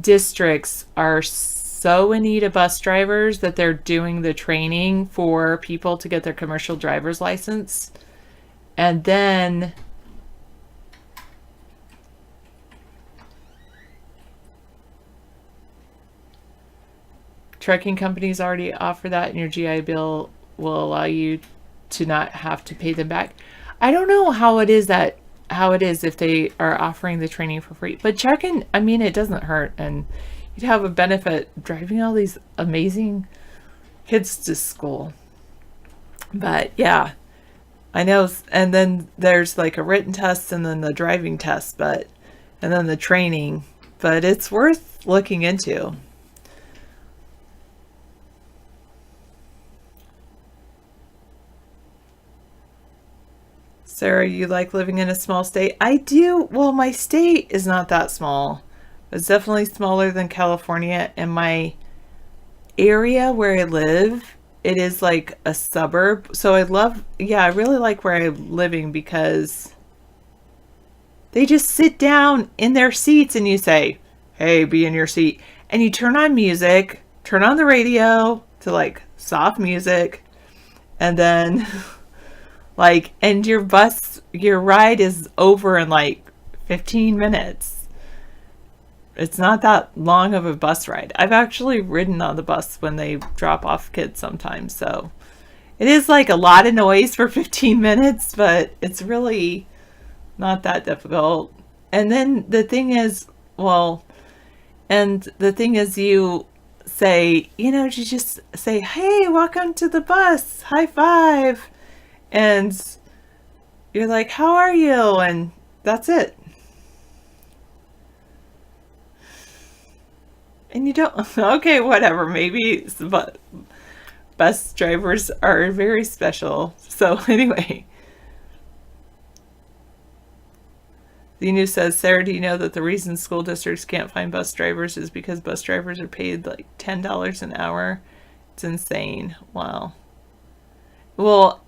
districts are so in need of bus drivers that they're doing the training for people to get their commercial driver's license. And then trucking companies already offer that, and your GI Bill will allow you to not have to pay them back. I don't know how it is if they are offering the training for free, but check in. I mean, it doesn't hurt, and you'd have a benefit driving all these amazing kids to school. But yeah, I know. And then there's like a written test and then the driving test, and then the training, but it's worth looking into. Sarah, you like living in a small state? I do. Well, my state is not that small. It's definitely smaller than California. And my area where I live, it is like a suburb. So I really like where I'm living, because they just sit down in their seats and you say, hey, be in your seat. And you turn on music, turn on the radio to like soft music, and then and your ride is over in like 15 minutes. It's not that long of a bus ride. I've actually ridden on the bus when they drop off kids sometimes. So it is like a lot of noise for 15 minutes, but it's really not that difficult. And then the thing is, you say, you just say, hey, welcome to the bus, high five. And you're like, how are you? And that's it. And you don't, okay, whatever. Maybe bus drivers are very special. So anyway. Zenu says, Sarah, do you know that the reason school districts can't find bus drivers is because bus drivers are paid like $10 an hour? It's insane. Wow. Well,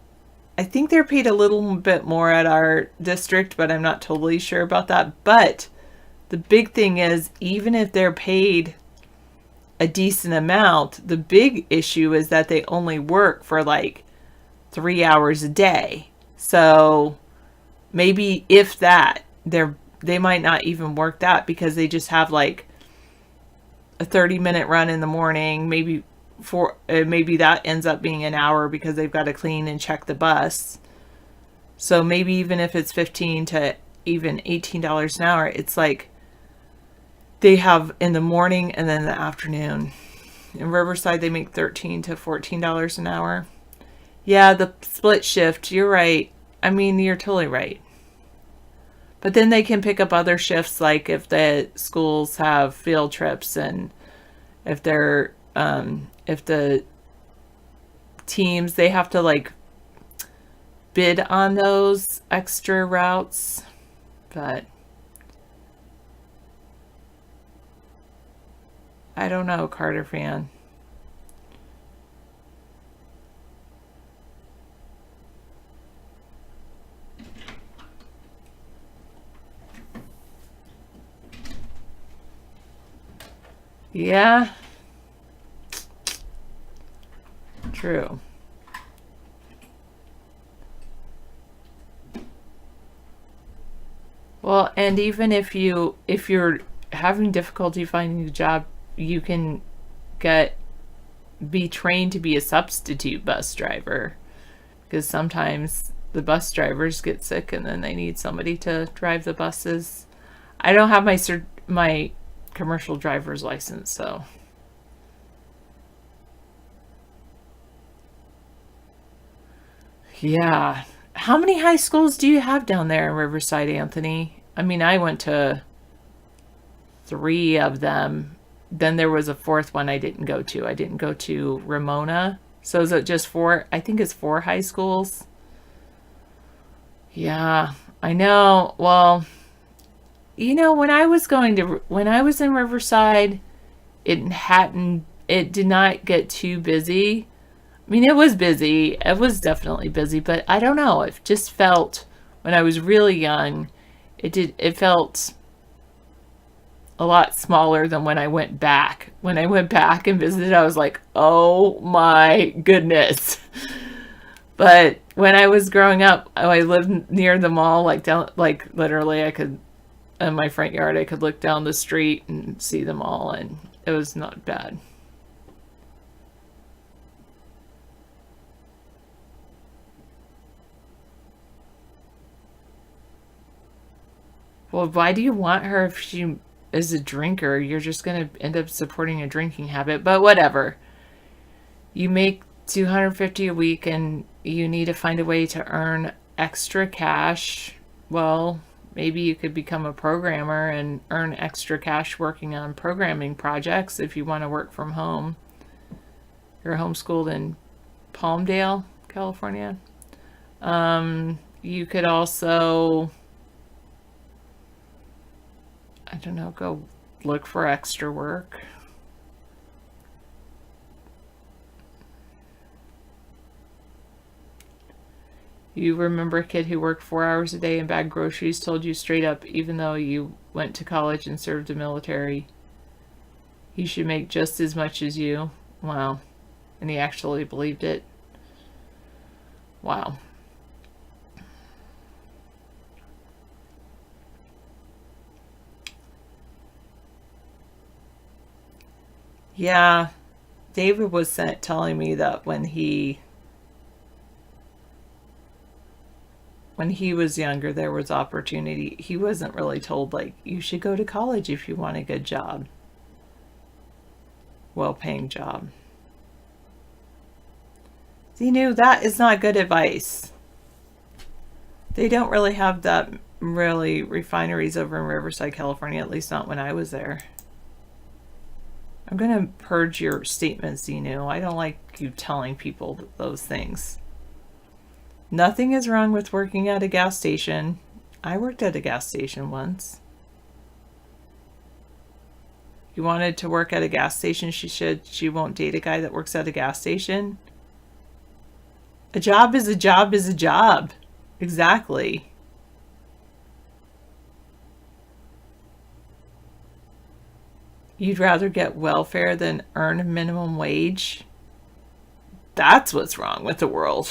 I think they're paid a little bit more at our district, but I'm not totally sure about that. But the big thing is, even if they're paid a decent amount, the big issue is that they only work for like 3 hours a day. So maybe if that, they might not even work that, because they just have like a 30-minute run in the morning, maybe that ends up being an hour because they've got to clean and check the bus. So maybe even if it's $15 to even $18 an hour, it's like they have in the morning and then the afternoon. In Riverside, they make $13 to $14 an hour. Yeah, the split shift, you're right. I mean, you're totally right. But then they can pick up other shifts, like if the schools have field trips, and if the teams, they have to like bid on those extra routes. But I don't know, Carter fan. Yeah. True. Well, and even if you're having difficulty finding a job, you can get be trained to be a substitute bus driver, because sometimes the bus drivers get sick and then they need somebody to drive the buses. I don't have my commercial driver's license, so. Yeah. How many high schools do you have down there in Riverside, Anthony? I mean, I went to 3 of them. Then there was a 4th one I didn't go to. I didn't go to Ramona. So is it just 4? I think it's 4 high schools. Yeah, I know. Well, you know, when I was in Riverside, it did not get too busy. I mean, it was busy. It was definitely busy, but I don't know. It just felt, when I was really young, it felt a lot smaller than when I went back. When I went back and visited, I was like, oh my goodness. But when I was growing up, I lived near the mall, like literally I could, in my front yard, I could look down the street and see them all, and it was not bad. Well, why do you want her if she is a drinker? You're just going to end up supporting a drinking habit, but whatever. You make $250 a week and you need to find a way to earn extra cash. Well, maybe you could become a programmer and earn extra cash working on programming projects if you want to work from home. You're homeschooled in Palmdale, California. You could also, I don't know, go look for extra work. You remember a kid who worked 4 hours a day and bagged groceries, told you straight up, even though you went to college and served the military, he should make just as much as you. Wow. And he actually believed it. Wow. Yeah, David was telling me that when he was younger, there was opportunity. He wasn't really told, like, you should go to college if you want a good job. Well-paying job. He knew that is not good advice. They don't really have that really refineries over in Riverside, California, at least not when I was there. I'm going to purge your statements, Zenu. I don't like you telling people those things. Nothing is wrong with working at a gas station. I worked at a gas station once. You wanted to work at a gas station, she won't date a guy that works at a gas station. A job is a job is a job. Exactly. You'd rather get welfare than earn minimum wage? That's what's wrong with the world.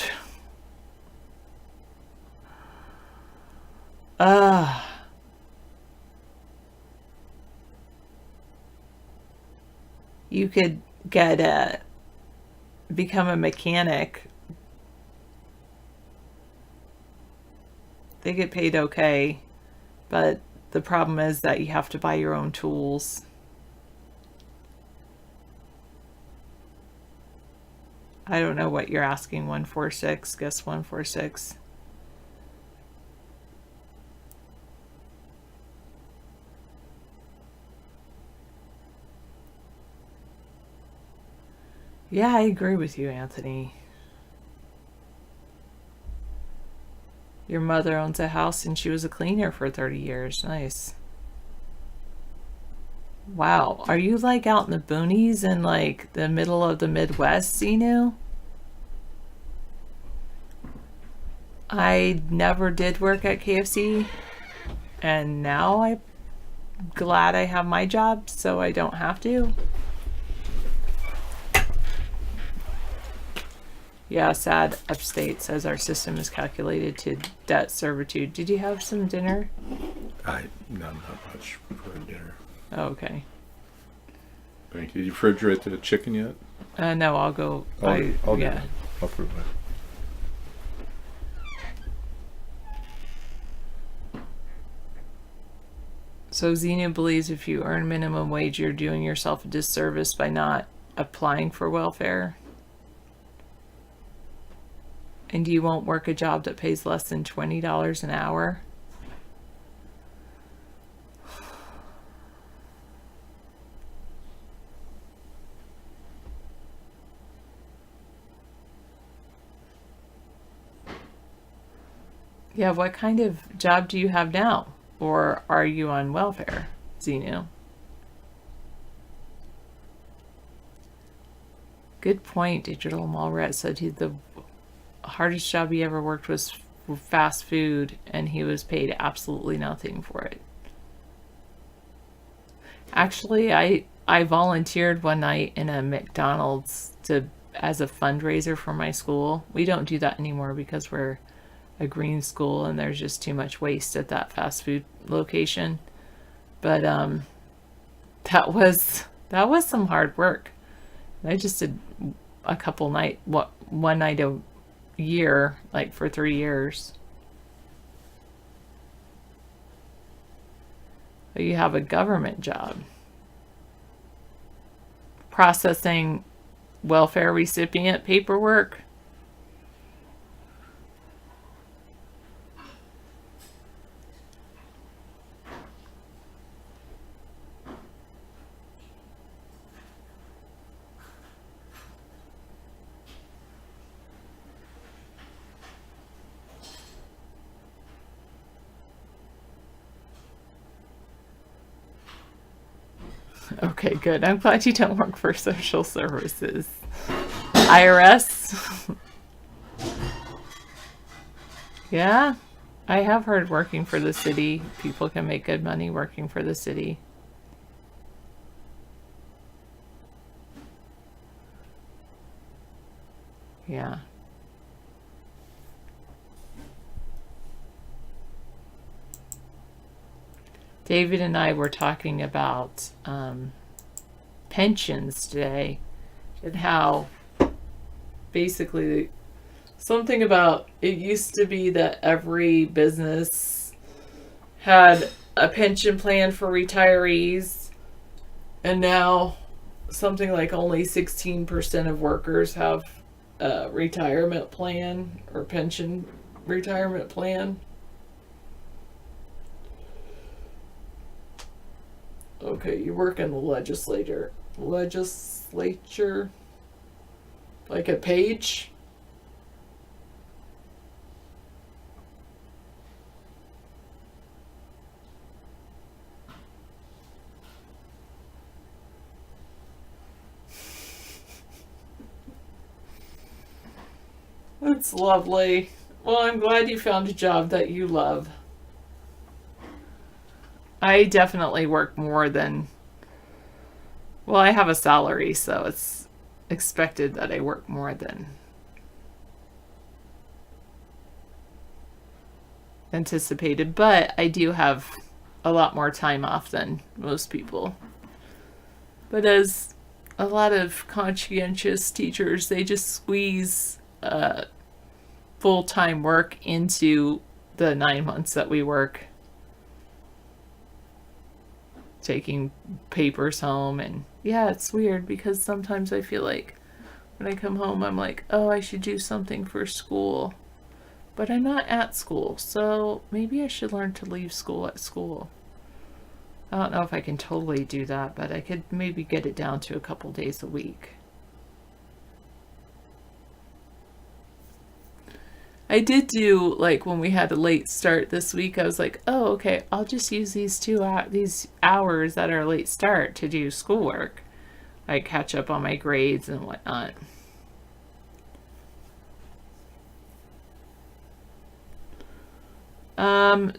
You could become a mechanic. They get paid okay, but the problem is that you have to buy your own tools. I don't know what you're asking, 146. Guess 146. Yeah, I agree with you, Anthony. Your mother owns a house and she was a cleaner for 30 years. Nice. Wow. Are you like out in the boonies in like the middle of the Midwest, Zenu? I never did work at KFC, and now I'm glad I have my job so I don't have to. Yeah, sad upstate says our system is calculated to debt servitude. Did you have some dinner? Not much for dinner. Oh, okay. Thank you. Did you refrigerate the chicken yet? No, I'll go. I'll do yeah. it. I'll prove it. So Xenu believes if you earn minimum wage, you're doing yourself a disservice by not applying for welfare. And you won't work a job that pays less than $20 an hour. Yeah, what kind of job do you have now? Or are you on welfare, Xenu? Good point. Digital Mallrat said the hardest job he ever worked was fast food, and he was paid absolutely nothing for it. Actually, I volunteered one night in a McDonald's as a fundraiser for my school. We don't do that anymore because we're a green school and there's just too much waste at that fast food location. But that was some hard work. I just did one night a year, like for 3 years. But you have a government job processing welfare recipient paperwork. Okay, good. I'm glad you don't work for social services. IRS? Yeah, I have heard working for the city, people can make good money working for the city. Yeah. David and I were talking about pensions today and how basically something about it used to be that every business had a pension plan for retirees, and now something like only 16% of workers have a retirement plan or pension retirement plan. Okay, you work in the legislature, like a page. That's lovely. Well, I'm glad you found a job that you love. I definitely work more than... Well, I have a salary, so it's expected that I work more than anticipated. But I do have a lot more time off than most people. But as a lot of conscientious teachers, they just squeeze full-time work into the 9 months that we work. Taking papers home, and yeah, it's weird because sometimes I feel like when I come home I'm like, oh, I should do something for school, but I'm not at school, so maybe I should learn to leave school at school. I don't know if I can totally do that, but I could maybe get it down to a couple days a week. I did do, like, when we had a late start this week, I was like, oh, okay, I'll just use these these hours that are late start to do schoolwork. I catch up on my grades and whatnot.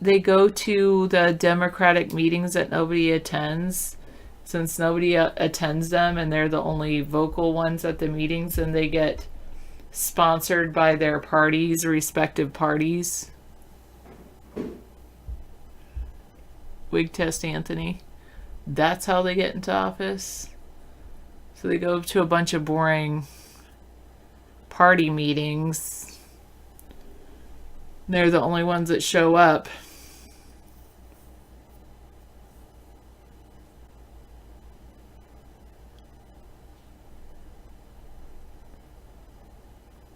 They go to the Democratic meetings that nobody attends. Since nobody attends them and they're the only vocal ones at the meetings, and they get sponsored by their parties, respective parties. Wig test Anthony. That's how they get into office. So they go to a bunch of boring party meetings. They're the only ones that show up.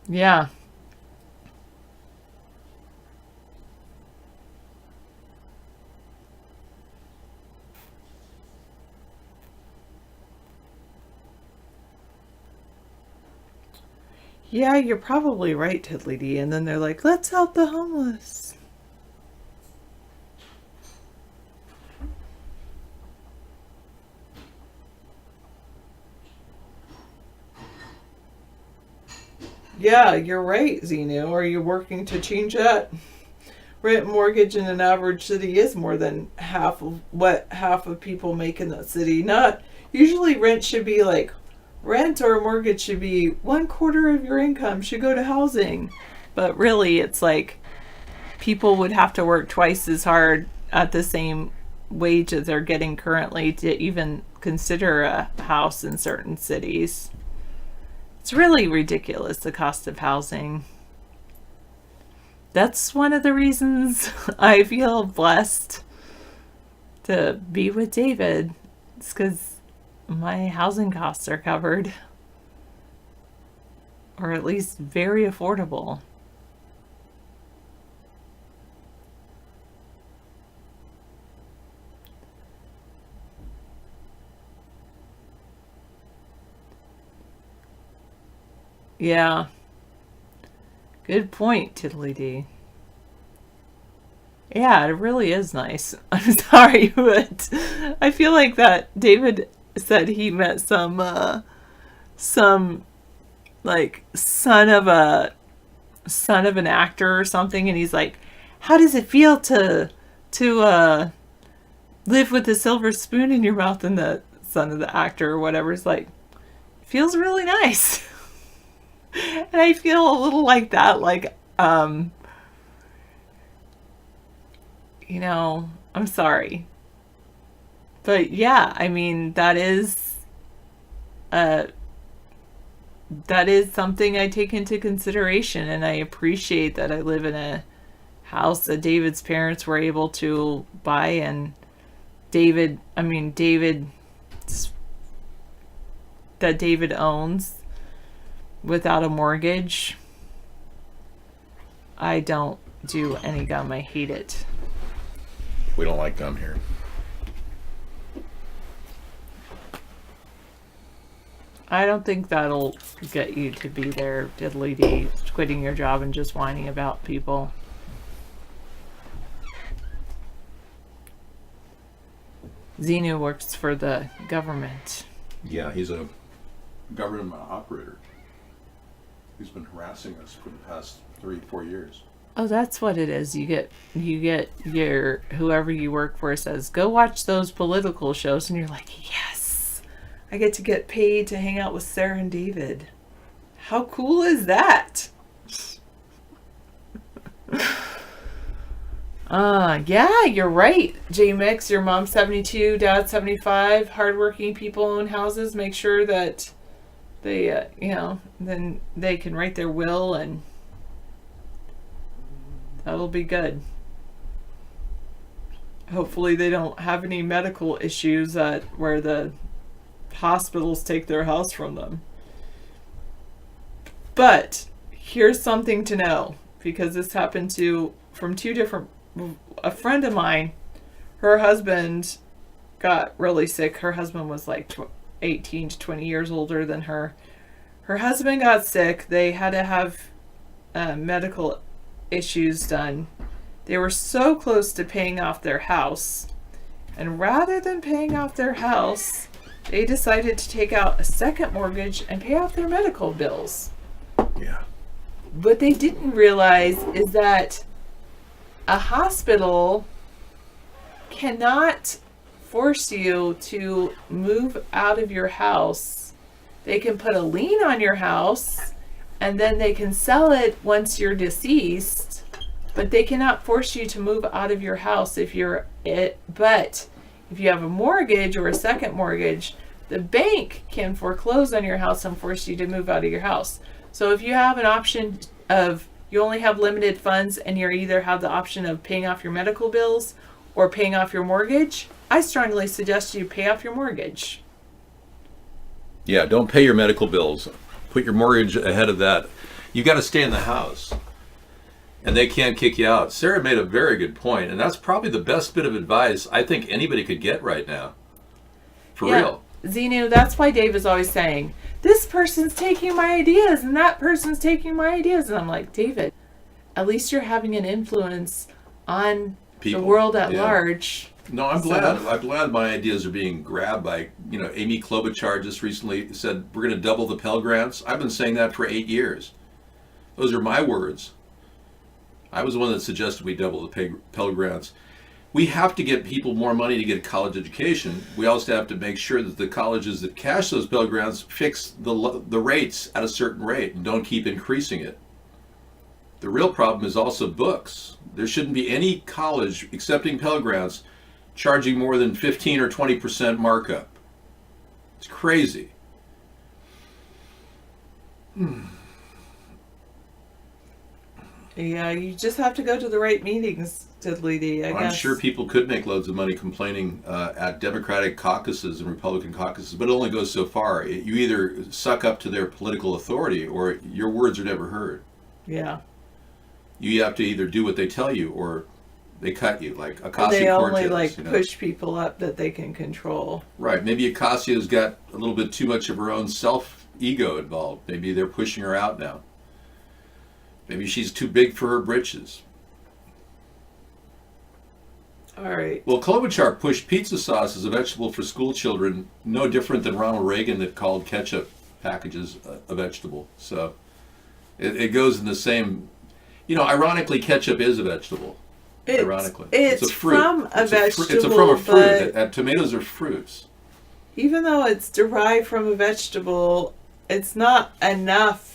Yeah. Yeah, you're probably right, Tiddly Dee. And then they're like, let's help the homeless. Yeah, you're right, Xenu. Are you working to change that? Rent mortgage in an average city is more than half of what half of people make in that city. Not usually rent should be like rent or mortgage should be 1/4 of your income should go to housing. But really it's like people would have to work twice as hard at the same wage that they're getting currently to even consider a house in certain cities. It's really ridiculous, the cost of housing. That's one of the reasons I feel blessed to be with David. It's because my housing costs are covered. Or at least very affordable. Yeah. Good point, Tiddly Dee. Yeah, it really is nice. I'm sorry, but I feel like that David said he met some like son of an actor or something, and he's like, how does it feel to live with a silver spoon in your mouth? And the son of the actor or whatever is like, feels really nice. And I feel a little like that, like, you know, I'm sorry. But yeah, I mean, that is something I take into consideration, and I appreciate that I live in a house that David's parents were able to buy, and that David owns without a mortgage. I don't do any gum. I hate it. We don't like gum here. I don't think that'll get you to be there, Diddly Dee, quitting your job and just whining about people. Xenu works for the government. Yeah, he's a government operator. He's been harassing us for the past 3-4 years. Oh, that's what it is. You get your whoever you work for says, go watch those political shows, and you're like, yes, I get paid to hang out with Sarah and David. How cool is that? Yeah, you're right, J-Mix. Your mom's 72, dad's 75. Hardworking people own houses. Make sure that they, then they can write their will, and that'll be good. Hopefully they don't have any medical issues where the hospitals take their house from them. But here's something to know, because this happened from two different. A friend of mine, her husband got really sick. Her husband was like 18 to 20 years older than her. Her husband got sick. They had to have medical issues done. They were so close to paying off their house, and rather than paying off their house, they decided to take out a second mortgage and pay off their medical bills. Yeah. What they didn't realize is that a hospital cannot force you to move out of your house. They can put a lien on your house, and then they can sell it once you're deceased, but they cannot force you to move out of your house but if you have a mortgage or a second mortgage, the bank can foreclose on your house and force you to move out of your house. So if you have an option of you only have limited funds and you either have the option of paying off your medical bills or paying off your mortgage, I strongly suggest you pay off your mortgage. Yeah, don't pay your medical bills. Put your mortgage ahead of that. You got to stay in the house. And they can't kick you out. Sarah made a very good point, and that's probably the best bit of advice I think anybody could get right now. For real. Xenu, that's why Dave is always saying, this person's taking my ideas and that person's taking my ideas. And I'm like, David, at least you're having an influence on the world at large. No, I'm glad. I'm glad my ideas are being grabbed by, Amy Klobuchar just recently said, we're going to double the Pell Grants. I've been saying that for 8 years. Those are my words. I was the one that suggested we double the Pell Grants. We have to get people more money to get a college education. We also have to make sure that the colleges that cash those Pell Grants fix the rates at a certain rate and don't keep increasing it. The real problem is also books. There shouldn't be any college accepting Pell Grants charging more than 15 or 20% markup. It's crazy. Yeah, you just have to go to the right meetings, Diddly D, I guess. I'm sure people could make loads of money complaining at Democratic caucuses and Republican caucuses, but it only goes so far. You either suck up to their political authority or your words are never heard. Yeah. You have to either do what they tell you or they cut you, like Ocasio-Cortez. They only push people up that they can control. Right. Maybe Ocasio's got a little bit too much of her own self-ego involved. Maybe they're pushing her out now. Maybe she's too big for her britches. All right. Well, Klobuchar pushed pizza sauce as a vegetable for school children, no different than Ronald Reagan that called ketchup packages a vegetable. So it goes in the same, ironically, ketchup is a vegetable. Ironically. It's a fruit. From a vegetable. It's from a fruit. Tomatoes are fruits. Even though it's derived from a vegetable, it's not enough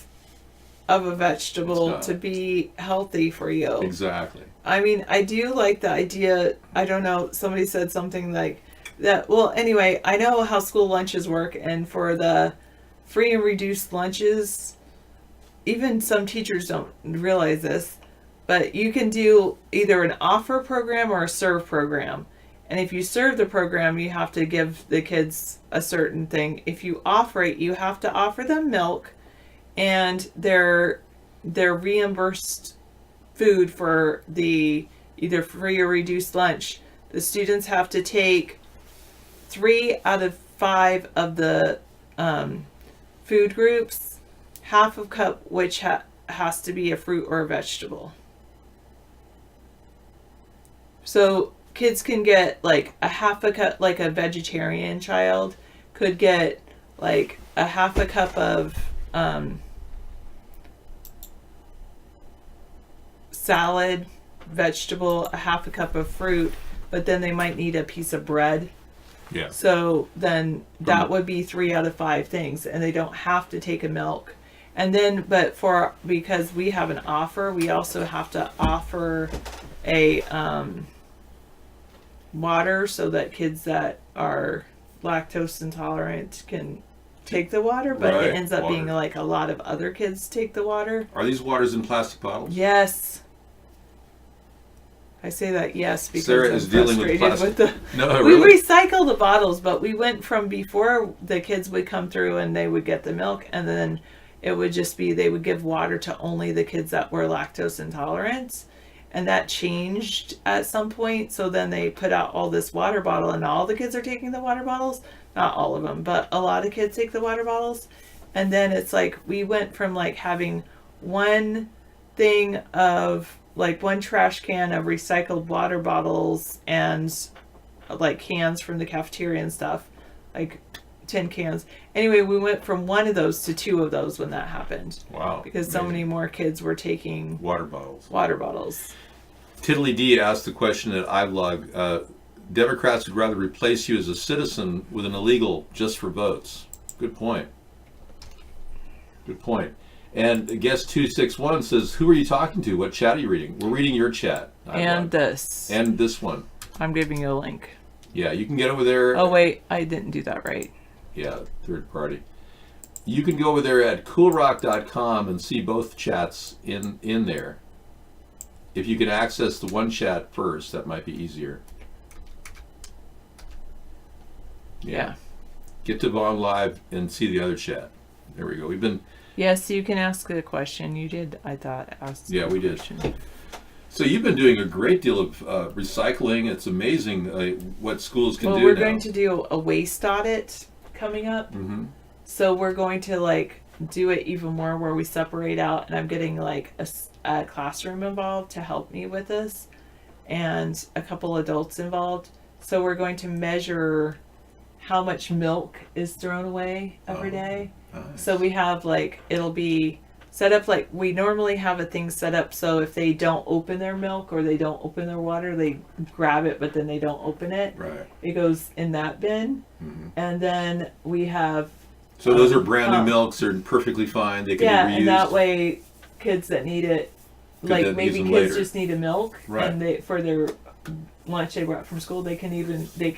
of a vegetable to be healthy for you. Exactly. I mean, I do like the idea, I don't know, somebody said something like that. Well, anyway, I know how school lunches work, and for the free and reduced lunches, even some teachers don't realize this, but you can do either an offer program or a serve program. And if you serve the program, you have to give the kids a certain thing. If you offer it, you have to offer them milk and their reimbursed food for the either free or reduced lunch. The students have to take 3 out of 5 of the food groups, half a cup which has to be a fruit or a vegetable. So kids can get like a half a cup, like a vegetarian child could get like a half a cup of salad, vegetable, a half a cup of fruit, but then they might need a piece of bread. Yeah. So then that would be 3 out of 5 things, and they don't have to take a milk. And then, because we have an offer, we also have to offer a water so that kids that are lactose intolerant can take the water, but it ends up being like a lot of other kids take the water. Are these waters in plastic bottles? Yes. I say that yes because Sarah I'm is dealing with plastic. No, we really? recycle the bottles, but we went from before the kids would come through and they would get the milk, and then it would just be they would give water to only the kids that were lactose intolerant, and that changed at some point. So then they put out all this water bottle, and all the kids are taking the water bottles. Not all of them, but a lot of kids take the water bottles. And then it's like we went from like having one thing of like one trash can of recycled water bottles and like cans from the cafeteria and stuff, like tin cans. Anyway, we went from one of those to 2 of those when that happened. Wow. Because so many more kids were taking water bottles. Tiddly D asked the question at iVlog, Democrats would rather replace you as a citizen with an illegal just for votes. Good point. And guest 261 says, who are you talking to? What chat are you reading? We're reading your chat. And this. And this one. I'm giving you a link. Yeah, you can get over there. Oh, wait. I didn't do that right. Yeah, third party. You can go over there at coolrock.com and see both chats in there. If you can access the one chat first, that might be easier. Yeah. Get to Vaughn Live and see the other chat. There we go. We've been... Yes, you can ask a question. You did, I thought, ask we did. So you've been doing a great deal of recycling. It's amazing what schools can do now. Well, we're going to do a waste audit coming up. Mm-hmm. So we're going to like do it even more where we separate out, and I'm getting like a classroom involved to help me with this, and a couple adults involved. So we're going to measure how much milk is thrown away every day. Nice. So we have like, it'll be set up like we normally have a thing set up so if they don't open their milk or they don't open their water, they grab it but then they don't open it. Right. It goes in that bin. Mm-hmm. And then we have... So those are brand new milks. They're perfectly fine. They can be reused. And that way kids that need it, like maybe kids later. just need a milk, right. And they for their lunch they brought from school, they can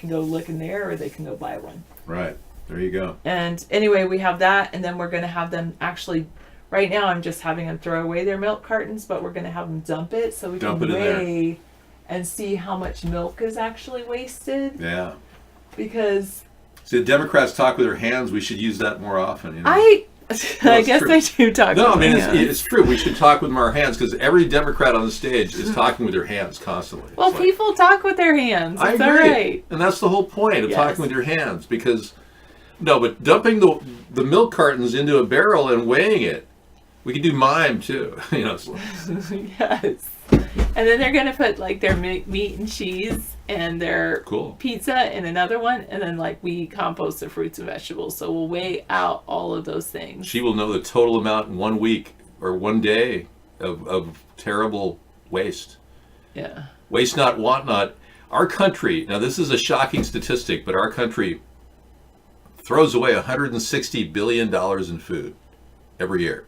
go look in there or they can go buy one. Right. There you go. And anyway, we have that, and then we're going to have them actually... Right now, I'm just having them throw away their milk cartons, but we're going to have them dump it so we can weigh and see how much milk is actually wasted. Yeah. Because... See, the Democrats talk with their hands. We should use that more often. You know? I guess true. I do talk with my hands. It's true. We should talk with our hands because every Democrat on the stage is talking with their hands constantly. Well, people talk with their hands. I It's agree. all right. And that's the whole point of talking with your hands because... No, but dumping the milk cartons into a barrel and weighing it, we can do mime too. You know. Yes. And then they're gonna put like their meat and cheese and their pizza in another one, and then like we compost the fruits and vegetables. So we'll weigh out all of those things. She will know the total amount in 1 week or 1 day of terrible waste. Yeah. Waste not, want not. Our country. Now this is a shocking statistic, but our country throws away $160 billion in food every year.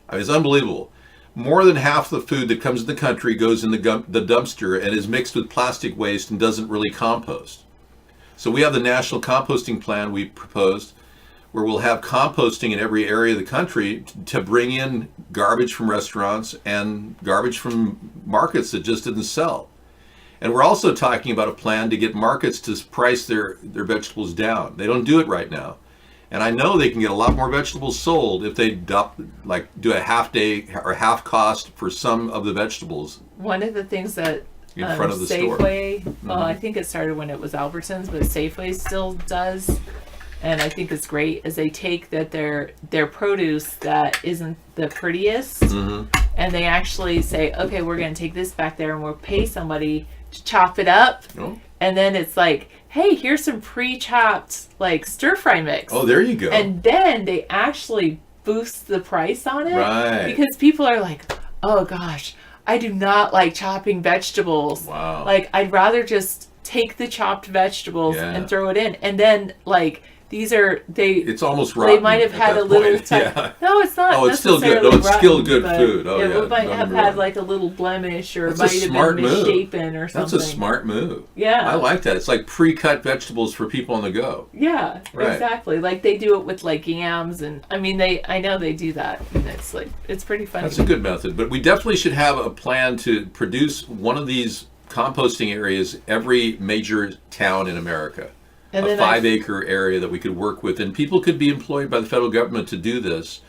I mean, it's unbelievable. More than half the food that comes in the country goes in the dumpster and is mixed with plastic waste and doesn't really compost. So we have the National Composting Plan we proposed, where we'll have composting in every area of the country to bring in garbage from restaurants and garbage from markets that just didn't sell. And we're also talking about a plan to get markets to price their vegetables down. They don't do it right now. And I know they can get a lot more vegetables sold if they do a half day or half cost for some of the vegetables. One of the things that in front of the Safeway, store. Well, I think it started when it was Albertsons, but Safeway still does, and I think it's great, is they take that their produce that isn't the prettiest, and they actually say, okay, we're going to take this back there and we'll pay somebody to chop it up, and then it's like, hey, here's some pre-chopped like stir-fry mix. Oh, there you go. And then they actually boost the price on it, right? Because people are like, oh gosh, I do not like chopping vegetables. Wow. Like, I'd rather just take the chopped vegetables and throw it in, and then like these are it's almost rotten. They might have had a little no, it's not. Oh, it's still good. rotten, It's still good food. Oh, it might have had like a little blemish, or That's might have been misshapen or something. That's a smart move. Yeah, I like that. It's like pre-cut vegetables for people on the go. Yeah, right. Exactly. Like they do it with like yams, and I mean I know they do that, and it's like it's pretty funny. That's a good method, but we definitely should have a plan to produce one of these composting areas every major town in America. And a 5-acre area that we could work with, and people could be employed by the federal government to do this,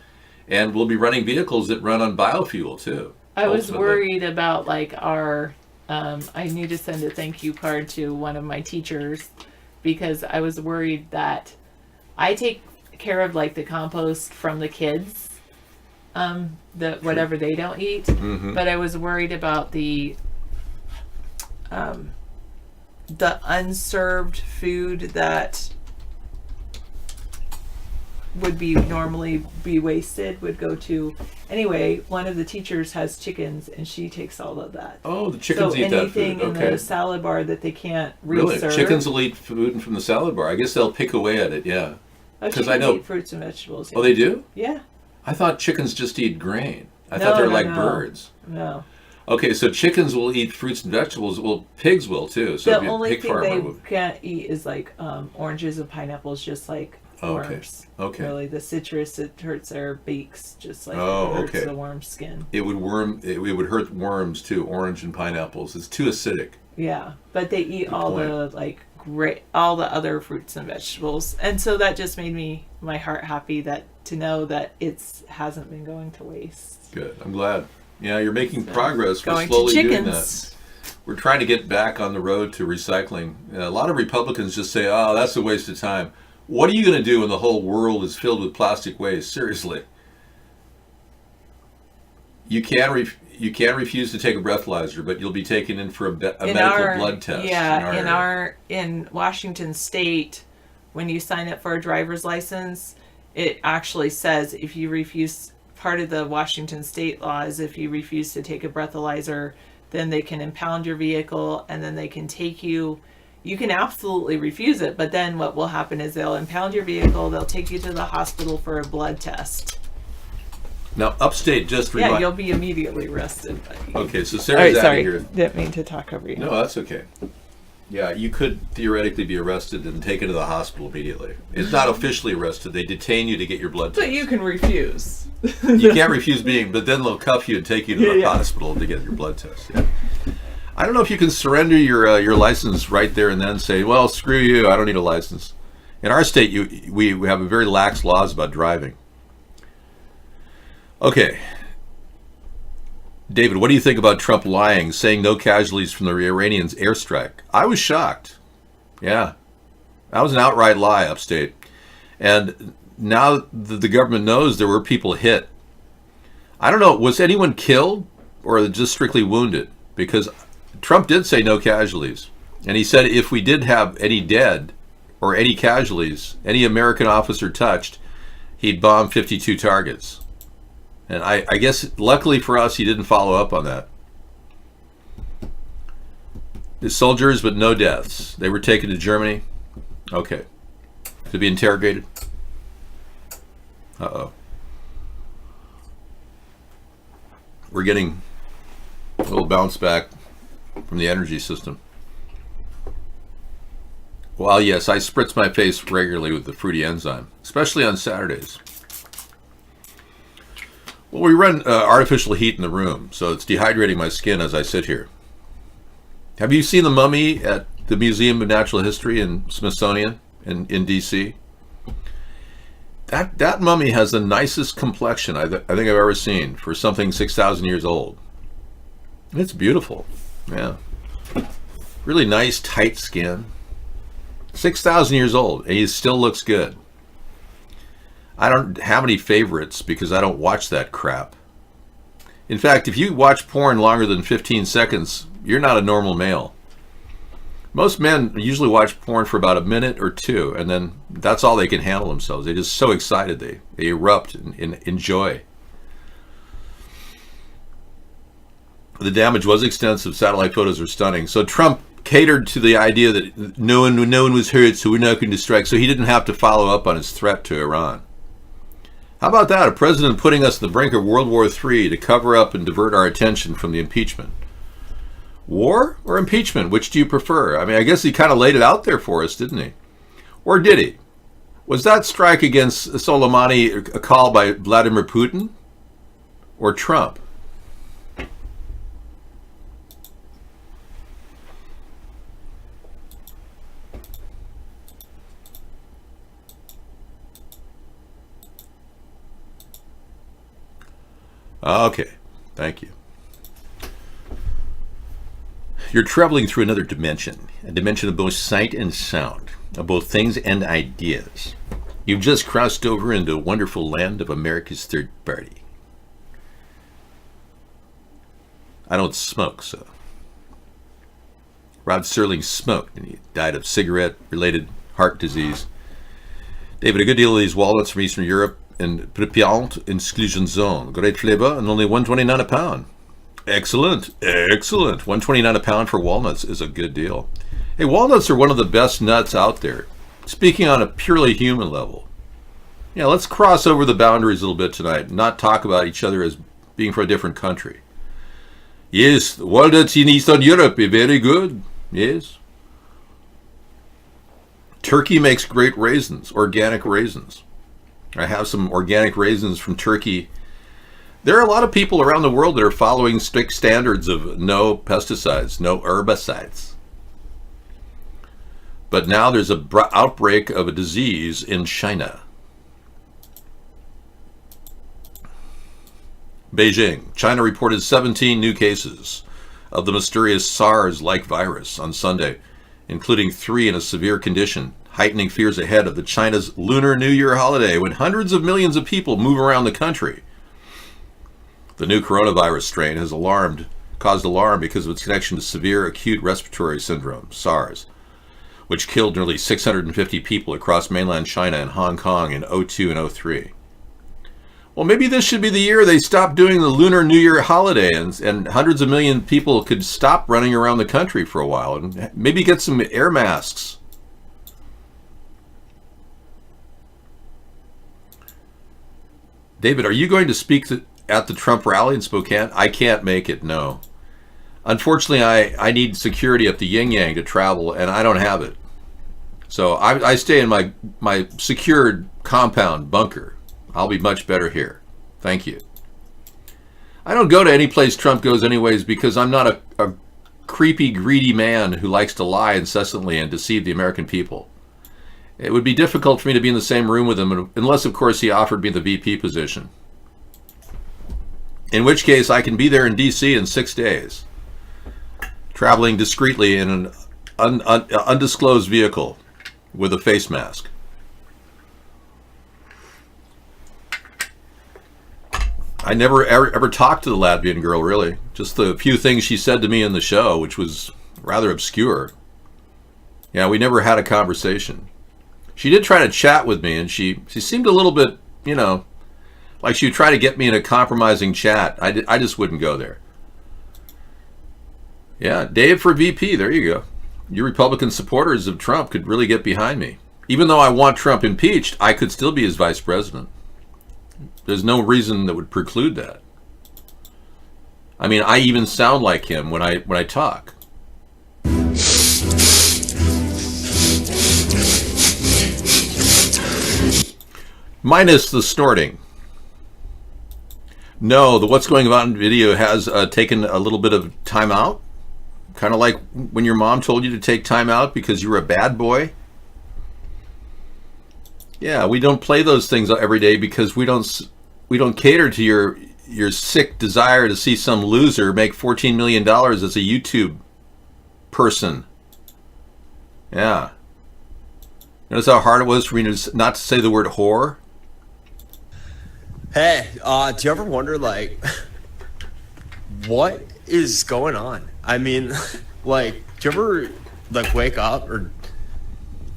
and we'll be running vehicles that run on biofuel too. I was worried about like our I need to send a thank you card to one of my teachers, because I was worried that I take care of like the compost from the kids, whatever they don't eat, but I was worried about the unserved food that would be normally be wasted would go to. Anyway, one of the teachers has chickens, and she takes all of that. Oh, the chickens eat that food. So anything in the salad bar that they can't reserve. Really? Chickens will eat food from the salad bar. I guess they'll pick away at it, yeah. Because I know eat fruits and vegetables. Yeah. Oh, they do? Yeah. I thought chickens just eat grain. I thought they were like birds. No. Okay, so chickens will eat fruits and vegetables. Well, pigs will too. So the only thing they can't eat is like oranges and pineapples, just like Okay. worms. Okay. Really, the citrus, it hurts their beaks just like Oh, it hurts okay. the worm's skin. It would hurt worms too. Orange and pineapples. It's too acidic. Yeah, but they eat all point. the all the other fruits and vegetables, and so that just made my heart happy to know that it hasn't been going to waste. Good. I'm glad. Yeah, you're making So, progress. We're going to slowly doing chickens. that. We're trying to get back on the road to recycling. A lot of Republicans just say, "Oh, that's a waste of time." What are you going to do when the whole world is filled with plastic waste? Seriously. You can refuse to take a breathalyzer, but you'll be taken in for a medical blood test. Yeah, in Washington State, when you sign up for a driver's license, it actually says if you refuse. Part of the Washington State law is if you refuse to take a breathalyzer, then they can impound your vehicle, and then they can take you. You can absolutely refuse it, but then what will happen is they'll impound your vehicle, they'll take you to the hospital for a blood test. Now, upstate just Yeah, you'll be immediately arrested. Okay, so All Sarah's right, out sorry. of here. Didn't mean to talk over you. No, that's okay. Yeah, you could theoretically be arrested and taken to the hospital immediately. It's not officially arrested. They detain you to get your blood test. But you can refuse. You can't refuse being, but then they'll cuff you and take you to the Yeah. hospital to get your blood test. Yeah. I don't know if you can surrender your license right there and then say, well, screw you, I don't need a license. In our state, we have very lax laws about driving. Okay. David, what do you think about Trump lying, saying no casualties from the Iranians' airstrike? I was shocked. Yeah. That was an outright lie upstate. And now the government knows there were people hit. I don't know, was anyone killed or just strictly wounded? Because Trump did say no casualties. And he said if we did have any dead or any casualties, any American officer touched, he'd bomb 52 targets. And I guess, luckily for us, he didn't follow up on that. The soldiers, but no deaths. They were taken to Germany. Okay. To be interrogated. Uh-oh. We're getting a little bounce back from the energy system. Well, yes, I spritz my face regularly with the fruity enzyme, especially on Saturdays. Well, we run artificial heat in the room, so it's dehydrating my skin as I sit here. Have you seen the mummy at the Museum of Natural History in Smithsonian in D.C.? That mummy has the nicest complexion I think I've ever seen for something 6,000 years old. It's beautiful. Yeah. Really nice, tight skin. 6,000 years old, and he still looks good. I don't have any favorites because I don't watch that crap. In fact, if you watch porn longer than 15 seconds, you're not a normal male. Most men usually watch porn for about a minute or two, and then that's all they can handle themselves. They're just so excited. They erupt in joy. The damage was extensive. Satellite photos are stunning. So Trump catered to the idea that no one was hurt, so we're not going to strike. So he didn't have to follow up on his threat to Iran. How about that? A president putting us on the brink of World War III to cover up and divert our attention from the impeachment. War or impeachment? Which do you prefer? I mean, I guess he kind of laid it out there for us, didn't he? Or did he? Was that strike against Soleimani a call by Vladimir Putin or Trump? Okay, thank you. You're traveling through another dimension, a dimension of both sight and sound, of both things and ideas. You've just crossed over into a wonderful land of America's third party. I don't smoke, so. Rod Serling smoked, and he died of cigarette-related heart disease. David, a good deal of these walnuts from Eastern Europe in Pripyat exclusion zone. Great flavor and only $1.29 a pound. Excellent, excellent. $1.29 a pound for walnuts is a good deal. Hey, walnuts are one of the best nuts out there. Speaking on a purely human level. Yeah, let's cross over the boundaries a little bit tonight and not talk about each other as being from a different country. Yes, walnuts in Eastern Europe are very good. Yes. Turkey makes great raisins, organic raisins. I have some organic raisins from Turkey. There are a lot of people around the world that are following strict standards of no pesticides, no herbicides. But now there's an outbreak of a disease in China. Beijing. China reported 17 new cases of the mysterious SARS-like virus on Sunday, including 3 in a severe condition, heightening fears ahead of China's Lunar New Year holiday when hundreds of millions of people move around the country. The new coronavirus strain has caused alarm because of its connection to severe acute respiratory syndrome, SARS, which killed nearly 650 people across mainland China and Hong Kong in 2002 and 2003. Well, maybe this should be the year they stop doing the Lunar New Year holiday and hundreds of million people could stop running around the country for a while and maybe get some air masks. David, are you going to speak at the Trump rally in Spokane? I can't make it, no. Unfortunately, I need security at the Yin Yang to travel, and I don't have it. So I stay in my secured compound bunker. I'll be much better here. Thank you. I don't go to any place Trump goes anyways because I'm not a creepy, greedy man who likes to lie incessantly and deceive the American people. It would be difficult for me to be in the same room with him unless, of course, he offered me the VP position. In which case, I can be there in D.C. in 6 days, traveling discreetly in an undisclosed vehicle with a face mask. I never ever talked to the Latvian girl, really. Just the few things she said to me in the show, which was rather obscure. Yeah, we never had a conversation. She did try to chat with me, and she seemed a little bit, like she would try to get me in a compromising chat. I just wouldn't go there. Yeah, Dave for VP, there you go. You Republican supporters of Trump could really get behind me. Even though I want Trump impeached, I could still be his vice president. There's no reason that would preclude that. I mean, I even sound like him when I talk. Minus the snorting. No, the What's Going On video has taken a little bit of time out. Kind of like when your mom told you to take time out because you were a bad boy. Yeah, we don't play those things every day because we don't cater to your sick desire to see some loser make $14 million as a YouTube person. Yeah. Notice how hard it was for me not to say the word whore? Hey, do you ever wonder, like, what is going on? I mean, like, do you ever, like, wake up or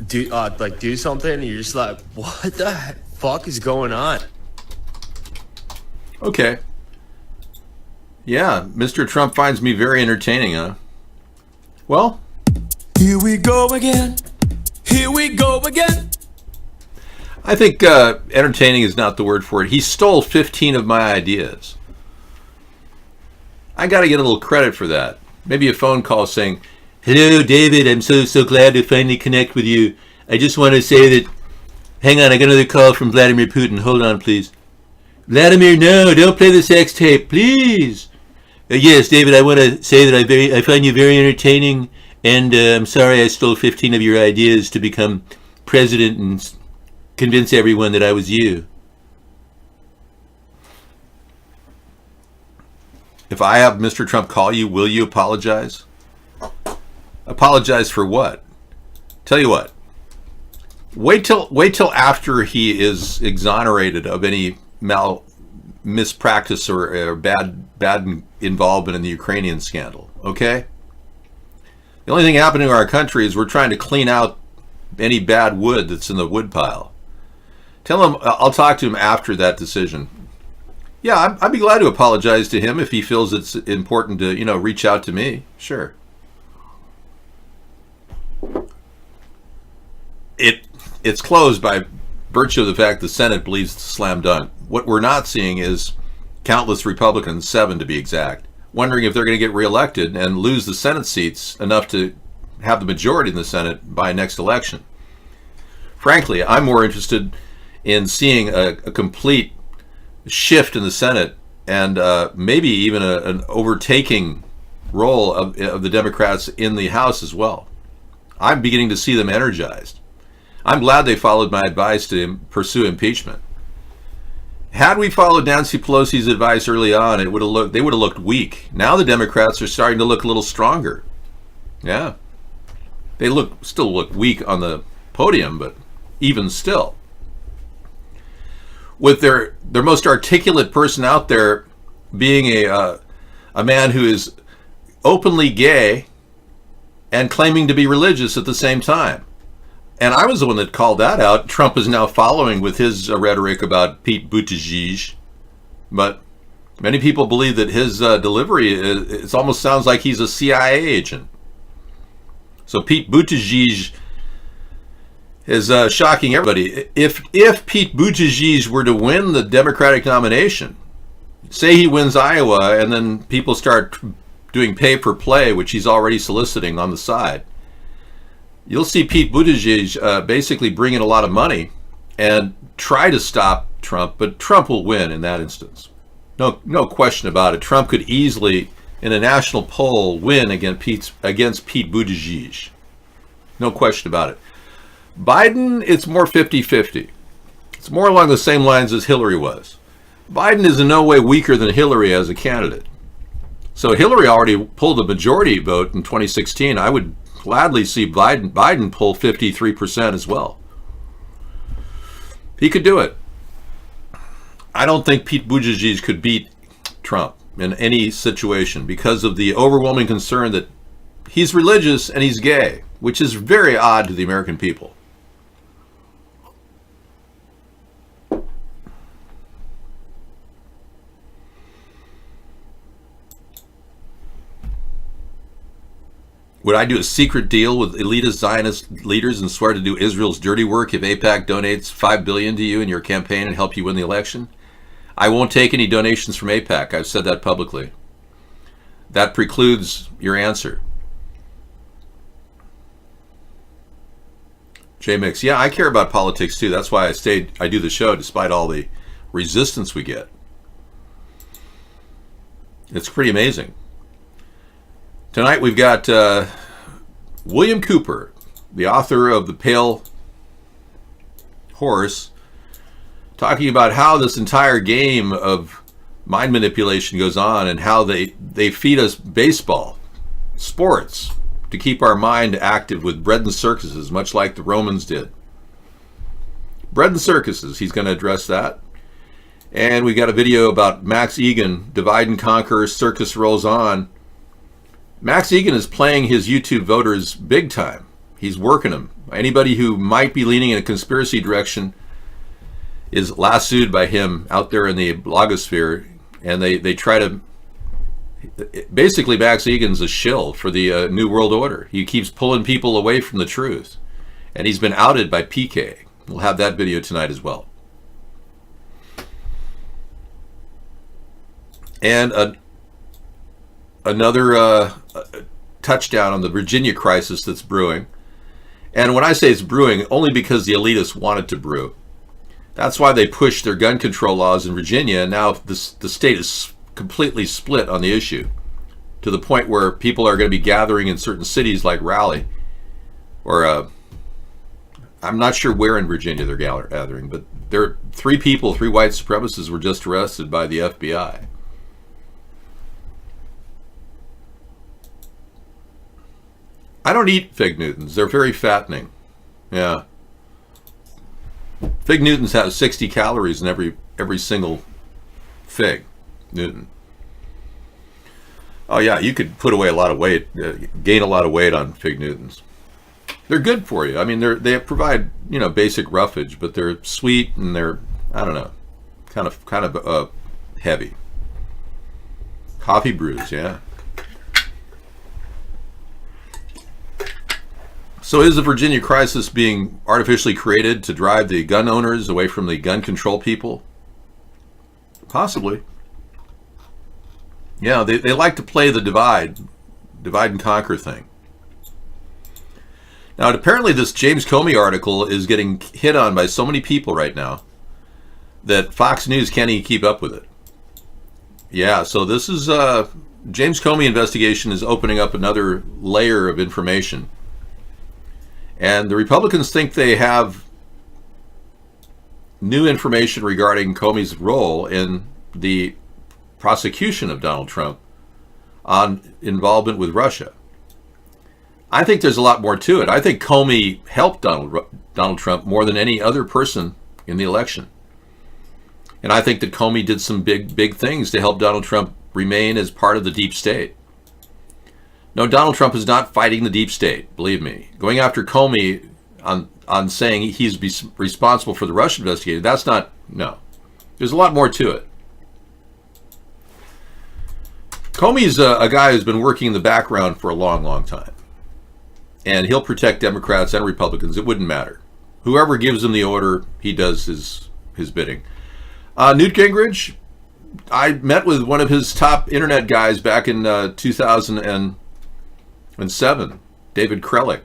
do something and you're just like, what the fuck is going on? Okay. Yeah, Mr. Trump finds me very entertaining, huh? Well, here we go again. Here we go again. I think entertaining is not the word for it. He stole 15 of my ideas. I got to get a little credit for that. Maybe a phone call saying, "Hello, David, I'm so glad to finally connect with you. I just want to say that..." Hang on, I got another call from Vladimir Putin. Hold on, please. Vladimir, no, don't play the sex tape, please. Yes, David, I want to say that I find you very entertaining, and I'm sorry I stole 15 of your ideas to become president and convince everyone that I was you. If I have Mr. Trump call you, will you apologize? Apologize for what? Tell you what. Wait till after he is exonerated of any mispractice or bad involvement in the Ukrainian scandal. Okay? The only thing happening in our country is we're trying to clean out any bad wood that's in the woodpile. Tell him I'll talk to him after that decision. Yeah, I'd be glad to apologize to him if he feels it's important to, reach out to me. Sure. It's closed by virtue of the fact the Senate believes it's a slam dunk. What we're not seeing is countless Republicans, 7 to be exact, wondering if they're going to get reelected and lose the Senate seats enough to have the majority in the Senate by next election. Frankly, I'm more interested in seeing a complete shift in the Senate and maybe even an overtaking role of the Democrats in the House as well. I'm beginning to see them energized. I'm glad they followed my advice to pursue impeachment. Had we followed Nancy Pelosi's advice early on, they would have looked weak. Now the Democrats are starting to look a little stronger. Yeah. They still look weak on the podium, but even still. With their most articulate person out there being a man who is openly gay and claiming to be religious at the same time. And I was the one that called that out. Trump is now following with his rhetoric about Pete Buttigieg. But many people believe that his delivery, it almost sounds like he's a CIA agent. So Pete Buttigieg is shocking everybody. If Pete Buttigieg were to win the Democratic nomination, say he wins Iowa, and then people start doing pay for play, which he's already soliciting on the side, you'll see Pete Buttigieg basically bring in a lot of money and try to stop Trump, but Trump will win in that instance. No question about it. Trump could easily, in a national poll, win against Pete Buttigieg. No question about it. Biden, it's more 50-50. It's more along the same lines as Hillary was. Biden is in no way weaker than Hillary as a candidate. So Hillary already pulled a majority vote in 2016. I would gladly see Biden pull 53% as well. He could do it. I don't think Pete Buttigieg could beat Trump in any situation because of the overwhelming concern that he's religious and he's gay, which is very odd to the American people. Would I do a secret deal with elitist Zionist leaders and swear to do Israel's dirty work if AIPAC donates $5 billion to you in your campaign and help you win the election? I won't take any donations from AIPAC. I've said that publicly. That precludes your answer. J-Mix, yeah, I care about politics too. That's why I do the show despite all the resistance we get. It's pretty amazing. Tonight we've got William Cooper, the author of The Pale Horse, talking about how this entire game of mind manipulation goes on and how they feed us baseball, sports, to keep our mind active with bread and circuses, much like the Romans did. Bread and circuses, he's going to address that. And we got a video about Max Egan, Divide and Conquer, Circus Rolls On. Max Egan is playing his YouTube voters big time. He's working them. Anybody who might be leaning in a conspiracy direction is lassoed by him out there in the blogosphere, and they try to... Basically, Max Egan's a shill for the New World Order. He keeps pulling people away from the truth, and he's been outed by PK. We'll have that video tonight as well. And another touchdown on the Virginia crisis that's brewing. And when I say it's brewing, only because the elitists want it to brew. That's why they pushed their gun control laws in Virginia, and now the state is completely split on the issue, to the point where people are going to be gathering in certain cities like Raleigh, or I'm not sure where in Virginia they're gathering, but there are three white supremacists were just arrested by the FBI. I don't eat fig Newtons. They're very fattening. Yeah. Fig Newtons have 60 calories in every single fig Newton. Oh yeah, you could put away a lot of weight, gain a lot of weight on fig Newtons. They're good for you. I mean, they provide, basic roughage, but they're sweet and they're, I don't know, kind of heavy. Coffee brews, yeah. So is the Virginia crisis being artificially created to drive the gun owners away from the gun control people? Possibly. Yeah, they like to play the divide and conquer thing. Now, apparently this James Comey article is getting hit on by so many people right now that Fox News can't even keep up with it. Yeah, so this is James Comey investigation is opening up another layer of information. And the Republicans think they have new information regarding Comey's role in the prosecution of Donald Trump on involvement with Russia. I think there's a lot more to it. I think Comey helped Donald Trump more than any other person in the election. And I think that Comey did some big things to help Donald Trump remain as part of the deep state. No, Donald Trump is not fighting the deep state, believe me. Going after Comey on saying he's responsible for the Russian investigation, that's not, no. There's a lot more to it. Comey's a guy who's been working in the background for a long time. And he'll protect Democrats and Republicans. It wouldn't matter. Whoever gives him the order, he does his bidding. Newt Gingrich, I met with one of his top internet guys back in 2007, David Krellick.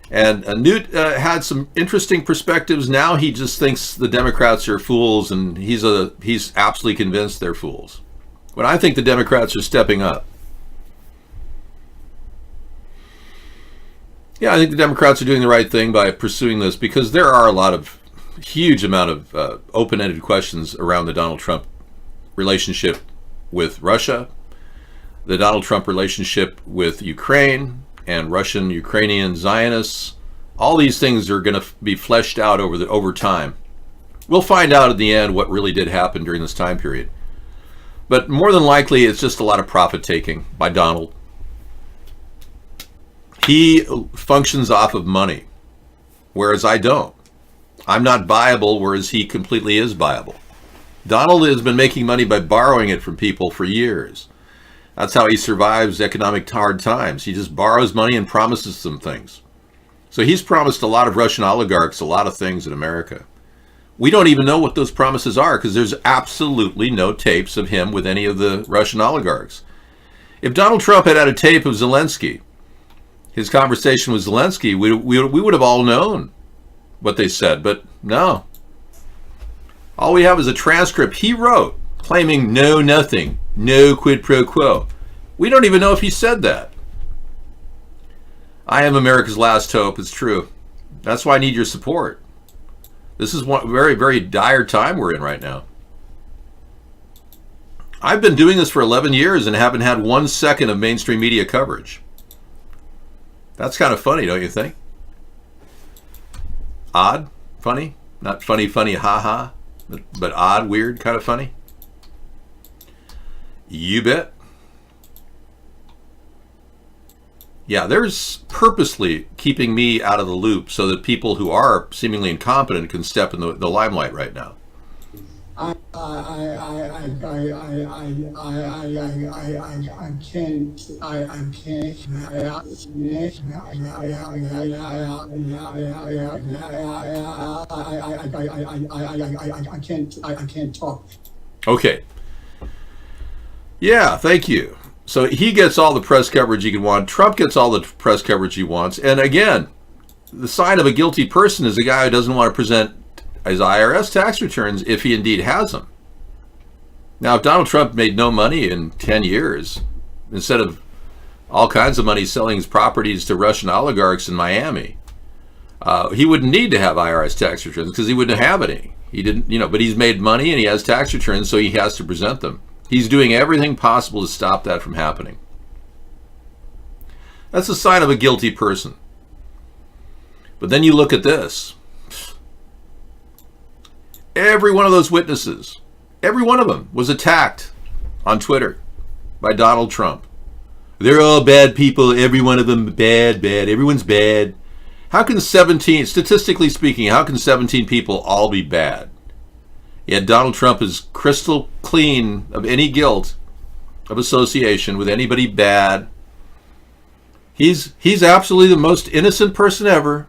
And Newt had some interesting perspectives. Now he just thinks the Democrats are fools, and he's absolutely convinced they're fools. But I think the Democrats are stepping up. Yeah, I think the Democrats are doing the right thing by pursuing this, because there are a huge amount of open-ended questions around the Donald Trump relationship with Russia, the Donald Trump relationship with Ukraine and Russian-Ukrainian Zionists. All these things are going to be fleshed out over time. We'll find out at the end what really did happen during this time period. But more than likely, it's just a lot of profit-taking by Donald. He functions off of money, whereas I don't. I'm not viable, whereas he completely is viable. Donald has been making money by borrowing it from people for years. That's how he survives economic hard times. He just borrows money and promises them things. So he's promised a lot of Russian oligarchs a lot of things in America. We don't even know what those promises are, because there's absolutely no tapes of him with any of the Russian oligarchs. If Donald Trump had a tape of Zelensky, his conversation with Zelensky, we would have all known what they said, but no. All we have is a transcript he wrote claiming nothing, no quid pro quo. We don't even know if he said that. I am America's last hope. It's true. That's why I need your support. This is one very, very dire time we're in right now. I've been doing this for 11 years and haven't had 1 second of mainstream media coverage. That's kind of funny, don't you think? Odd? Funny? Not funny, haha, but odd, weird, kind of funny? You bet. Yeah, there's purposely keeping me out of the loop so that people who are seemingly incompetent can step in the limelight right now. I can't talk. Okay. Yeah, thank you. So he gets all the press coverage he can want. Trump gets all the press coverage he wants. And again, the sign of a guilty person is a guy who doesn't want to present his IRS tax returns if he indeed has them. Now, if Donald Trump made no money in 10 years, instead of all kinds of money selling his properties to Russian oligarchs in Miami, he wouldn't need to have IRS tax returns because he wouldn't have any. He didn't, but he's made money and he has tax returns, so he has to present them. He's doing everything possible to stop that from happening. That's a sign of a guilty person. But then you look at this. Every one of those witnesses, every one of them was attacked on Twitter by Donald Trump. They're all bad people. Every one of them bad. Everyone's bad. How can 17, statistically speaking, how can 17 people all be bad? Yet Donald Trump is crystal clean of any guilt of association with anybody bad. He's absolutely the most innocent person ever.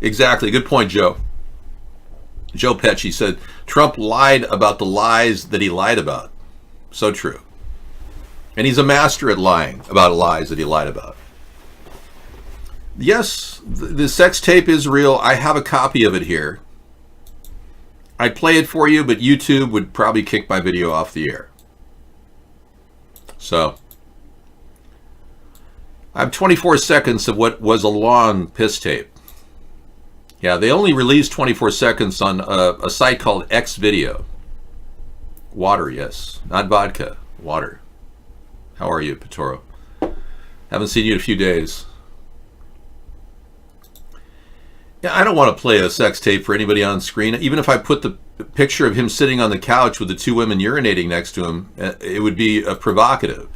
Exactly. Good point, Joe. Joe Pesci said, Trump lied about the lies that he lied about. So true. And he's a master at lying about lies that he lied about. Yes, the sex tape is real. I have a copy of it here. I'd play it for you, but YouTube would probably kick my video off the air. So, I have 24 seconds of what was a long piss tape. Yeah, they only released 24 seconds on a site called X Video. Water, yes. Not vodka. Water. How are you, Petoro? Haven't seen you in a few days. Yeah, I don't want to play a sex tape for anybody on screen. Even if I put the picture of him sitting on the couch with the two women urinating next to him, it would be provocative.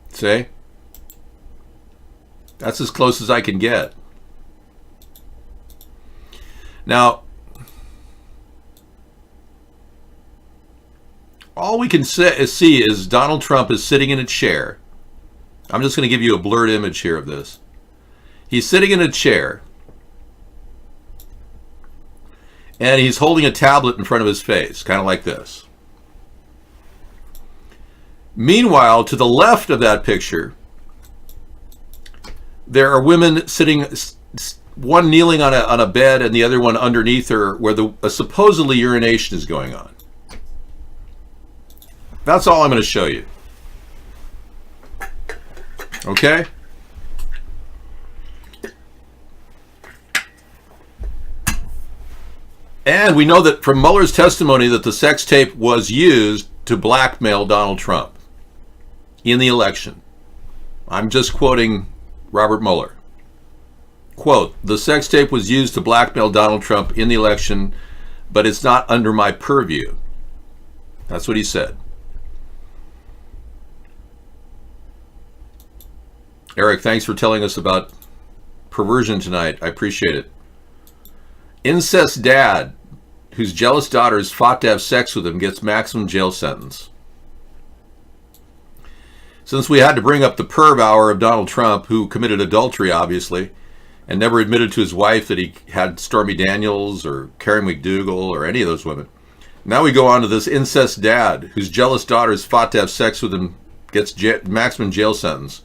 See? That's as close as I can get. Now, all we can see is Donald Trump is sitting in a chair. I'm just going to give you a blurred image here of this. He's sitting in a chair, and he's holding a tablet in front of his face, kind of like this. Meanwhile, to the left of that picture, there are women sitting, one kneeling on a bed and the other one underneath her, where supposedly urination is going on. That's all I'm going to show you. Okay? And we know that from Mueller's testimony that the sex tape was used to blackmail Donald Trump in the election. I'm just quoting Robert Mueller. Quote, the sex tape was used to blackmail Donald Trump in the election, but it's not under my purview. That's what he said. Eric, thanks for telling us about perversion tonight. I appreciate it. Incest dad, whose jealous daughters fought to have sex with him, gets maximum jail sentence. Since we had to bring up the perv hour of Donald Trump, who committed adultery, obviously, and never admitted to his wife that he had Stormy Daniels or Carrie McDougal or any of those women. Now we go on to this incest dad, whose jealous daughters fought to have sex with him, gets maximum jail sentence.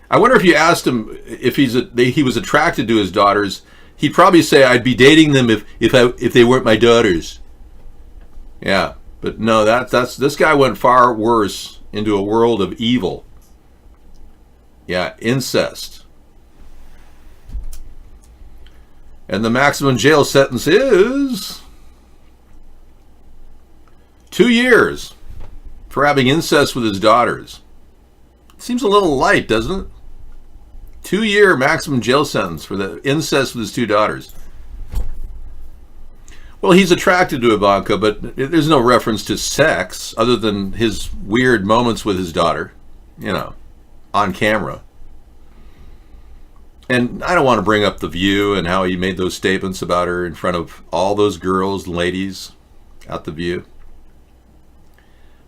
I wonder if you asked him if he was attracted to his daughters, he'd probably say, I'd be dating them if they weren't my daughters. Yeah, but no, this guy went far worse into a world of evil. Yeah, incest. And the maximum jail sentence is 2 years for having incest with his daughters. Seems a little light, doesn't it? 2-year maximum jail sentence for the incest with his two daughters. Well, he's attracted to Ivanka, but there's no reference to sex other than his weird moments with his daughter, on camera. And I don't want to bring up The View and how he made those statements about her in front of all those girls and ladies at The View.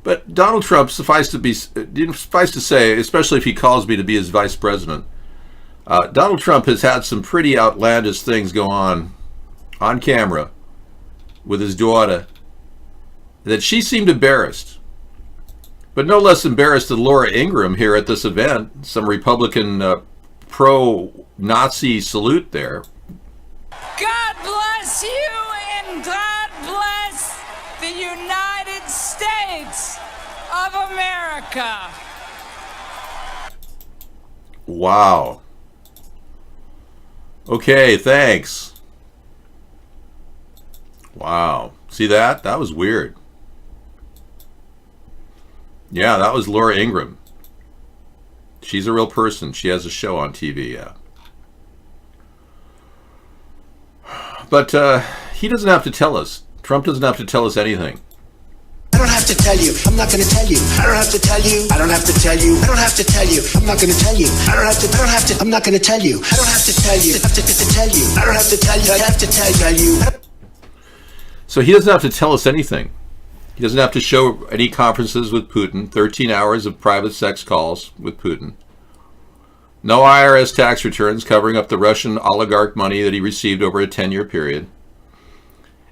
But Donald Trump, suffice to say, especially if he calls me to be his vice president, Donald Trump has had some pretty outlandish things go on camera with his daughter that she seemed embarrassed. But no less embarrassed than Laura Ingraham here at this event, some Republican pro-Nazi salute there. God bless you and God bless the United States of America. Wow. Okay, thanks. Wow. See that? That was weird. Yeah, that was Laura Ingraham. She's a real person. She has a show on TV, yeah. But he doesn't have to tell us. Trump doesn't have to tell us anything. I don't have to tell you. I'm not going to tell you. I don't have to tell you. I don't have to tell you. I don't have to tell you. I'm not going to tell you. I don't have to. I'm not going to tell you. I don't have to tell you. I have to tell you. I don't have to tell you. I have to tell you. So he doesn't have to tell us anything. He doesn't have to show any conferences with Putin, 13 hours of private sex calls with Putin. No IRS tax returns covering up the Russian oligarch money that he received over a 10-year period.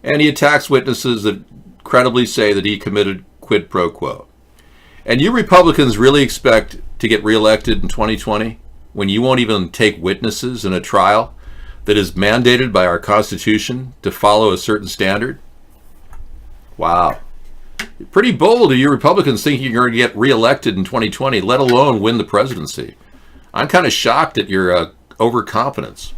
And he attacks witnesses that credibly say that he committed quid pro quo. And you Republicans really expect to get reelected in 2020 when you won't even take witnesses in a trial that is mandated by our Constitution to follow a certain standard? Wow. Pretty bold of you Republicans thinking you're going to get reelected in 2020, let alone win the presidency. I'm kind of shocked at your overconfidence.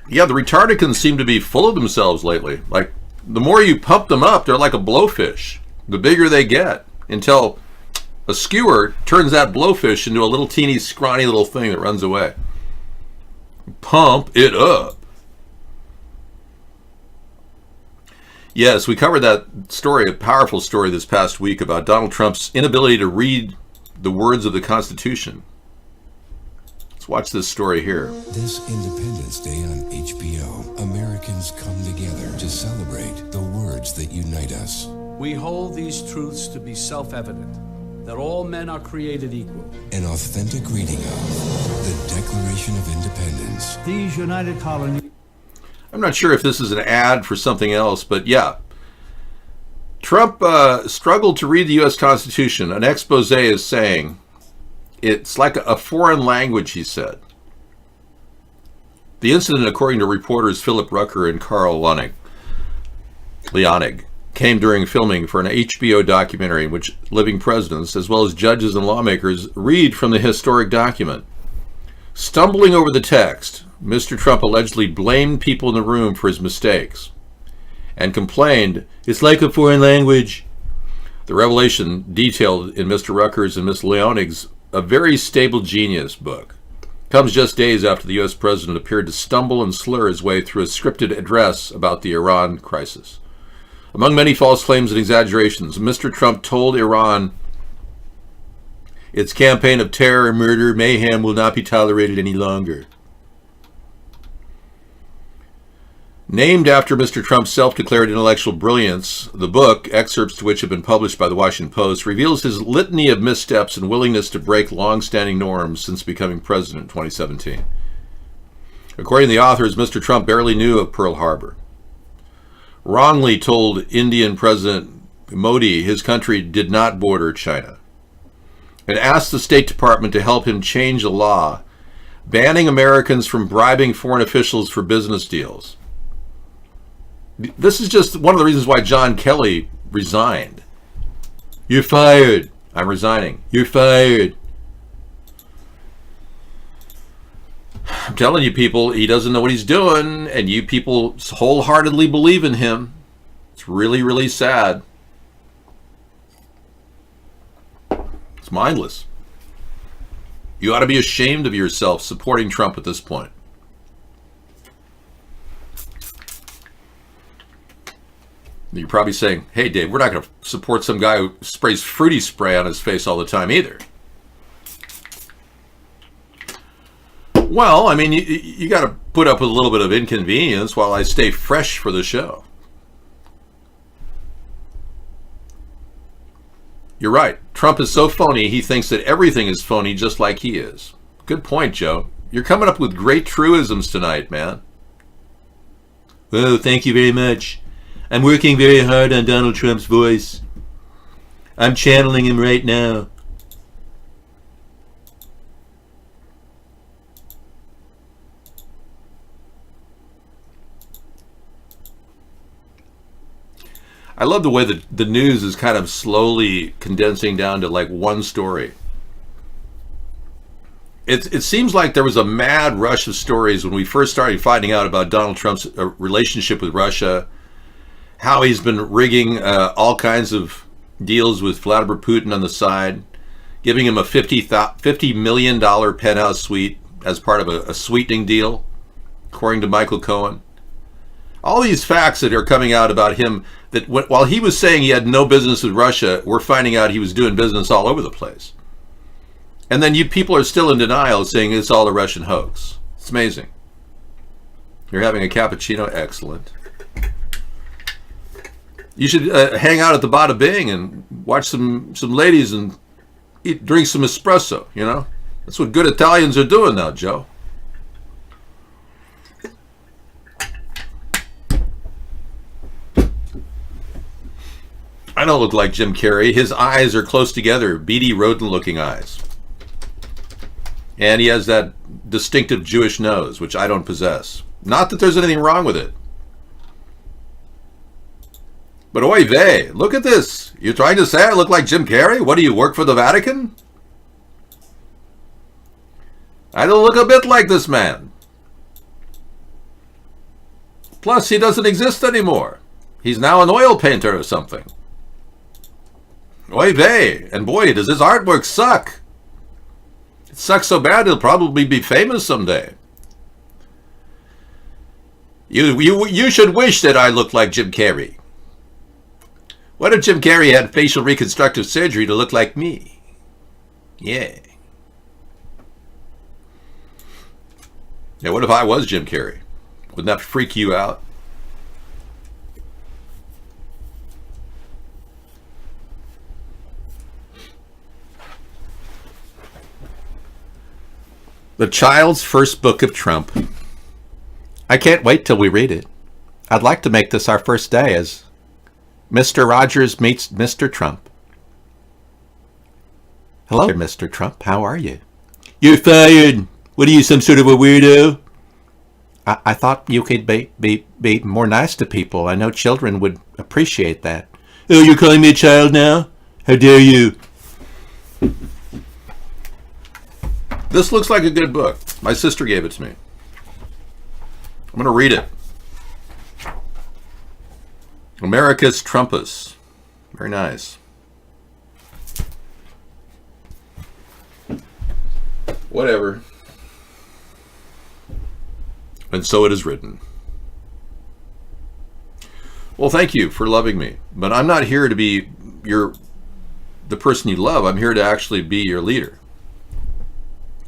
Yeah, the retardicans seem to be full of themselves lately. Like, the more you pump them up, they're like a blowfish. The bigger they get, until a skewer turns that blowfish into a little teeny scrawny little thing that runs away. Pump it up. Yes, we covered that story, a powerful story this past week about Donald Trump's inability to read the words of the Constitution. Let's watch this story here. This Independence Day on HBO, Americans come together to celebrate the words that unite us. We hold these truths to be self-evident, that all men are created equal. An authentic reading of the Declaration of Independence. These united colonies. I'm not sure if this is an ad for something else, but yeah. Trump struggled to read the U.S. Constitution. An expose is saying it's like a foreign language, he said. The incident, according to reporters Philip Rucker and Carl Leonig, came during filming for an HBO documentary in which living presidents, as well as judges and lawmakers, read from the historic document. Stumbling over the text, Mr. Trump allegedly blamed people in the room for his mistakes and complained, "It's like a foreign language." The revelation detailed in Mr. Rucker's and Ms. Leonig's A Very Stable Genius book comes just days after the U.S. president appeared to stumble and slur his way through a scripted address about the Iran crisis. Among many false claims and exaggerations, Mr. Trump told Iran its campaign of terror, murder, mayhem will not be tolerated any longer. Named after Mr. Trump's self-declared intellectual brilliance, the book, excerpts to which have been published by the Washington Post, reveals his litany of missteps and willingness to break long-standing norms since becoming president in 2017. According to the authors, Mr. Trump barely knew of Pearl Harbor, wrongly told Indian President Modi his country did not border China, and asked the State Department to help him change a law banning Americans from bribing foreign officials for business deals. This is just one of the reasons why John Kelly resigned. You're fired. I'm resigning. You're fired. I'm telling you people, he doesn't know what he's doing, and you people wholeheartedly believe in him. It's really, really sad. It's mindless. You ought to be ashamed of yourself supporting Trump at this point. You're probably saying, hey, Dave, we're not going to support some guy who sprays fruity spray on his face all the time either. Well, I mean, you got to put up with a little bit of inconvenience while I stay fresh for the show. You're right. Trump is so phony, he thinks that everything is phony just like he is. Good point, Joe. You're coming up with great truisms tonight, man. Oh, thank you very much. I'm working very hard on Donald Trump's voice. I'm channeling him right now. I love the way that the news is kind of slowly condensing down to like one story. It seems like there was a mad rush of stories when we first started finding out about Donald Trump's relationship with Russia, how he's been rigging all kinds of deals with Vladimir Putin on the side, giving him a $50 million penthouse suite as part of a sweetening deal, according to Michael Cohen. All these facts that are coming out about him, that while he was saying he had no business with Russia, we're finding out he was doing business all over the place. And then you people are still in denial, saying it's all a Russian hoax. It's amazing. You're having a cappuccino? Excellent. You should hang out at the Bada Bing and watch some ladies and drink some espresso, you know? That's what good Italians are doing now, Joe. I don't look like Jim Carrey. His eyes are close together, beady rodent-looking eyes. And he has that distinctive Jewish nose, which I don't possess. Not that there's anything wrong with it. But oy vey, look at this. You're trying to say I look like Jim Carrey? What do you, work for the Vatican? I don't look a bit like this man. Plus, he doesn't exist anymore. He's now an oil painter or something. Oy vey, and boy, does his artwork suck. It sucks so bad he'll probably be famous someday. You should wish that I looked like Jim Carrey. What if Jim Carrey had facial reconstructive surgery to look like me? Yeah. Yeah, what if I was Jim Carrey? Wouldn't that freak you out? The Child's First Book of Trump. I can't wait till we read it. I'd like to make this our first day as Mr. Rogers meets Mr. Trump. Hello, Mr. Trump. How are you? You're fired. What are you, some sort of a weirdo? I thought you could be more nice to people. I know children would appreciate that. Oh, you're calling me a child now? How dare you? This looks like a good book. My sister gave it to me. I'm going to read it. America's Trumpus. Very nice. Whatever. And so it is written. Well, thank you for loving me. But I'm not here to be the person you love. I'm here to actually be your leader.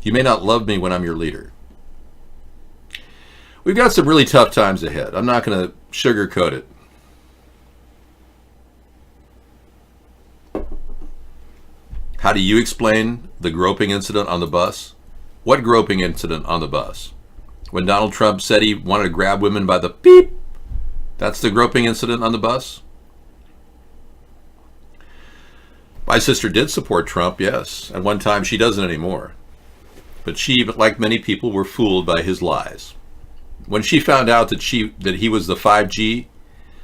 You may not love me when I'm your leader. We've got some really tough times ahead. I'm not going to sugarcoat it. How do you explain the groping incident on the bus? What groping incident on the bus? When Donald Trump said he wanted to grab women by the beep, that's the groping incident on the bus? My sister did support Trump, yes. At one time, she doesn't anymore. But she, like many people, were fooled by his lies. When she found out that he was the 5G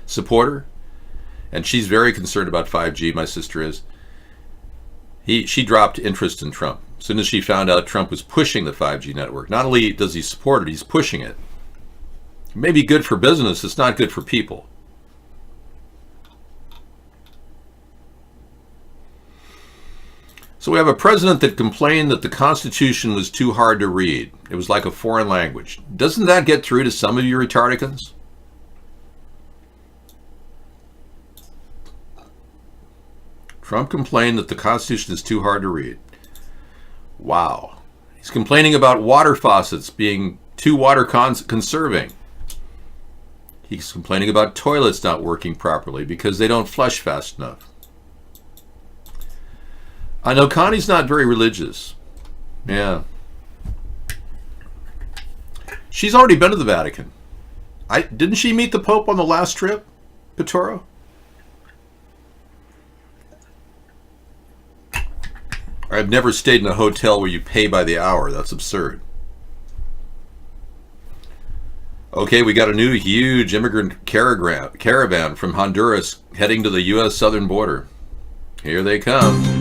supporter, and she's very concerned about 5G, my sister is, she dropped interest in Trump. As soon as she found out Trump was pushing the 5G network, not only does he support it, he's pushing it. It may be good for business, it's not good for people. So we have a president that complained that the Constitution was too hard to read. It was like a foreign language. Doesn't that get through to some of you retardicans? Trump complained that the Constitution is too hard to read. Wow. He's complaining about water faucets being too water conserving. He's complaining about toilets not working properly because they don't flush fast enough. I know Connie's not very religious. Yeah. She's already been to the Vatican. Didn't she meet the Pope on the last trip, Pittoro? I've never stayed in a hotel where you pay by the hour. That's absurd. Okay, we got a new huge immigrant caravan from Honduras heading to the U.S. southern border. Here they come.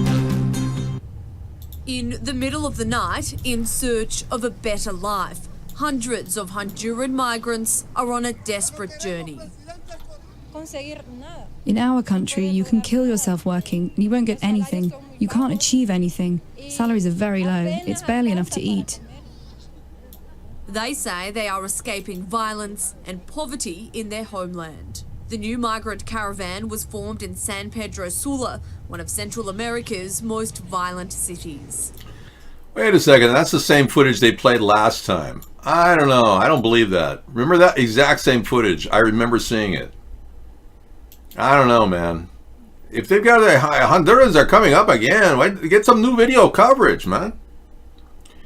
In the middle of the night, in search of a better life, hundreds of Honduran migrants are on a desperate journey. In our country, you can kill yourself working. You won't get anything. You can't achieve anything. Salaries are very low. It's barely enough to eat. They say they are escaping violence and poverty in their homeland. The new migrant caravan was formed in San Pedro Sula, one of Central America's most violent cities. Wait a second, that's the same footage they played last time. I don't know, I don't believe that. Remember that exact same footage? I remember seeing it. I don't know, man. If they've got Hondurans are coming up again, wait, get some new video coverage, man.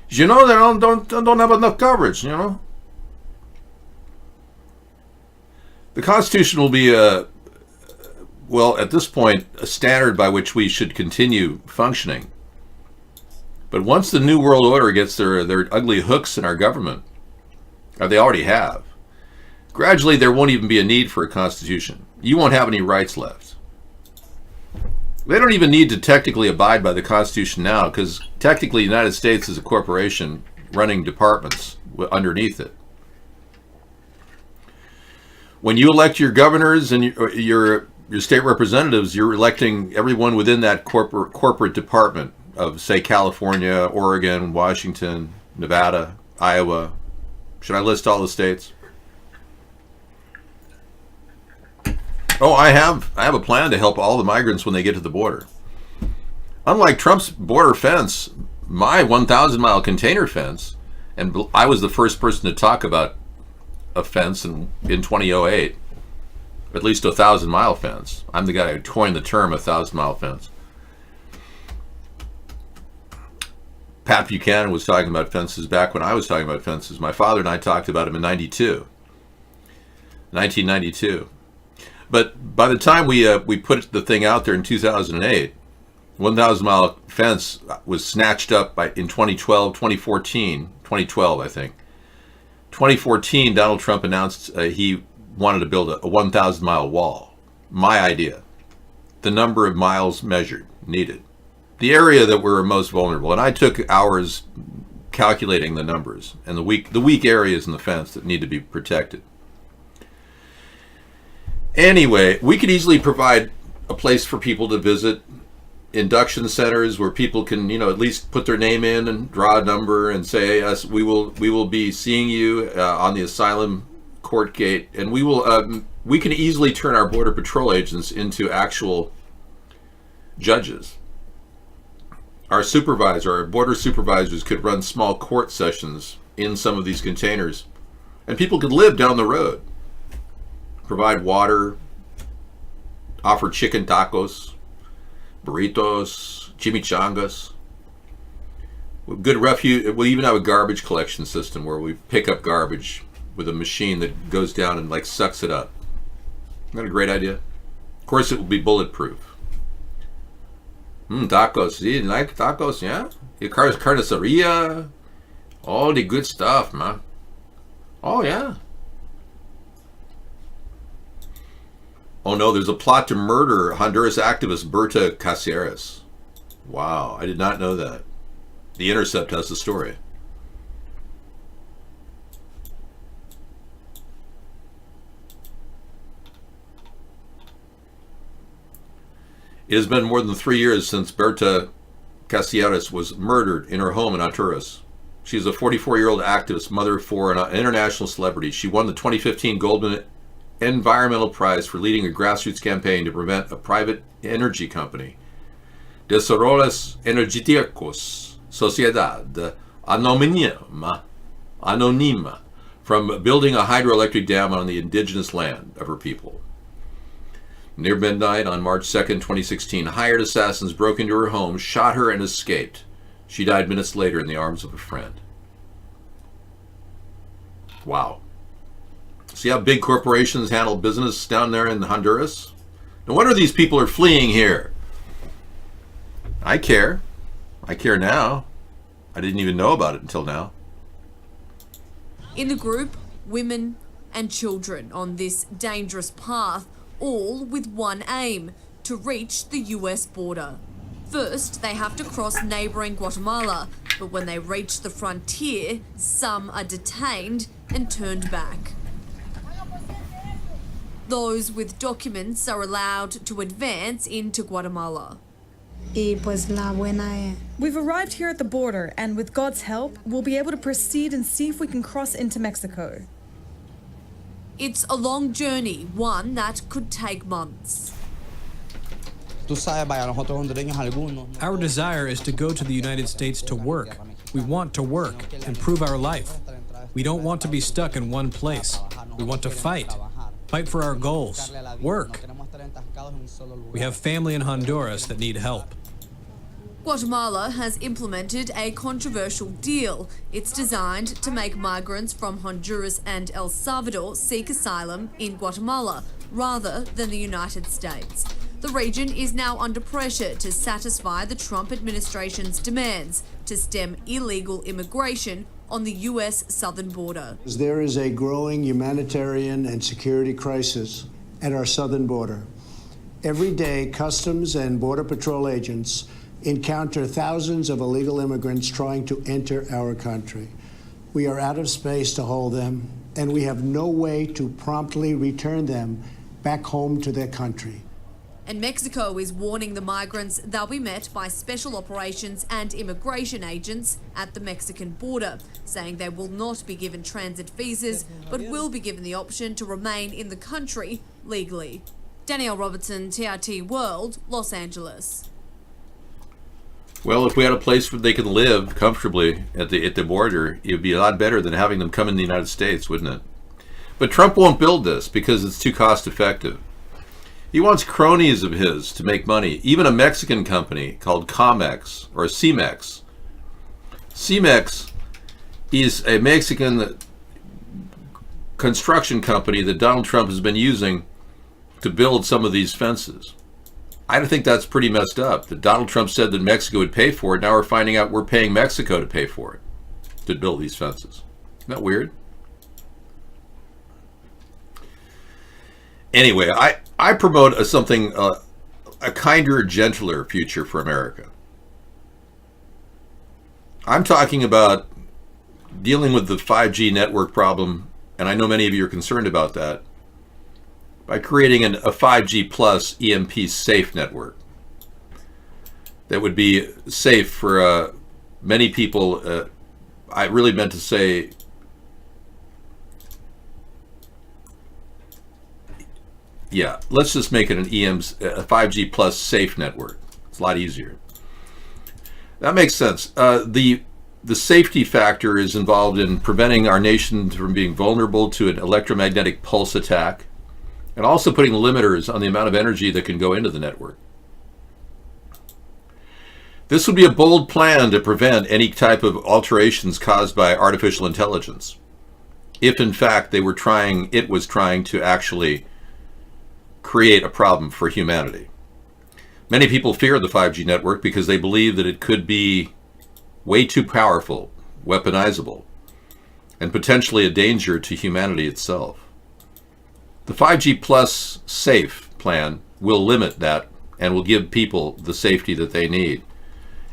You know, they don't have enough coverage, you know. The Constitution will be well, at this point, a standard by which we should continue functioning. But once the New World Order gets their ugly hooks in our government, or they already have, gradually there won't even be a need for a constitution. You won't have any rights left. They don't even need to technically abide by the Constitution now, because technically the United States is a corporation running departments underneath it. When you elect your governors and your state representatives, you're electing everyone within that corporate department of, say, California, Oregon, Washington, Nevada, Iowa. Should I list all the states? Oh, I have a plan to help all the migrants when they get to the border. Unlike Trump's border fence, my 1,000-mile container fence, and I was the first person to talk about a fence in 2008, at least a 1,000-mile fence. I'm the guy who coined the term 1,000-mile fence. Pat Buchanan was talking about fences back when I was talking about fences. My father and I talked about them in 1992. But by the time we put the thing out there in 2008, 1,000-mile fence was snatched up in 2012, I think. 2014, Donald Trump announced he wanted to build a 1,000-mile wall. My idea. The number of miles measured, needed. The area that we're most vulnerable. And I took hours calculating the numbers and the weak areas in the fence that need to be protected. Anyway, we could easily provide a place for people to visit, induction centers where people can, at least put their name in and draw a number and say, yes, we will be seeing you on the asylum court gate, and we can easily turn our border patrol agents into actual judges. Our border supervisors could run small court sessions in some of these containers, and people could live down the road. Provide water, offer chicken tacos, burritos, chimichangas. Good refuge. We'll even have a garbage collection system where we pick up garbage with a machine that goes down and sucks it up. Isn't that a great idea? Of course, it will be bulletproof. Tacos. You like tacos, yeah? Carniceria. All the good stuff, man. Oh, yeah. Oh no, there's a plot to murder Honduras activist Berta Cáceres. Wow, I did not know that. The Intercept has the story. It has been more than 3 years since Berta Cáceres was murdered in her home in Honduras. She is a 44-year-old activist, mother for an international celebrity. She won the 2015 Goldman Environmental Prize for leading a grassroots campaign to prevent a private energy company, Desarrollos Energéticos Sociedad Anónima, from building a hydroelectric dam on the indigenous land of her people. Near midnight on March 2nd, 2016, hired assassins broke into her home, shot her, and escaped. She died minutes later in the arms of a friend. Wow. See how big corporations handle business down there in Honduras? No wonder these people are fleeing here. I care. I care now. I didn't even know about it until now. In the group, women and children on this dangerous path, all with one aim: to reach the US border. First, they have to cross neighbouring Guatemala, but when they reach the frontier, some are detained and turned back. Those with documents are allowed to advance into Guatemala. We've arrived here at the border, and with God's help, we'll be able to proceed and see if we can cross into Mexico. It's a long journey, one that could take months. Our desire is to go to the United States to work. We want to work, improve our life. We don't want to be stuck in one place. We want to fight for our goals, work. We have family in Honduras that need help. Guatemala has implemented a controversial deal. It's designed to make migrants from Honduras and El Salvador seek asylum in Guatemala rather than the United States. the region is now under pressure to satisfy the Trump administration's demands to stem illegal immigration on the US southern border. There is a growing humanitarian and security crisis at our southern border. Every day, Customs and Border Patrol agents encounter thousands of illegal immigrants trying to enter our country. We are out of space to hold them, and we have no way to promptly return them back home to their country. And Mexico is warning the migrants they'll be met by special operations and immigration agents at the Mexican border, saying they will not be given transit visas, but will be given the option to remain in the country legally. Danielle Robertson, TRT World, Los Angeles. Well, if we had a place where they can live comfortably at the border, it would be a lot better than having them come in the United States, wouldn't it? But Trump won't build this because it's too cost effective. He wants cronies of his to make money. Even a Mexican company called Comex or Cemex. Cemex is a Mexican construction company that Donald Trump has been using to build some of these fences. I think that's pretty messed up that Donald Trump said that Mexico would pay for it. Now we're finding out we're paying Mexico to pay for it, to build these fences. Isn't that weird? Anyway, I promote a kinder, gentler future for America. I'm talking about dealing with the 5G network problem, and I know many of you are concerned about that, by creating a 5G plus EMP safe network that would be safe for many people. I really meant to say yeah, let's just make it a 5G plus safe network. It's a lot easier. That makes sense. The safety factor is involved in preventing our nation from being vulnerable to an electromagnetic pulse attack, and also putting limiters on the amount of energy that can go into the network. This would be a bold plan to prevent any type of alterations caused by artificial intelligence, if in fact it was trying to actually create a problem for humanity. Many people fear the 5G network because they believe that it could be way too powerful, weaponizable, and potentially a danger to humanity itself. The 5G plus safe plan will limit that and will give people the safety that they need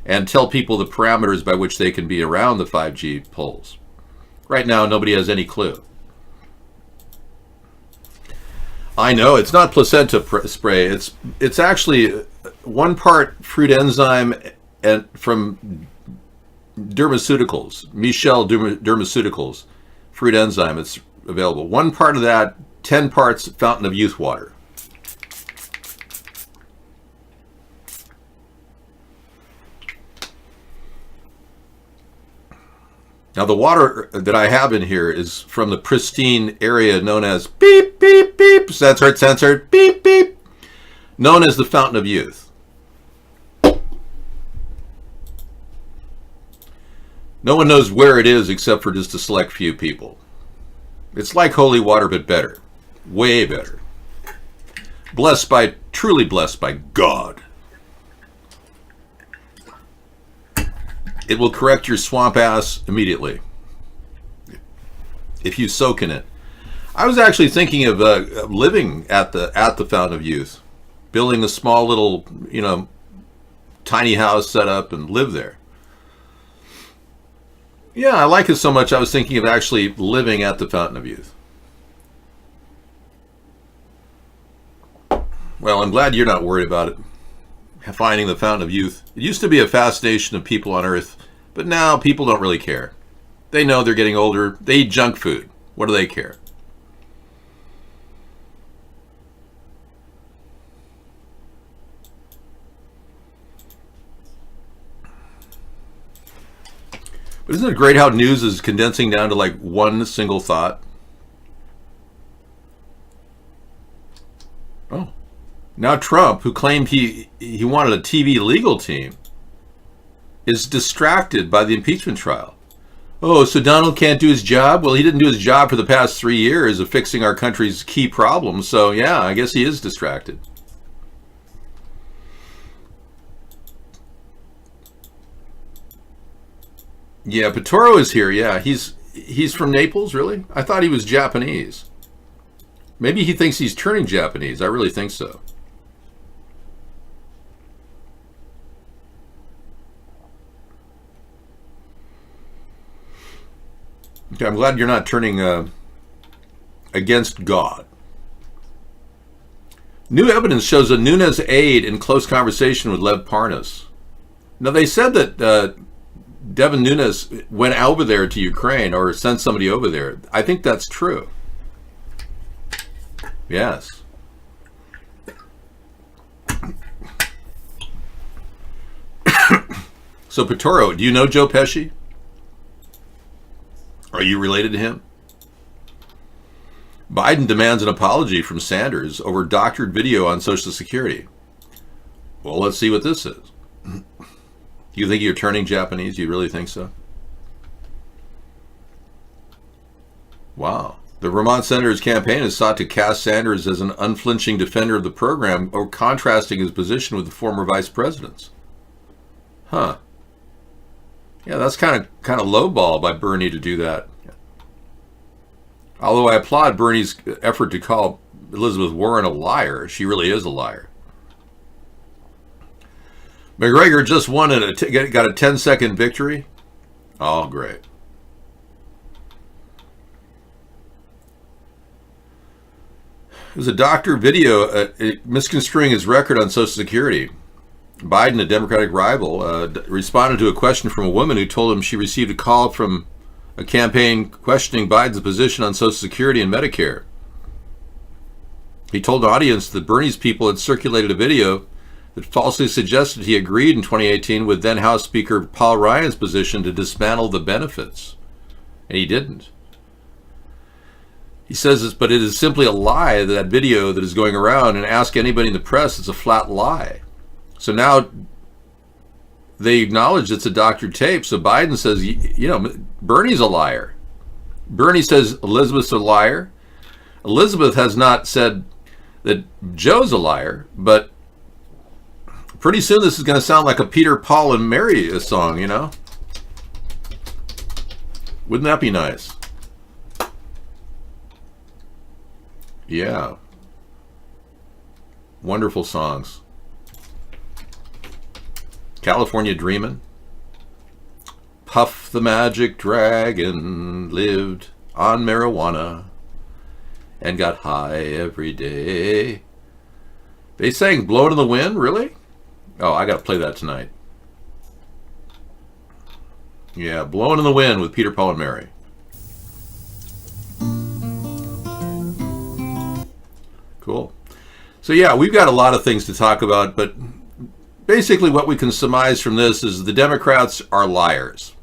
and tell people the parameters by which they can be around the 5G poles. Right now, nobody has any clue. I know it's not placenta spray. It's actually 1 part fruit enzyme and from Dermaceuticals, Michelle Dermaceuticals, fruit enzyme. It's available. 1 part of that, 10 parts Fountain of Youth water. Now the water that I have in here is from the pristine area known as beep, beep, beep, censored, beep, beep, known as the Fountain of Youth. No one knows where it is except for just a select few people. It's like holy water, but better. Way better. Truly blessed by God. It will correct your swamp ass immediately if you soak in it. I was actually thinking of living at the Fountain of Youth, building a small little, tiny house set up and live there. Yeah, I like it so much I was thinking of actually living at the Fountain of Youth. Well, I'm glad you're not worried about it. Finding the Fountain of Youth. It used to be a fascination of people on Earth, but now people don't really care. They know they're getting older. They eat junk food. What do they care? But isn't it great how news is condensing down to like one single thought? Oh. Now Trump, who claimed he wanted a TV legal team, is distracted by the impeachment trial. Oh, so Donald can't do his job? Well, he didn't do his job for the past 3 years of fixing our country's key problems, so yeah, I guess he is distracted. Yeah, Pittoro is here. Yeah, he's from Naples, really? I thought he was Japanese. Maybe he thinks he's turning Japanese. I really think so. Okay, I'm glad you're not turning against God. New evidence shows a Nunes aide in close conversation with Lev Parnas. Now, they said that Devin Nunes went over there to Ukraine or sent somebody over there. I think that's true. Yes. So, Pittoro, do you know Joe Pesci? Are you related to him? Biden demands an apology from Sanders over doctored video on Social Security. Well, let's see what this is. You think you're turning Japanese? You really think so? Wow. The Vermont Senator's campaign has sought to cast Sanders as an unflinching defender of the program, or contrasting his position with the former vice president's. Huh. Yeah, that's kind of lowball by Bernie to do that. Although I applaud Bernie's effort to call Elizabeth Warren a liar. She really is a liar. McGregor just won got a 10-second victory. Oh, great. There's a doctor video misconstruing his record on Social Security. Biden, a Democratic rival, responded to a question from a woman who told him she received a call from a campaign questioning Biden's position on Social Security and Medicare. He told the audience that Bernie's people had circulated a video that falsely suggested he agreed in 2018 with then House Speaker Paul Ryan's position to dismantle the benefits. And he didn't. He says this, but it is simply a lie, that video that is going around, and ask anybody in the press, it's a flat lie. So now they acknowledge it's a doctored tape. So Biden says, you know, Bernie's a liar. Bernie says Elizabeth's a liar. Elizabeth has not said that Joe's a liar, but pretty soon this is going to sound like a Peter, Paul, and Mary song, you know? Wouldn't that be nice? Yeah. Wonderful songs. California Dreamin'. Puff the Magic Dragon lived on marijuana and got high every day. They sang Blow in the Wind, really? Oh, I gotta play that tonight. Yeah, Blowin' in the Wind with Peter, Paul, and Mary. Cool. So yeah, we've got a lot of things to talk about, but basically what we can surmise from this is the Democrats are liars.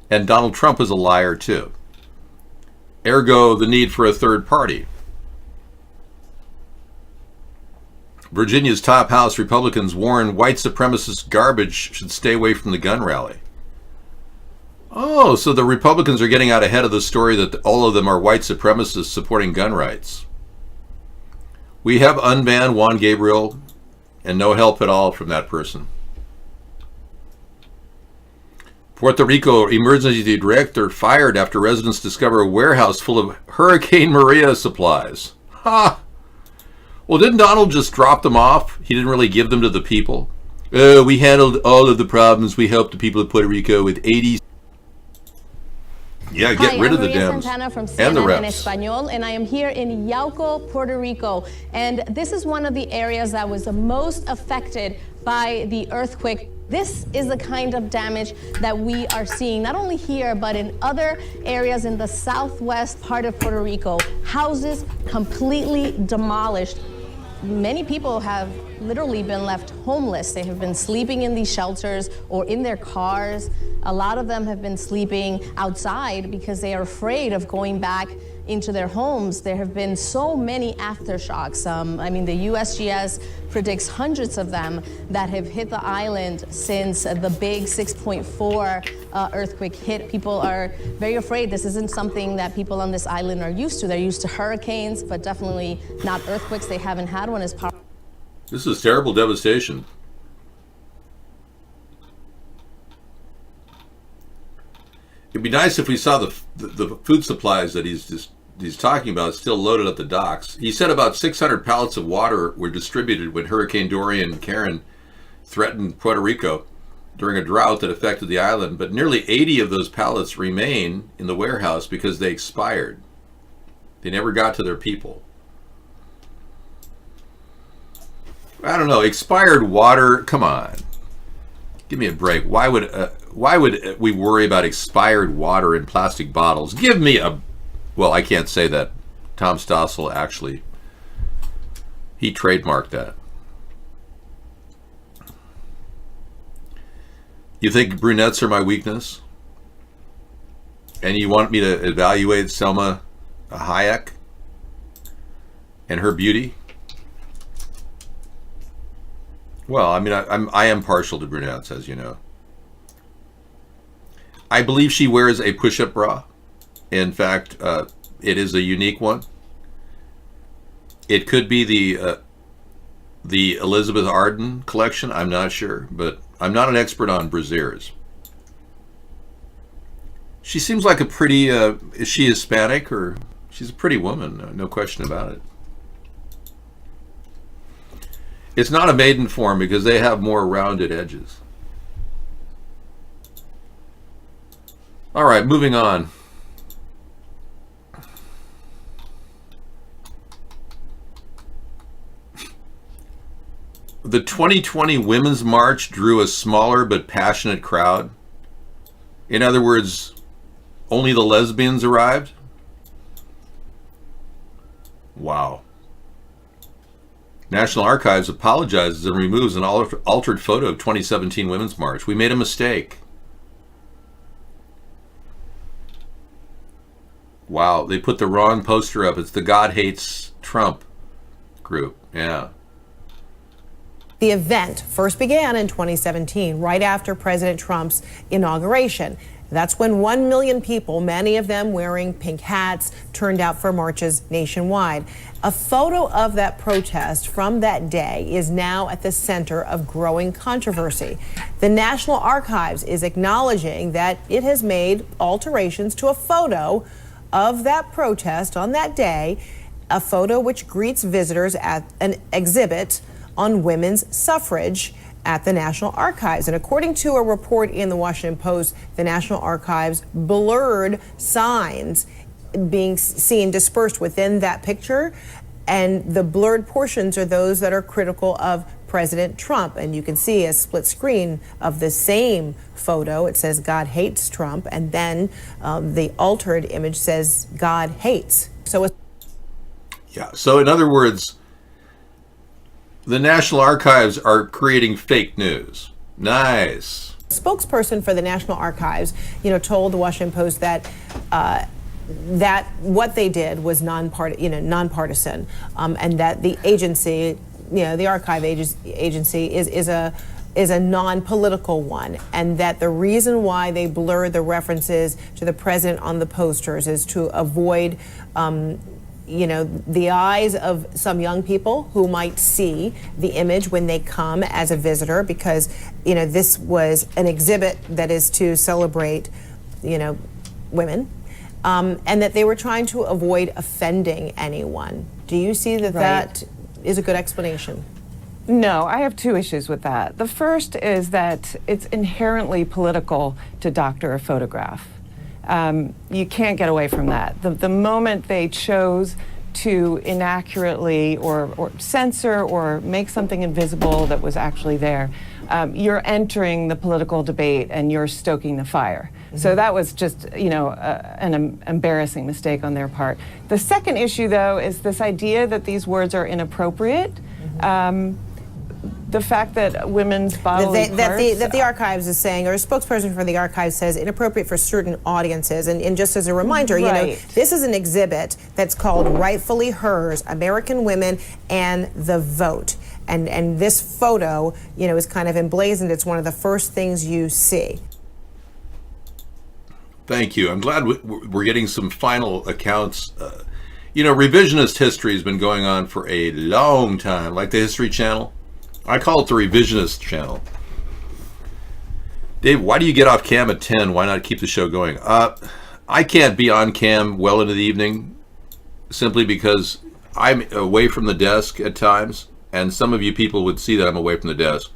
And Donald Trump is a liar too. Ergo, the need for a third party. Virginia's top house Republicans warn white supremacist garbage should stay away from the gun rally. Oh, so the Republicans are getting out ahead of the story that all of them are white supremacists supporting gun rights. We have unbanned Juan Gabriel and no help at all from that person. Puerto Rico emergency director fired after residents discover a warehouse full of Hurricane Maria supplies. Ha! Well, didn't Donald just drop them off? He didn't really give them to the people. We handled all of the problems. We helped the people of Puerto Rico with 80. Yeah, get rid of the Dems Santana from and the CNN in reps. Espanol, and I am here in Yauco, Puerto Rico. And this is one of the areas that was the most affected by the earthquake. This is the kind of damage that we are seeing, not only here, but in other areas in the southwest part of Puerto Rico. Houses completely demolished. Many people have literally been left homeless. They have been sleeping in these shelters or in their cars. A lot of them have been sleeping outside because they are afraid of going back into their homes. There have been so many aftershocks. I mean, the USGS predicts hundreds of them that have hit the island since the big 6.4 earthquake hit. People are very afraid. This isn't something that people on this island are used to. They're used to hurricanes, but definitely not earthquakes. They haven't had one as powerful. This is terrible devastation. be nice if we saw the food supplies that he's talking about still loaded at the docks. He said about 600 pallets of water were distributed when Hurricane Dorian and Karen threatened Puerto Rico during a drought that affected the island, but nearly 80 of those pallets remain in the warehouse because they expired. They never got to their people. I don't know, expired water, come on. Give me a break. Why would we worry about expired water in plastic bottles? Give me a... Well, I can't say that. Tom Stossel actually, he trademarked that. You think brunettes are my weakness? And you want me to evaluate Selma Hayek and her beauty? Well, I mean, I am partial to brunettes, as you know. I believe she wears a push-up bra. In fact, it is a unique one. It could be the Elizabeth Arden collection. I'm not sure, but I'm not an expert on brassieres. She seems like a pretty. Is she Hispanic or? She's a pretty woman, no question about it. It's not a maiden form because they have more rounded edges. All right, moving on. The 2020 Women's March drew a smaller but passionate crowd. In other words, only the lesbians arrived? Wow. National Archives apologizes and removes an altered photo of 2017 Women's March. We made a mistake. Wow, they put the wrong poster up. It's the God Hates Trump group. Yeah. The event first began in 2017, right after President Trump's inauguration. That's when 1 million people, many of them wearing pink hats, turned out for marches nationwide. A photo of that protest from that day is now at the center of growing controversy. The National Archives is acknowledging that it has made alterations to a photo of that protest on that day, a photo which greets visitors at an exhibit on women's suffrage at the National Archives. And according to a report in the Washington Post, the National Archives blurred signs being seen dispersed within that picture, and the blurred portions are those that are critical of President Trump. And you can see a split screen of the same photo. It says God Hates Trump, and then the altered image says God Hates. So yeah, so in other words, the National Archives are creating fake news. Nice. Spokesperson for the National Archives, told the Washington Post that that what they did was nonpartisan, and that the agency, the archive agency is a non-political one, and that the reason why they blurred the references to the president on the posters is to avoid the eyes of some young people who might see the image when they come as a visitor, because, this was an exhibit that is to celebrate, women, and that they were trying to avoid offending anyone. Do you see that that is a good explanation? No, I have two issues with that. The first is that it's inherently political to doctor a photograph. You can't get away from that. The moment they chose to inaccurately or censor or make something invisible that was actually there, you're entering the political debate and you're stoking the fire. Mm-hmm. So that was just, an embarrassing mistake on their part. The second issue, though, is this idea that these words are inappropriate. Mm-hmm. The fact that women's bodily parts... That the Archives is saying, or a spokesperson for the Archives says, inappropriate for certain audiences. And just as a reminder, this is an exhibit that's called Rightfully Hers, American Women and the Vote. And this photo, is kind of emblazoned. It's one of the first things you see. Thank you. I'm glad we're getting some final accounts. Revisionist history has been going on for a long time, like the History Channel. I call it the Revisionist Channel. Dave, why do you get off cam at 10? Why not keep the show going? I can't be on cam well into the evening simply because I'm away from the desk at times, and some of you people would see that I'm away from the desk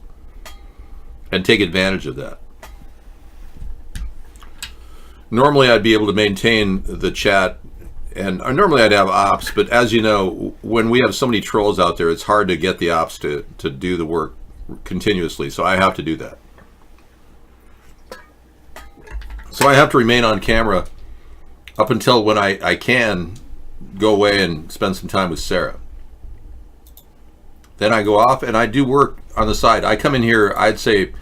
and take advantage of that. Normally I'd be able to maintain the chat, and normally I'd have ops, but as you know, when we have so many trolls out there, it's hard to get the ops to do the work continuously, so I have to do that. So I have to remain on camera up until when I can go away and spend some time with Sarah. Then I go off and I do work on the side. I come in here, I'd say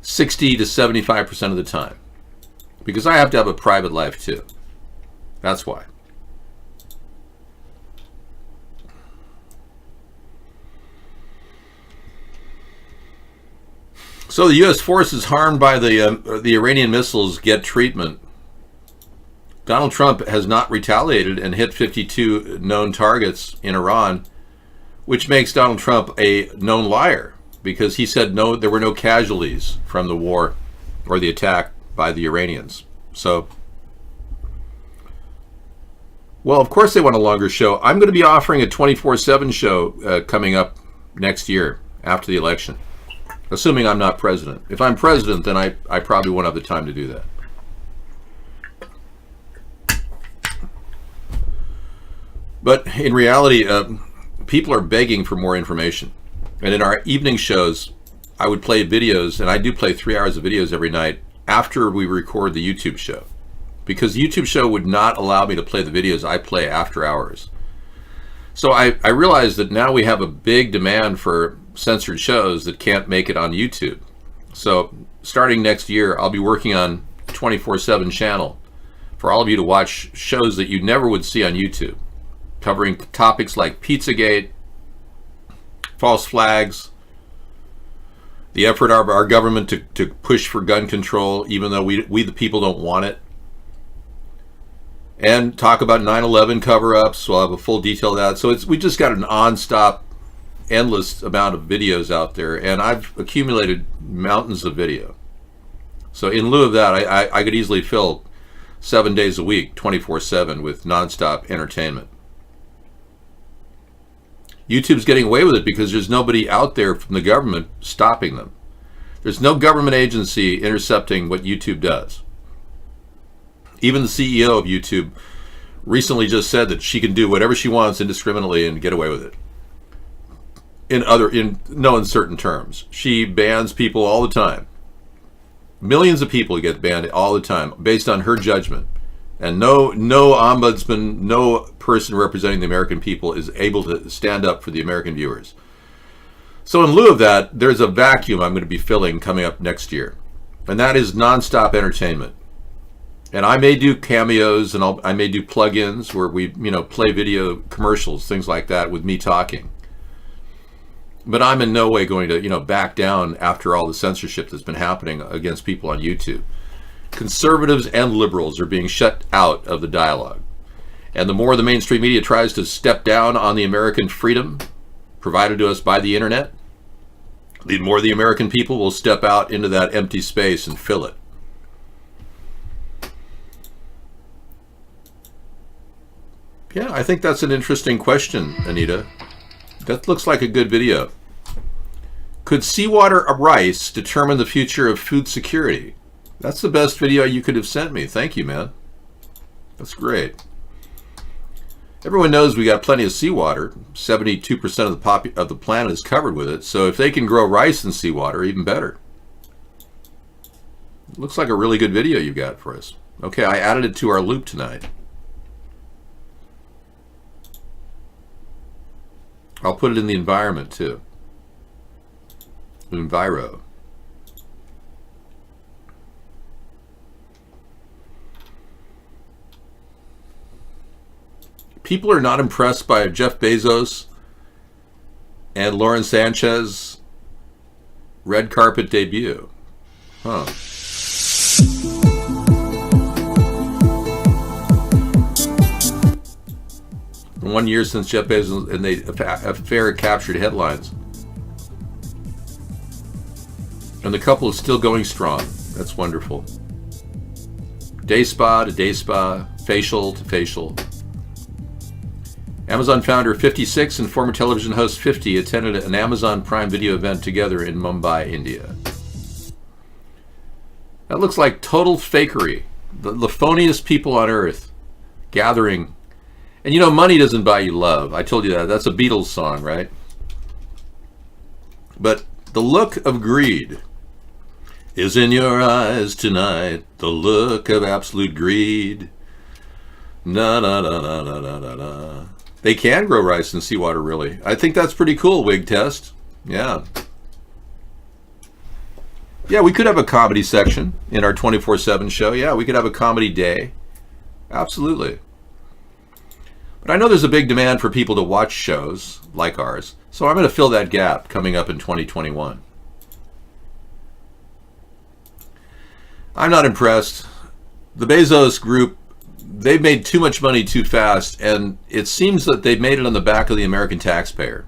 60 to 75% of the time, because I have to have a private life too. That's why. So the U.S. forces harmed by the Iranian missiles get treatment. Donald Trump has not retaliated and hit 52 known targets in Iran, which makes Donald Trump a known liar, because he said no, there were no casualties from the war or the attack by the Iranians. So, well, of course they want a longer show. I'm going to be offering a 24/7 show coming up next year after the election, assuming I'm not president. If I'm president, then I probably won't have the time to do that. But in reality, people are begging for more information. And in our evening shows, I would play videos, and I do play 3 hours of videos every night after we record the YouTube show, because the YouTube show would not allow me to play the videos I play after hours. So I realized that now we have a big demand for censored shows that can't make it on YouTube. So starting next year, I'll be working on a 24/7 channel for all of you to watch shows that you never would see on YouTube, covering topics like Pizzagate, false flags, the effort of our government to push for gun control, even though we the people don't want it, and talk about 9/11 cover-ups. We'll have a full detail of that. So we just got an on-stop, endless amount of videos out there, and I've accumulated mountains of video. So in lieu of that, I could easily fill 7 days a week, 24/7, with non-stop entertainment. YouTube's getting away with it because there's nobody out there from the government stopping them. There's no government agency intercepting what YouTube does. Even the CEO of YouTube recently just said that she can do whatever she wants indiscriminately and get away with it. In no uncertain terms. She bans people all the time. Millions of people get banned all the time based on her judgment. And no ombudsman, no person representing the American people is able to stand up for the American viewers. So in lieu of that, there's a vacuum I'm going to be filling coming up next year. And that is nonstop entertainment. And I may do cameos, and I may do plug-ins where we, play video commercials, things like that, with me talking. But I'm in no way going to, back down after all the censorship that's been happening against people on YouTube. Conservatives and liberals are being shut out of the dialogue. And the more the mainstream media tries to step down on the American freedom provided to us by the internet, the more the American people will step out into that empty space and fill it. Yeah, I think that's an interesting question, Anita. That looks like a good video. Could seawater rice determine the future of food security? That's the best video you could have sent me. Thank you, man. That's great. Everyone knows we got plenty of seawater. 72% of the planet is covered with it. So if they can grow rice in seawater, even better. Looks like a really good video you got for us. Okay, I added it to our loop tonight. I'll put it in the environment too. Enviro. People are not impressed by Jeff Bezos and Lauren Sanchez red carpet debut. Huh. In 1 year since Jeff Bezos and the affair captured headlines. And And the couple is still going strong. That's wonderful. Day spa to day spa, facial to facial. Amazon founder 56 and former television host 50 attended an Amazon Prime Video event together in Mumbai, India. That looks like total fakery. The phoniest people on earth gathering. And you know, money doesn't buy you love. I told you that. That's a Beatles song, right? But the look of greed is in your eyes tonight. The look of absolute greed. Na na na na na na na na. They can grow rice in seawater, really. I think that's pretty cool, Wig Test. Yeah. Yeah, we could have a comedy section in our 24/7 show. Yeah, we could have a comedy day. Absolutely. But I know there's a big demand for people to watch shows like ours, so I'm going to fill that gap coming up in 2021. I'm not impressed. The Bezos group, they've made too much money too fast, and it seems that they've made it on the back of the American taxpayer.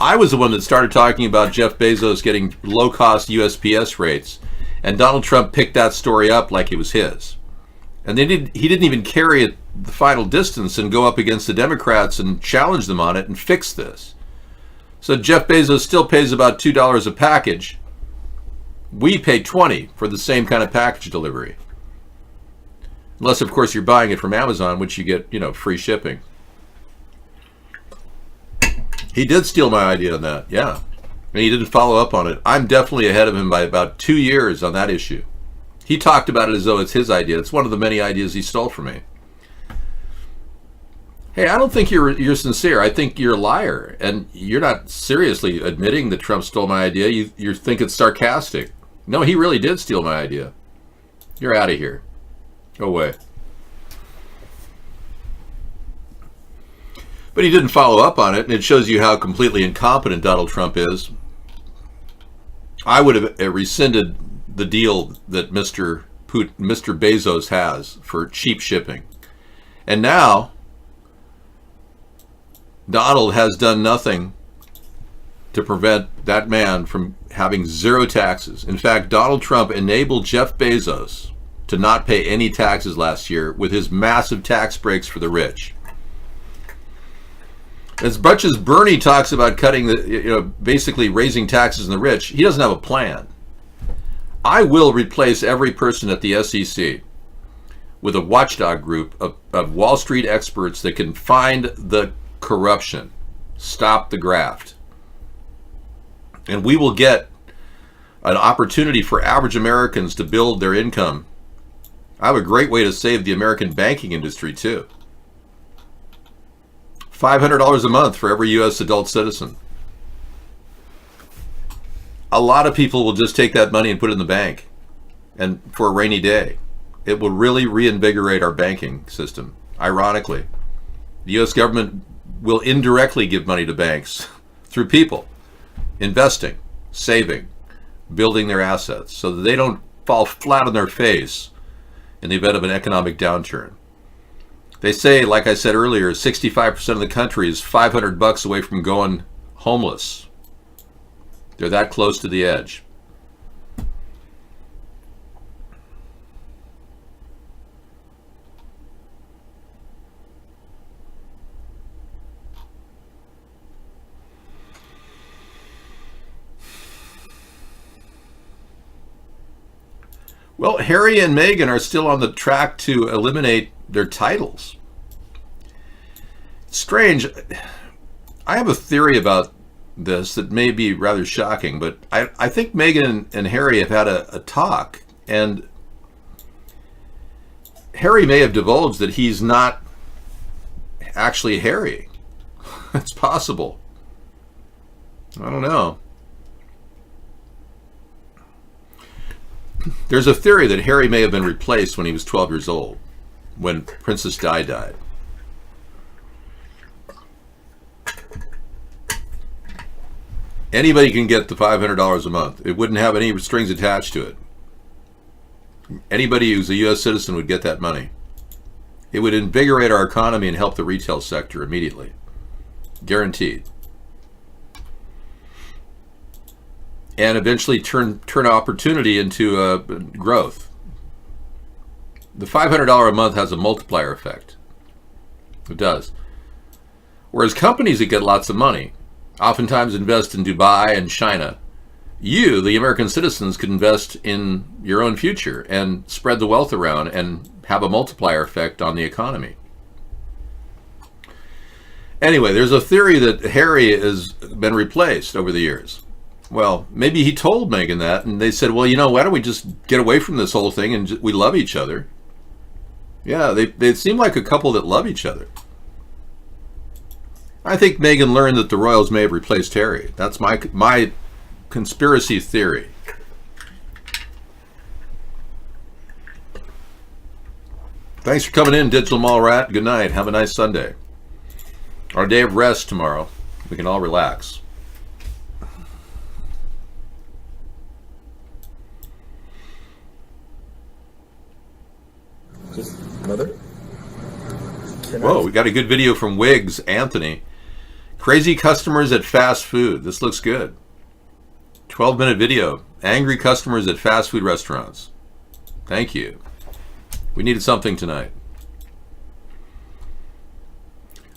I was the one that started talking about Jeff Bezos getting low-cost USPS rates, and Donald Trump picked that story up like it was his. And he didn't even carry it the final distance and go up against the Democrats and challenge them on it and fix this. So Jeff Bezos still pays about $2 a package. We pay $20 for the same kind of package delivery. Unless, of course, you're buying it from Amazon, which you get, free shipping. He did steal my idea on that, yeah. And he didn't follow up on it. I'm definitely ahead of him by about 2 years on that issue. He talked about it as though it's his idea. It's one of the many ideas he stole from me. Hey, I don't think you're sincere. I think you're a liar. And you're not seriously admitting that Trump stole my idea. You think it's sarcastic. No, he really did steal my idea. You're out of here. Go away. But he didn't follow up on it, and it shows you how completely incompetent Donald Trump is. I would have rescinded the deal that Mr. Bezos has for cheap shipping. And now, Donald has done nothing to prevent that man from having zero taxes. In fact, Donald Trump enabled Jeff Bezos to not pay any taxes last year with his massive tax breaks for the rich. As much as Bernie talks about cutting basically raising taxes on the rich, he doesn't have a plan. I will replace every person at the SEC with a watchdog group of Wall Street experts that can find the corruption, stop the graft. And we will get an opportunity for average Americans to build their income. I have a great way to save the American banking industry, too. $500 a month for every U.S. adult citizen. A lot of people will just take that money and put it in the bank, and for a rainy day. It will really reinvigorate our banking system. Ironically, the U.S. government will indirectly give money to banks through people investing, saving, building their assets so that they don't fall flat on their face in the event of an economic downturn. They say, like I said earlier, 65% of the country is $500 away from going homeless. They're that close to the edge. Well, Harry and Meghan are still on the track to eliminate their titles. Strange. I have a theory about this that may be rather shocking, but I think Meghan and Harry have had a talk, and Harry may have divulged that he's not actually Harry. It's possible. I don't know. There's a theory that Harry may have been replaced when he was 12 years old, when Princess Di died. Anybody can get the $500 a month. It wouldn't have any strings attached to it. Anybody who's a U.S. citizen would get that money. It would invigorate our economy and help the retail sector immediately. Guaranteed. and eventually turn opportunity into growth. The $500 a month has a multiplier effect. It does. Whereas companies that get lots of money oftentimes invest in Dubai and China. You, the American citizens, could invest in your own future and spread the wealth around and have a multiplier effect on the economy. Anyway, there's a theory that Harry has been replaced over the years. Well, maybe he told Meghan that, and they said, well, why don't we just get away from this whole thing and we love each other. Yeah, they seem like a couple that love each other. I think Meghan learned that the royals may have replaced Harry. That's my conspiracy theory. Thanks for coming in, Digital Mall Rat. Good night. Have a nice Sunday. Our day of rest tomorrow. We can all relax. Mother? Whoa, we got a good video from Wiggs, Anthony. Crazy customers at fast food. This looks good. 12-minute video. Angry customers at fast food restaurants. Thank you. We needed something tonight.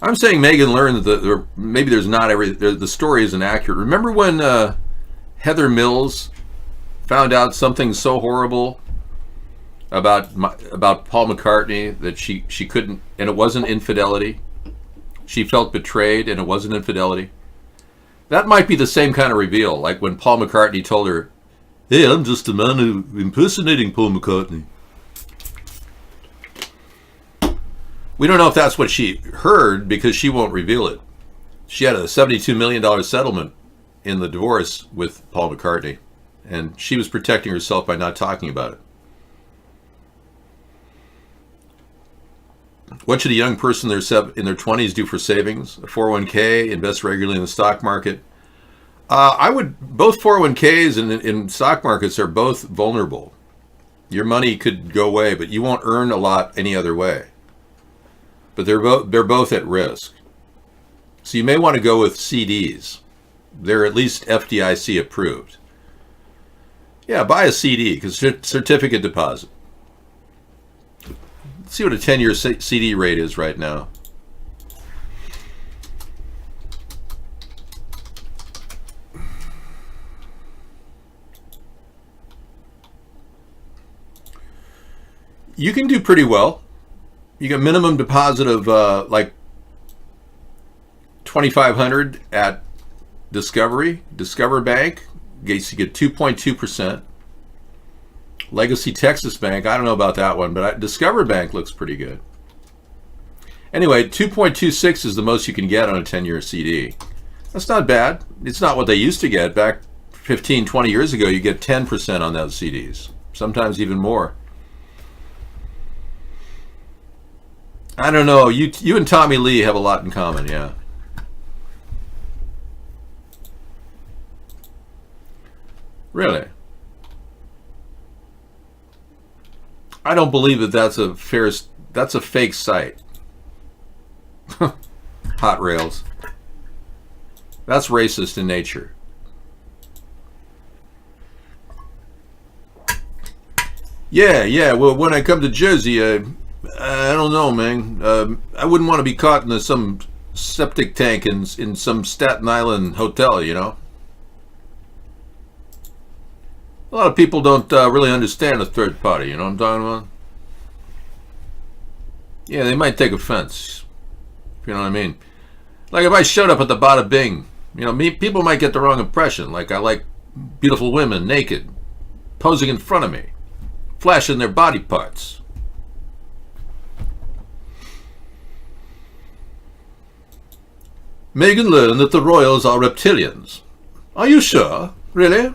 I'm saying Meghan learned that maybe there's not the story isn't accurate. Remember when Heather Mills found out something so horrible about Paul McCartney that she couldn't, and it wasn't infidelity. She felt betrayed, and it wasn't infidelity. That might be the same kind of reveal, like when Paul McCartney told her, "Hey, I'm just a man impersonating Paul McCartney." We don't know if that's what she heard because she won't reveal it. She had a $72 million settlement in the divorce with Paul McCartney, and she was protecting herself by not talking about it. What should a young person in their 20s do for savings? A 401k, invest regularly in the stock market. Both 401ks and stock markets are both vulnerable. Your money could go away, but you won't earn a lot any other way. But they're both at risk. So you may want to go with CDs. They're at least FDIC approved. Yeah, buy a CD, because certificate deposit. Let's see what a 10-year CD rate is right now. You can do pretty well. You get minimum deposit of like $2,500 at Discover Bank. You get 2.2%. Legacy Texas Bank, I don't know about that one, but Discover Bank looks pretty good. Anyway, 2.26 is the most you can get on a 10-year CD. That's not bad. It's not what they used to get. Back 15, 20 years ago, you get 10% on those CDs, sometimes even more. I don't know. You and Tommy Lee have a lot in common, yeah. Really? I don't believe that that's a fake site. Hot Rails. That's racist in nature. Yeah. Well, when I come to Jersey, I don't know, man. I wouldn't want to be caught in some septic tank in some Staten Island hotel, you know? A lot of people don't really understand a third party, you know what I'm talking about? Yeah, they might take offense, if you know what I mean. Like if I showed up at the Bada Bing, people might get the wrong impression, like I like beautiful women naked, posing in front of me, flashing their body parts. Meghan learned that the royals are reptilians. Are you sure? Really?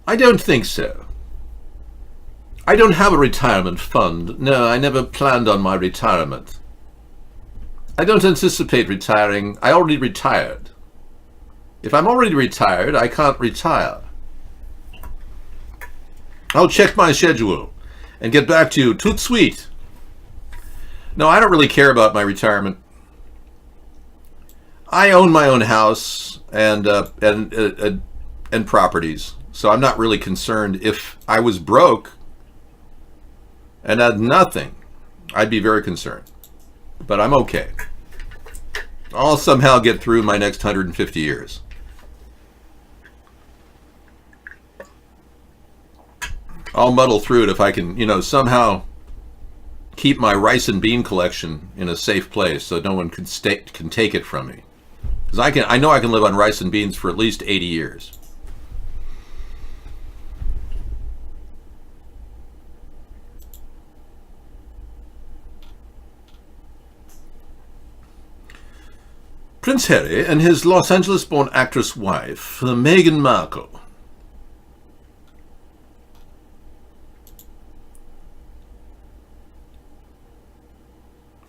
I don't think so. I don't have a retirement fund. No, I never planned on my retirement. I don't anticipate retiring. I already retired. If I'm already retired, I can't retire. I'll check my schedule and get back to you. Tout sweet. No, I don't really care about my retirement. I own my own house and properties, so I'm not really concerned. If I was broke and had nothing, I'd be very concerned. But I'm okay. I'll somehow get through my next 150 years. I'll muddle through it if I can, somehow keep my rice and bean collection in a safe place so no one can take it from me. Because I know I can live on rice and beans for at least 80 years. Prince Harry and his Los Angeles-born actress wife, Meghan Markle,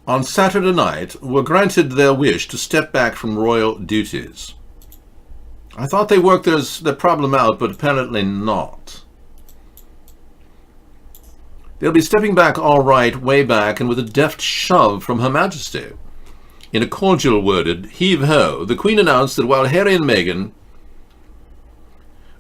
on Saturday night were granted their wish to step back from royal duties. I thought they worked their problem out, but apparently not. They'll be stepping back all right, way back, and with a deft shove from Her Majesty. In a cordial-worded heave-ho, the Queen announced that while Harry and Meghan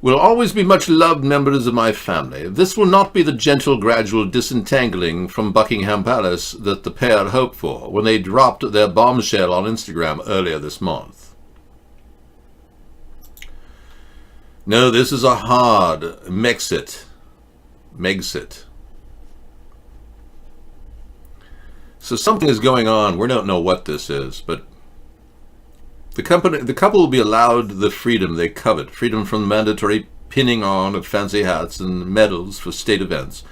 will always be much-loved members of my family, this will not be the gentle, gradual disentangling from Buckingham Palace that the pair hoped for when they dropped their bombshell on Instagram earlier this month. No, this is a hard Megxit. So something is going on. We don't know what this is, but the couple will be allowed the freedom they covet. Freedom from mandatory pinning on of fancy hats and medals for state events.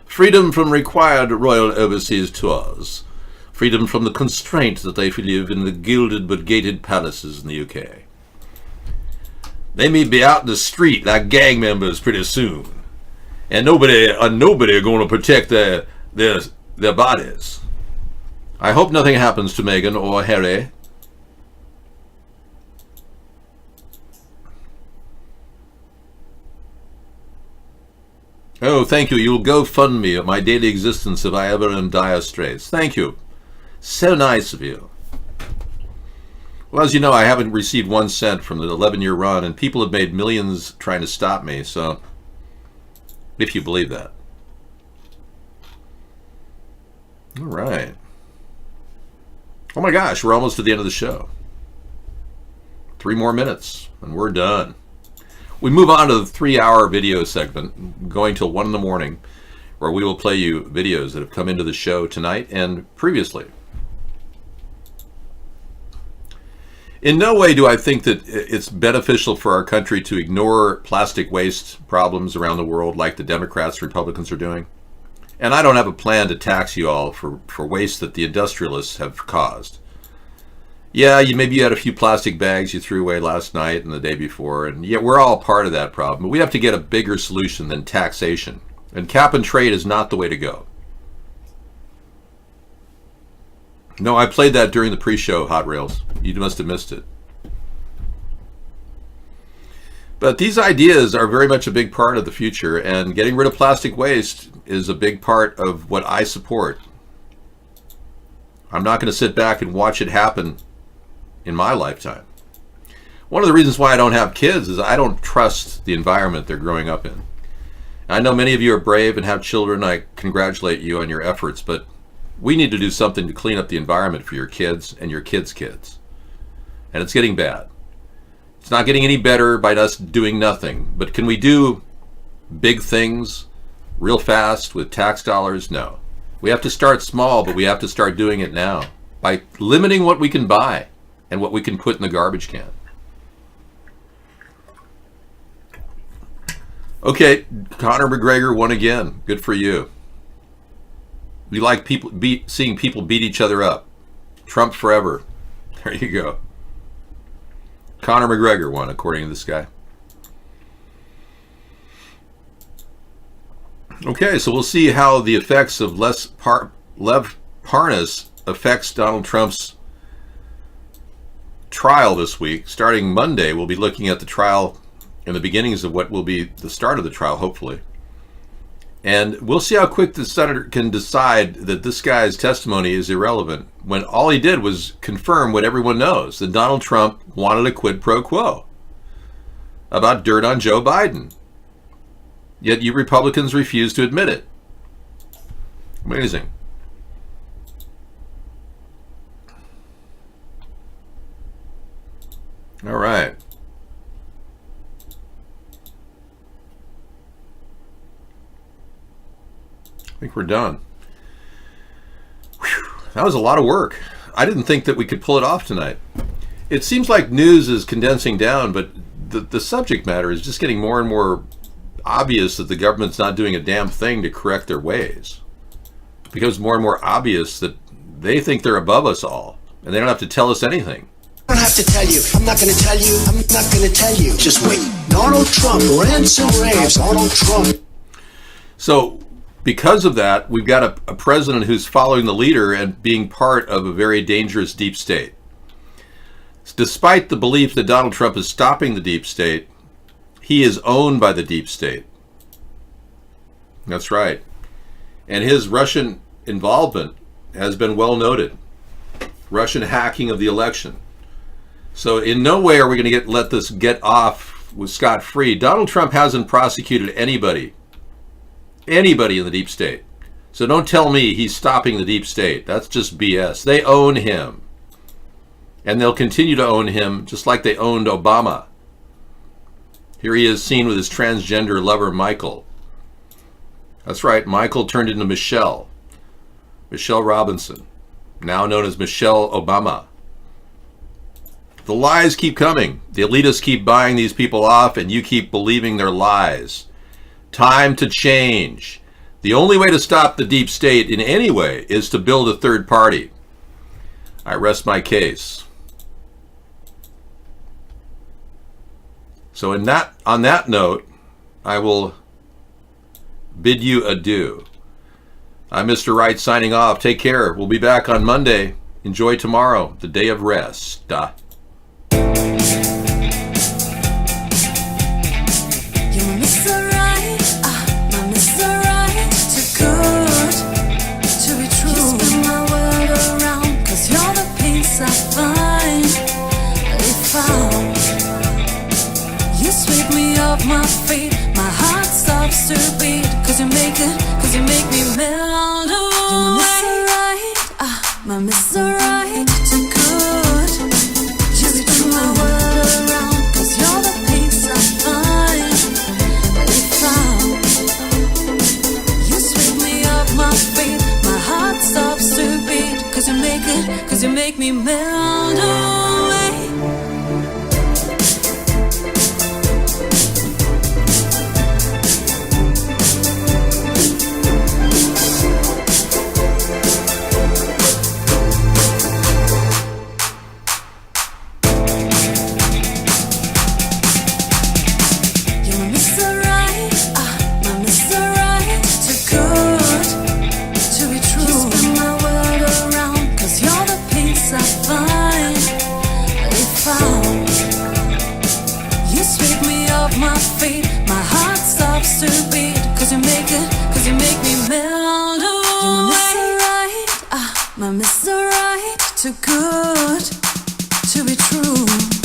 Freedom from required royal overseas tours. Freedom from the constraint that they live in the gilded but gated palaces in the UK. They may be out in the street like gang members pretty soon. And nobody are going to protect their bodies. I hope nothing happens to Meghan or Harry. Oh, thank you. You'll go fund me at my daily existence if I ever am in dire straits. Thank you. So nice of you. Well, as you know, I haven't received 1 cent from the 11-year run, and people have made millions trying to stop me, so if you believe that. All right. Oh my gosh, we're almost at the end of the show. 3 more minutes, and we're done. We move on to the 3-hour video segment, going till 1 in the morning, where we will play you videos that have come into the show tonight and previously. In no way do I think that it's beneficial for our country to ignore plastic waste problems around the world like the Democrats, Republicans are doing. And I don't have a plan to tax you all for waste that the industrialists have caused. Yeah, maybe you had a few plastic bags you threw away last night and the day before, and yeah, we're all part of that problem. But we have to get a bigger solution than taxation. And cap and trade is not the way to go. No, I played that during the pre-show, Hot Rails. You must have missed it. But these ideas are very much a big part of the future, and getting rid of plastic waste is a big part of what I support. I'm not going to sit back and watch it happen in my lifetime. One of the reasons why I don't have kids is I don't trust the environment they're growing up in. I know many of you are brave and have children. I congratulate you on your efforts, but we need to do something to clean up the environment for your kids and your kids' kids. And it's getting bad. It's not getting any better by us doing nothing. But can we do big things real fast with tax dollars? No. We have to start small, but we have to start doing it now by limiting what we can buy and what we can put in the garbage can. Okay, Conor McGregor won again. Good for you. We like seeing people beat each other up. Trump forever. There you go. Conor McGregor won, according to this guy. Okay, so we'll see how the effects of Lev Parnas affects Donald Trump's trial this week. Starting Monday, we'll be looking at the trial and the beginnings of what will be the start of the trial, hopefully. And we'll see how quick the senator can decide that this guy's testimony is irrelevant when all he did was confirm what everyone knows, that Donald Trump wanted a quid pro quo about dirt on Joe Biden. Yet you Republicans refuse to admit it. Amazing. All right. I think we're done. Whew, that was a lot of work. I didn't think that we could pull it off tonight. It seems like news is condensing down, but the subject matter is just getting more and more obvious that the government's not doing a damn thing to correct their ways. It becomes more and more obvious that they think they're above us all, and they don't have to tell us anything. I don't have to tell you. I'm not going to tell you. I'm not going to tell you. Just wait. Donald Trump rants and raves. Donald Trump. So, because of that, we've got a president who's following the leader and being part of a very dangerous deep state. Despite the belief that Donald Trump is stopping the deep state, he is owned by the deep state. That's right. And his Russian involvement has been well noted. Russian hacking of the election. So in no way are we going to let this get off with scot-free. Donald Trump hasn't prosecuted anybody in the deep state. So don't tell me he's stopping the deep state. That's just BS. They own him. And they'll continue to own him just like they owned Obama. Here he is seen with his transgender lover, Michael. That's right, Michael turned into Michelle. Michelle Robinson, now known as Michelle Obama. The lies keep coming. The elitists keep buying these people off, and you keep believing their lies. Time to change. The only way to stop the deep state in any way is to build a third party. I rest my case. So on that note, I will bid you adieu. I'm Mr. Wright signing off. Take care. We'll be back on Monday. Enjoy tomorrow, the day of rest. My feet, my heart stops to beat. Cause you make me melt away. My Mr. Right, too good. You spin my world around. Cause you're the peace I find. You sweep me off my feet, my heart stops to beat. Cause you make me melt away. My Mr. Right, too good to be true.